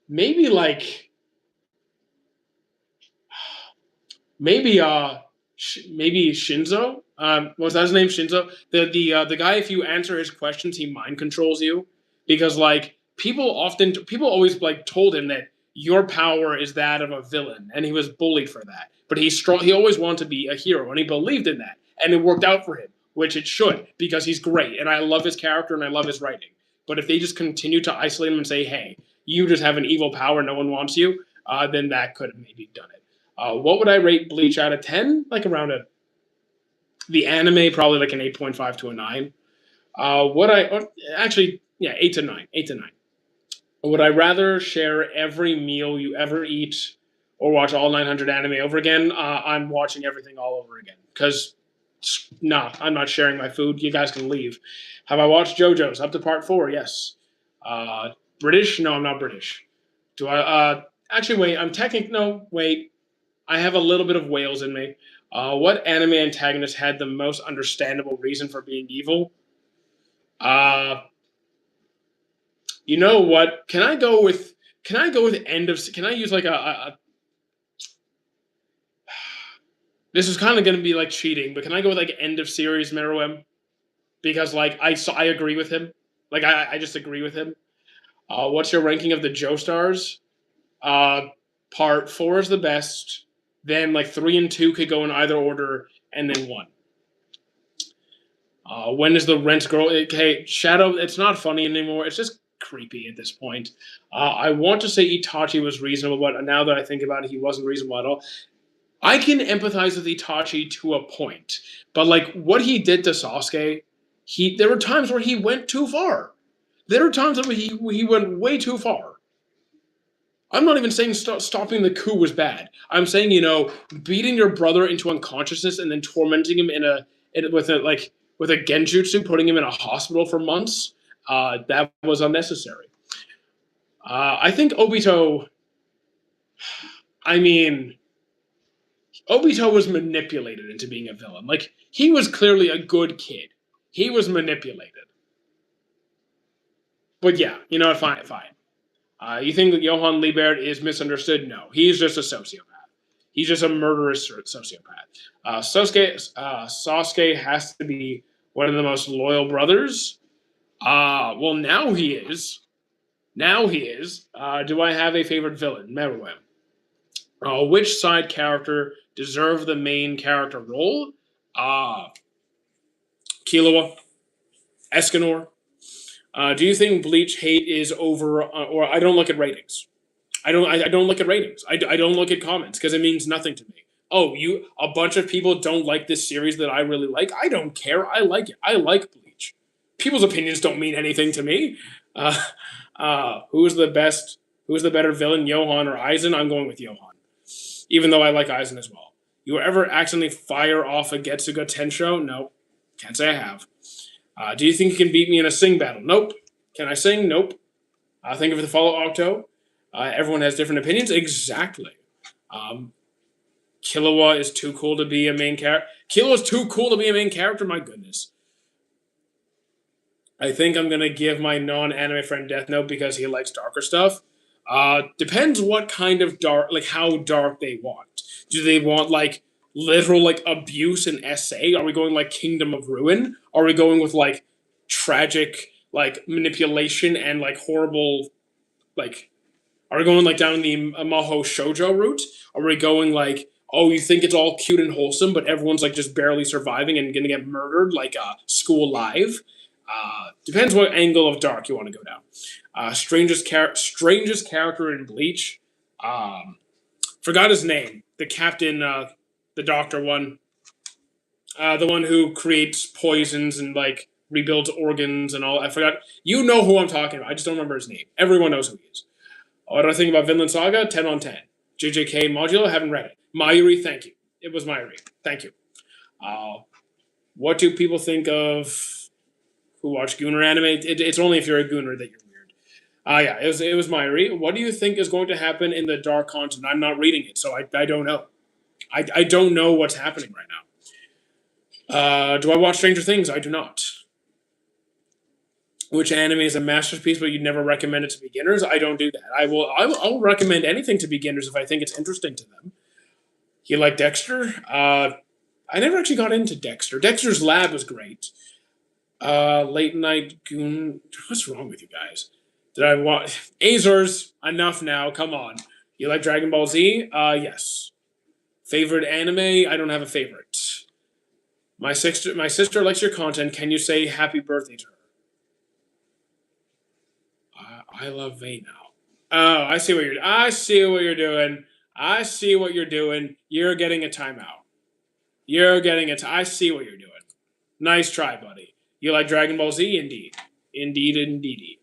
maybe like, maybe Shinzo. Was that his name? Shinzo. The guy. If you answer his questions, he mind controls you because like people always like told him that your power is that of a villain, and he was bullied for that. But he always wanted to be a hero, and he believed in that, and it worked out for him, which it should, because he's great, and I love his character, and I love his writing. But if they just continue to isolate him and say, hey, you just have an evil power, no one wants you, then that could have maybe done it. What would I rate Bleach out of 10? Like around the anime, probably like an 8.5 to a 9. Actually, Yeah, 8 to 9. 8 to 9. Would I rather share every meal you ever eat or watch all 900 anime over again? I'm watching everything all over again. Because, nah, I'm not sharing my food. You guys can leave. Have I watched JoJo's up to part 4? Yes. Uh, British? No, I'm not British. Do I? Actually, wait. I'm technic. No, wait. I have a little bit of Wales in me. What anime antagonist had the most understandable reason for being evil? Uh, you know what? Can I go with? Can I go with end of? Can I use like a this is kind of going to be like cheating, but can I go with like end of series Meruem? Because like I agree with him. Like I just agree with him. What's your ranking of the Joestars? Uh, Part 4 is the best. Then like 3 and 2 could go in either order, and then 1. When is the rent girl? Okay, Shadow. It's not funny anymore. It's just creepy at this point. I want to say Itachi was reasonable, but now that I think about it, he wasn't reasonable at all. I can empathize with Itachi to a point, but like what he did to Sasuke, there were times where he went too far. There were times where he went way too far. I'm not even saying stopping the coup was bad. I'm saying beating your brother into unconsciousness and then tormenting him with a genjutsu, putting him in a hospital for months. That was unnecessary. I think Obito. I mean, Obito was manipulated into being a villain. Like, he was clearly a good kid. He was manipulated. But yeah, you know what? Fine, fine. You think that Johann Liebert is misunderstood? No. He's just a sociopath. He's just a murderous sociopath. Sasuke has to be one of the most loyal brothers. Well, now he is. Now he is. Do I have a favorite villain? Meruem. Which side character deserve the main character role? Killua, Escanor. Do you think Bleach hate is over? Or I don't look at ratings. I don't look at ratings. I don't look at comments because it means nothing to me. Oh, a bunch of people don't like this series that I really like. I don't care. I like it. I like Bleach. People's opinions don't mean anything to me. Who's the best? Who's the better villain, Johann or Aizen? I'm going with Johann, even though I like Aizen as well. You ever accidentally fire off a Getsuga Tensho? No, can't say I have. Do you think you can beat me in a sing battle? Nope. Can I sing? Nope. Think of the follow Octo. Everyone has different opinions. Exactly. Killua is too cool to be a main character. Killua is too cool to be a main character? My goodness. I think I'm going to give my non-anime friend Death Note because he likes darker stuff. Depends what kind of dark, like how dark they want. Do they want like literal like abuse and SA? Are we going like Kingdom of Ruin? Are we going with like tragic like manipulation and like horrible like? Are we going like down the Maho Shoujo route? Are we going like, oh, you think it's all cute and wholesome, but everyone's like just barely surviving and gonna get murdered like School Live? Depends what angle of dark you want to go down. Strangest character in Bleach. Forgot his name. The captain, the doctor one. The one who creates poisons and like rebuilds organs and all. I forgot. You know who I'm talking about. I just don't remember his name. Everyone knows who he is. What do I think about Vinland Saga? 10 on 10. JJK Modulo, haven't read it. Mayuri, thank you. It was Mayuri. Thank you. What do people think of who watch Gunner anime? It's only if you're a Gunner that you're weird. Yeah, it was Mayuri. What do you think is going to happen in the dark content? I'm not reading it, so I don't know. I don't know what's happening right now. Do I watch Stranger Things? I do not. Which anime is a masterpiece, but you'd never recommend it to beginners? I don't do that. I'll recommend anything to beginners if I think it's interesting to them. You like Dexter? I never actually got into Dexter. Dexter's Lab was great. Late Night Goon. What's wrong with you guys? Did I watch Azors? Enough now. Come on. You like Dragon Ball Z? Yes. Favorite anime? I don't have a favorite. My sister likes your content. Can you say happy birthday to her? I love Vay now. Oh, I see what you're doing. I see what you're doing. You're getting a timeout. I see what you're doing. Nice try, buddy. You like Dragon Ball Z? Indeed. Indeed.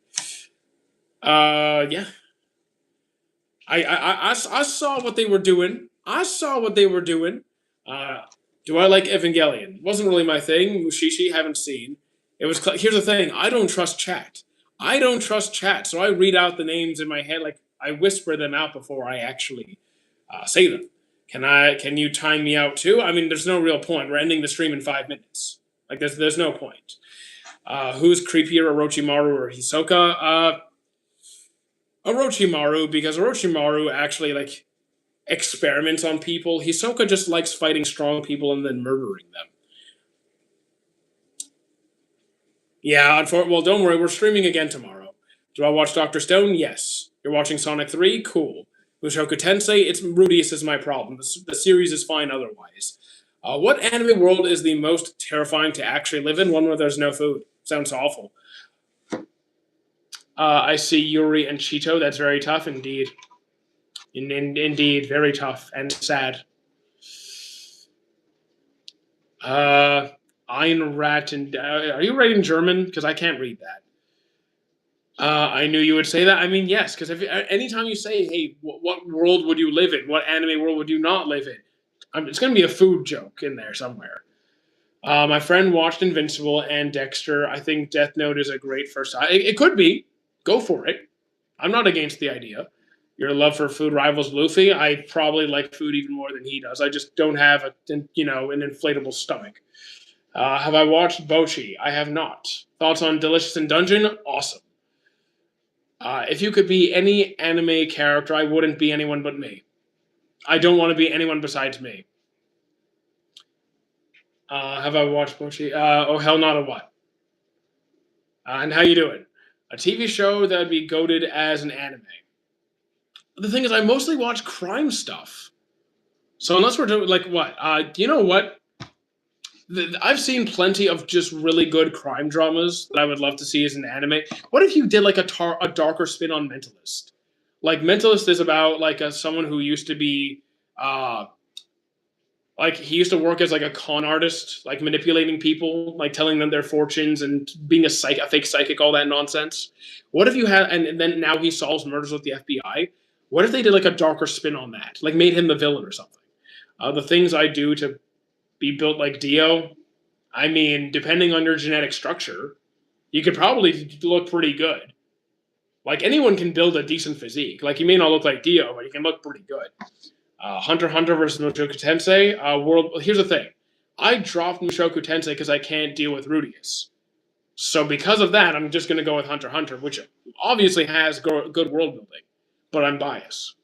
Yeah. I saw what they were doing. I saw what they were doing. Uh, do I like Evangelion? Wasn't really my thing. Mushishi, haven't seen. It was. Here's the thing. I don't trust chat. I don't trust chat. So I read out the names in my head, like I whisper them out before I actually say them. Can you time me out too? I mean, there's no real point. We're ending the stream in 5 minutes. Like there's no point. Who's creepier, Orochimaru or Hisoka? Orochimaru, because Orochimaru actually like experiments on people. Hisoka just likes fighting strong people and then murdering them. Yeah, well, don't worry, we're streaming again tomorrow. Do I watch Doctor Stone? Yes. You're watching Sonic 3? Cool. Mushoku Tensei? It's Rudius is my problem. The series is fine otherwise. What anime world is the most terrifying to actually live in? One where there's no food. Sounds awful. I see Yuri and Cheeto. That's very tough indeed. Indeed, very tough and sad. Ein Rat and are you writing German? Because I can't read that. I knew you would say that. I mean, yes, because anytime you say, "Hey, what world would you live in? What anime world would you not live in?" It's going to be a food joke in there somewhere. My friend watched Invincible and Dexter. I think Death Note is a great first time. It could be. Go for it. I'm not against the idea. Your love for food rivals Luffy. I probably like food even more than he does. I just don't have an inflatable stomach. Have I watched Bochi? I have not. Thoughts on Delicious in Dungeon? Awesome. If you could be any anime character, I wouldn't be anyone but me. I don't want to be anyone besides me. Have I watched Bochi? Oh, hell not a what? And how you doing? A TV show that would be goated as an anime. The thing is, I mostly watch crime stuff. So unless we're doing, like, what? You know what? I've seen plenty of just really good crime dramas that I would love to see as an anime. What if you did, like, a darker spin on Mentalist? Like, Mentalist is about, like, someone who used to be, like, he used to work as, like, a con artist, like, manipulating people, like, telling them their fortunes and being a fake psychic, all that nonsense. What if you had, and then now he solves murders with the FBI? What if they did, like, a darker spin on that? Like, made him the villain or something? The things I do to be built like Dio, I mean, depending on your genetic structure, you could probably look pretty good. Like, anyone can build a decent physique. Like, you may not look like Dio, but you can look pretty good. Hunter x Hunter versus Mushoku Tensei. Here's the thing. I dropped Mushoku Tensei because I can't deal with Rudius. So because of that, I'm just going to go with Hunter x Hunter, which obviously has good world building, but I'm biased.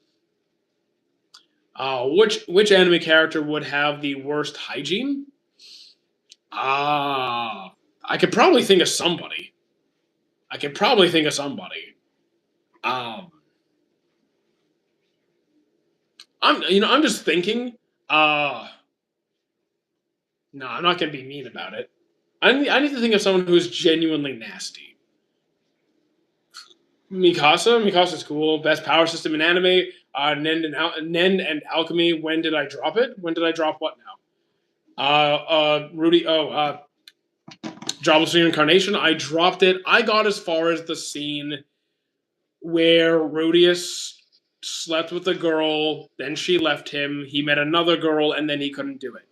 Which anime character would have the worst hygiene? I could probably think of somebody. I'm just thinking. No, I'm not gonna be mean about it. I need to think of someone who is genuinely nasty. Mikasa's cool. Best power system in anime. Nen and Alchemy. When did I drop it? When did I drop what now? Rudy. Jobless Reincarnation. I dropped it. I got as far as the scene where Rudius slept with a girl, then she left him. He met another girl, and then he couldn't do it.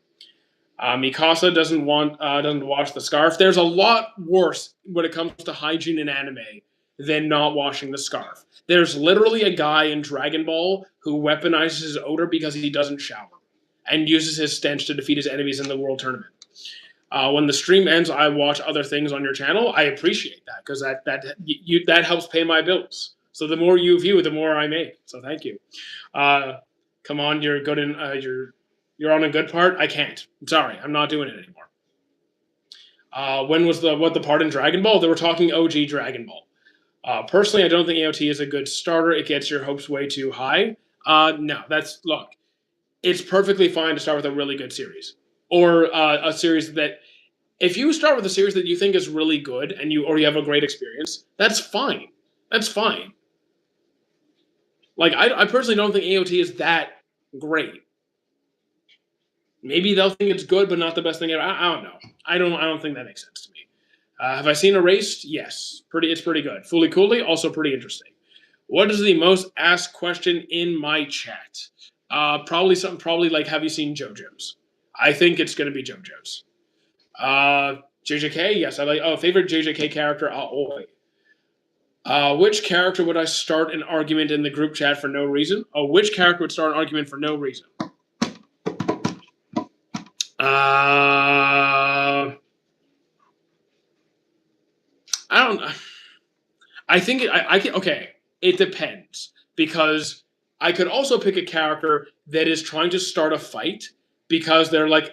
Mikasa doesn't wash the scarf. There's a lot worse when it comes to hygiene in anime than not washing the scarf. There's literally a guy in Dragon Ball who weaponizes his odor because he doesn't shower and uses his stench to defeat his enemies in the world tournament. When the stream ends, I watch other things on your channel. I appreciate that because that helps pay my bills. So the more you view, the more I make. So thank you. Come on, you're good in you're on a good part. I can't. I'm sorry. I'm not doing it anymore. When was the part in Dragon Ball? They were talking OG Dragon Ball. Personally, I don't think AOT is a good starter. It gets your hopes way too high. No, look. It's perfectly fine to start with a really good series. Or a series that, if you start with a series that you think is really good and you have a great experience, that's fine. That's fine. Like, I personally don't think AOT is that great. Maybe they'll think it's good, but not the best thing ever. I don't know. I don't think that makes sense to me. Have I seen Erased? Yes. It's pretty good. Fooly Cooly, also pretty interesting. What is the most asked question in my chat? Probably like, have you seen JoJo's? I think it's gonna be JoJo's. JJK, yes, I like. Oh, favorite JJK character, Aoi. Which character would I start an argument in the group chat for no reason? Oh, which character would start an argument for no reason? I don't. I think I can. Okay, it depends because I could also pick a character that is trying to start a fight because they're like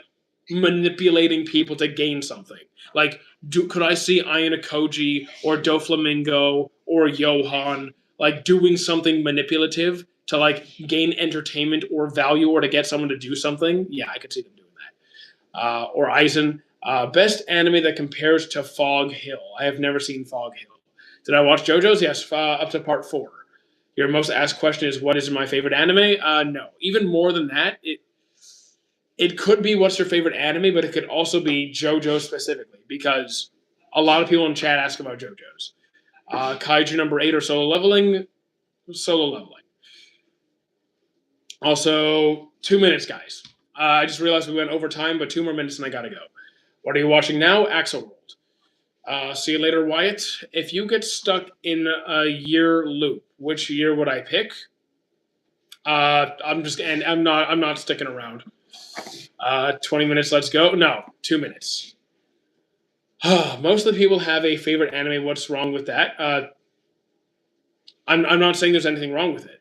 manipulating people to gain something. Like, could I see Ayana Koji or Doflamingo or Johan like doing something manipulative to like gain entertainment or value or to get someone to do something? Yeah, I could see them doing that. Or Aizen. Best anime that compares to Fog Hill. I have never seen Fog Hill. Did I watch JoJo's? Yes, up to part 4. Your most asked question is, what is my favorite anime? No. Even more than that, it could be what's your favorite anime, but it could also be JoJo specifically, because a lot of people in chat ask about JoJo's. Kaiju number 8 or solo leveling? Solo leveling. Also, 2 minutes, guys. I just realized we went over time, but 2 more minutes and I gotta go. What are you watching now? Axelworld. See you later, Wyatt. If you get stuck in a year loop, which year would I pick? I'm not sticking around. 20 minutes, let's go. No, 2 minutes. Most of the people have a favorite anime. What's wrong with that? I'm not saying there's anything wrong with it.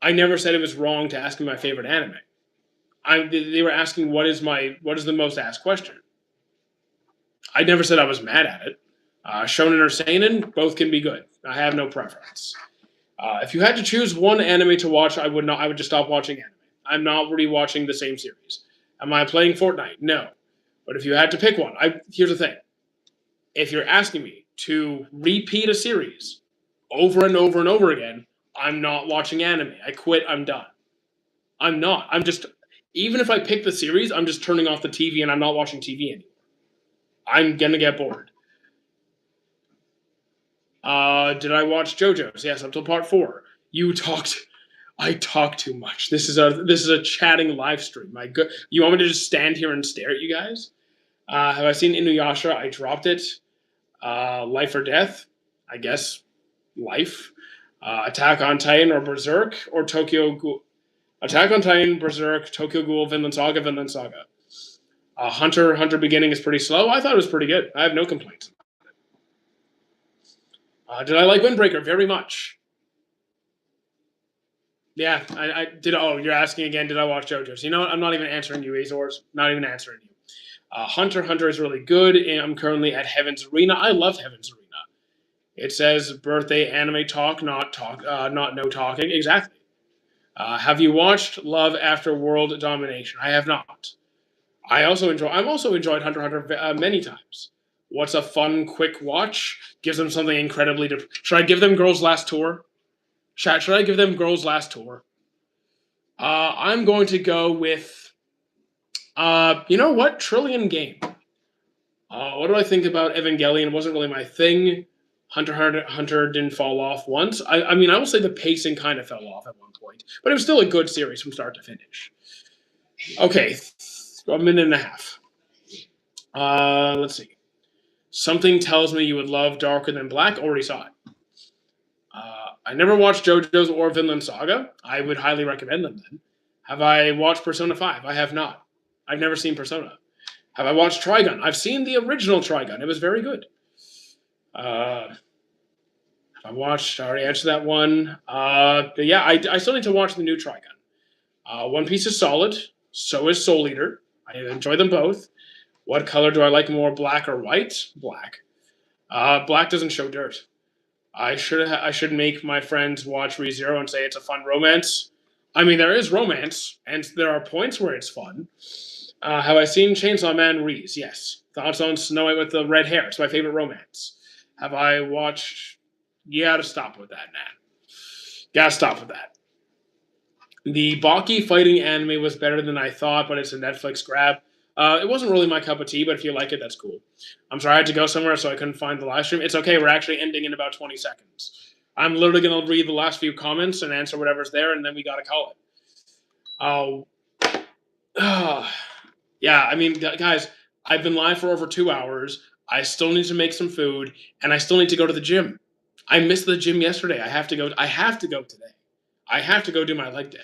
I never said it was wrong to ask me my favorite anime. They were asking what is the most asked question. I never said I was mad at it. Shonen or seinen, both can be good. I have no preference. If you had to choose one anime to watch, I would just stop watching anime. I'm not rewatching the same series. Am I playing Fortnite? No. But if you had to pick one, here's the thing. If you're asking me to repeat a series over and over and over again, I'm not watching anime. I quit. I'm done. I'm not. Even if I pick the series, I'm just turning off the TV and I'm not watching TV anymore. I'm gonna get bored. Did I watch JoJo's? Yes, up till part 4. I talk too much. This is a chatting live stream. You want me to just stand here and stare at you guys? Have I seen Inuyasha? I dropped it. Life or Death? I guess life. Attack on Titan or Berserk or Tokyo Ghoul? Attack on Titan, Berserk, Tokyo Ghoul, Vinland Saga, Vinland Saga. Hunter Beginning is pretty slow. I thought it was pretty good. I have no complaints. Did I like Windbreaker? Very much. Yeah, I did. Oh, you're asking again, did I watch JoJo's? You know what? I'm not even answering you, Azores. Not even answering you. Hunter is really good. And I'm currently at Heaven's Arena. I love Heaven's Arena. It says birthday anime talk, not no talking. Exactly. Have you watched Love After World Domination? I have not. I'm also enjoyed Hunter many times. What's a fun, quick watch? Gives them something incredibly different. Should I give them Girls' Last Tour? Should I give them Girls' Last Tour? I'm going to go with, you know what? Trillion Game. What do I think about Evangelion? It wasn't really my thing. Hunter didn't fall off once. I mean, I will say the pacing kind of fell off at one point, but it was still a good series from start to finish. Okay, a minute and a half. Let's see. Something tells me you would love Darker Than Black. Already saw it. I never watched JoJo's or Vinland Saga. I would highly recommend them then. Have I watched Persona 5? I have not. I've never seen Persona. Have I watched Trigun? I've seen the original Trigun. It was very good. Have I watched? I already answered that one. Yeah, I still need to watch the new Trigun. One Piece is solid. So is Soul Eater. I enjoy them both. What color do I like more, black or white? Black. Black doesn't show dirt. I should make my friends watch ReZero and say it's a fun romance. I mean, there is romance, and there are points where it's fun. Have I seen Chainsaw Man Reese? Yes. Thoughts on Snow White with the red hair? It's my favorite romance. Have I watched... You gotta stop with that, man. Gotta stop with that. The Baki fighting anime was better than I thought, but it's a Netflix grab. It wasn't really my cup of tea, but if you like it, that's cool. I'm sorry I had to go somewhere, so I couldn't find the live stream. It's okay. We're actually ending in about 20 seconds. I'm literally going to read the last few comments and answer whatever's there, and then we got to call it. Yeah, I mean, guys, I've been live for over 2 hours. I still need to make some food, and I still need to go to the gym. I missed the gym yesterday. I have to go. I have to go today. I have to go do my leg day.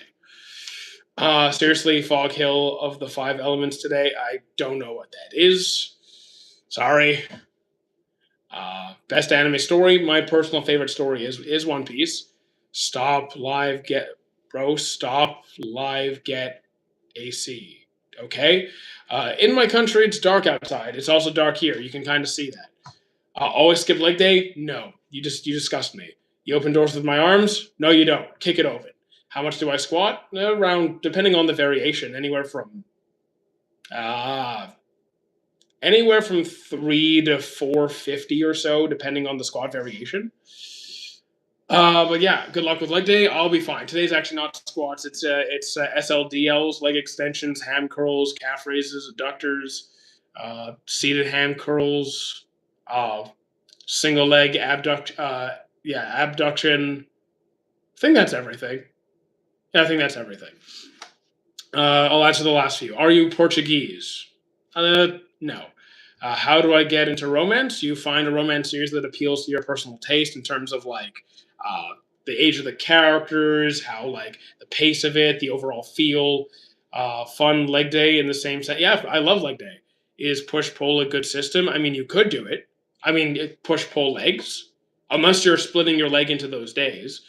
Seriously, Fog Hill of the 5 elements today. I don't know what that is. Sorry. Best anime story. My personal favorite story is One Piece. Stop live get AC. Okay. In my country, it's dark outside. It's also dark here. You can kind of see that. Always skip leg day? No. You disgust me. You open doors with my arms? No, you don't. Kick it open. How much do I squat? Around, depending on the variation, anywhere from 3 to 450 or so, depending on the squat variation. But yeah, good luck with leg day. I'll be fine. Today's actually not squats. It's SLDLs, leg extensions, ham curls, calf raises, adductors, seated ham curls, single leg abduction. I think that's everything. Yeah, I think that's everything. I'll answer the last few. Are you Portuguese? No. How do I get into romance? You find a romance series that appeals to your personal taste in terms of the age of the characters, how the pace of it, the overall feel, fun leg day in the same set. Yeah, I love leg day. Is push pull a good system? I mean, you could do it. I mean, push pull legs, unless you're splitting your leg into those days.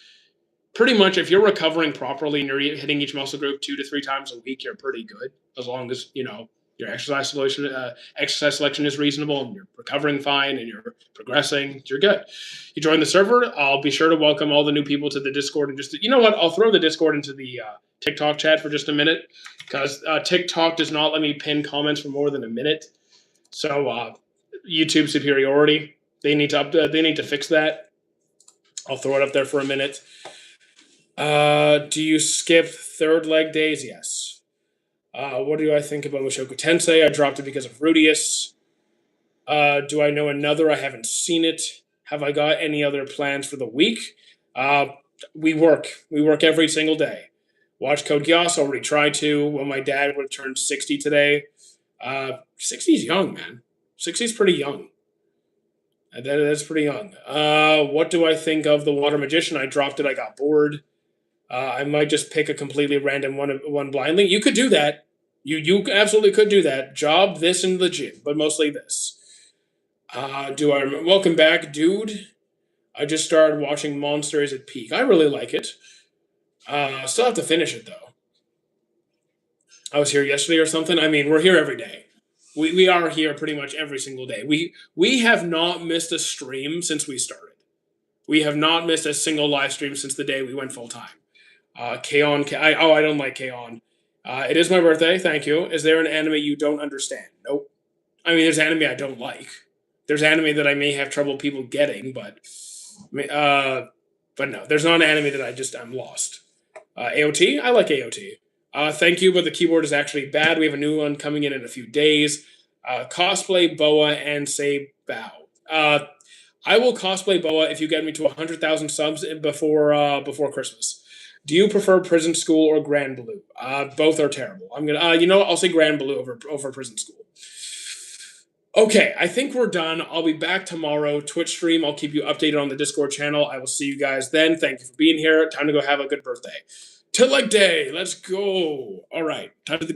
Pretty much, if you're recovering properly and you're hitting each muscle group 2 to 3 times a week, you're pretty good. As long as your exercise selection is reasonable and you're recovering fine and you're progressing, you're good. You join the server. I'll be sure to welcome all the new people to the Discord. And you know what? I'll throw the Discord into the TikTok chat for just a minute because TikTok does not let me pin comments for more than a minute. So YouTube superiority. They need to fix that. I'll throw it up there for a minute. Do you skip third leg days? Yes. What do I think about Mushoku Tensei? I dropped it because of Rudius. Do I know another? I haven't seen it. Have I got any other plans for the week? We work. We work every single day. Watch Code Geass. Already tried to. Well, my dad would have turned 60 today. 60 is young, man. 60 is pretty young. That's pretty young. What do I think of The Water Magician? I dropped it. I got bored. I might just pick a completely random one blindly. You could do that. You absolutely could do that. Job, this, and the gym, but mostly this. Welcome back, dude. I just started watching Monsters at Peak. I really like it. Still have to finish it, though. I was here yesterday or something. I mean, we're here every day. We are here pretty much every single day. We have not missed a stream since we started. We have not missed a single live stream since the day we went full time. K-On! I don't like K-On! It is my birthday, thank you. Is there an anime you don't understand? Nope. I mean, there's anime I don't like. There's anime that I may have trouble people getting, but no, there's not an anime that I'm lost. AOT? I like AOT. Thank you, but the keyboard is actually bad. We have a new one coming in a few days. Cosplay Boa and say bow. I will cosplay Boa if you get me to 100,000 subs before Christmas. Do you prefer Prison School or Grand Blue? Both are terrible. I'm gonna, I'll say Grand Blue over Prison School. Okay, I think we're done. I'll be back tomorrow. Twitch stream. I'll keep you updated on the Discord channel. I will see you guys then. Thank you for being here. Time to go have a good birthday. To leg day. Let's go. All right, time to go to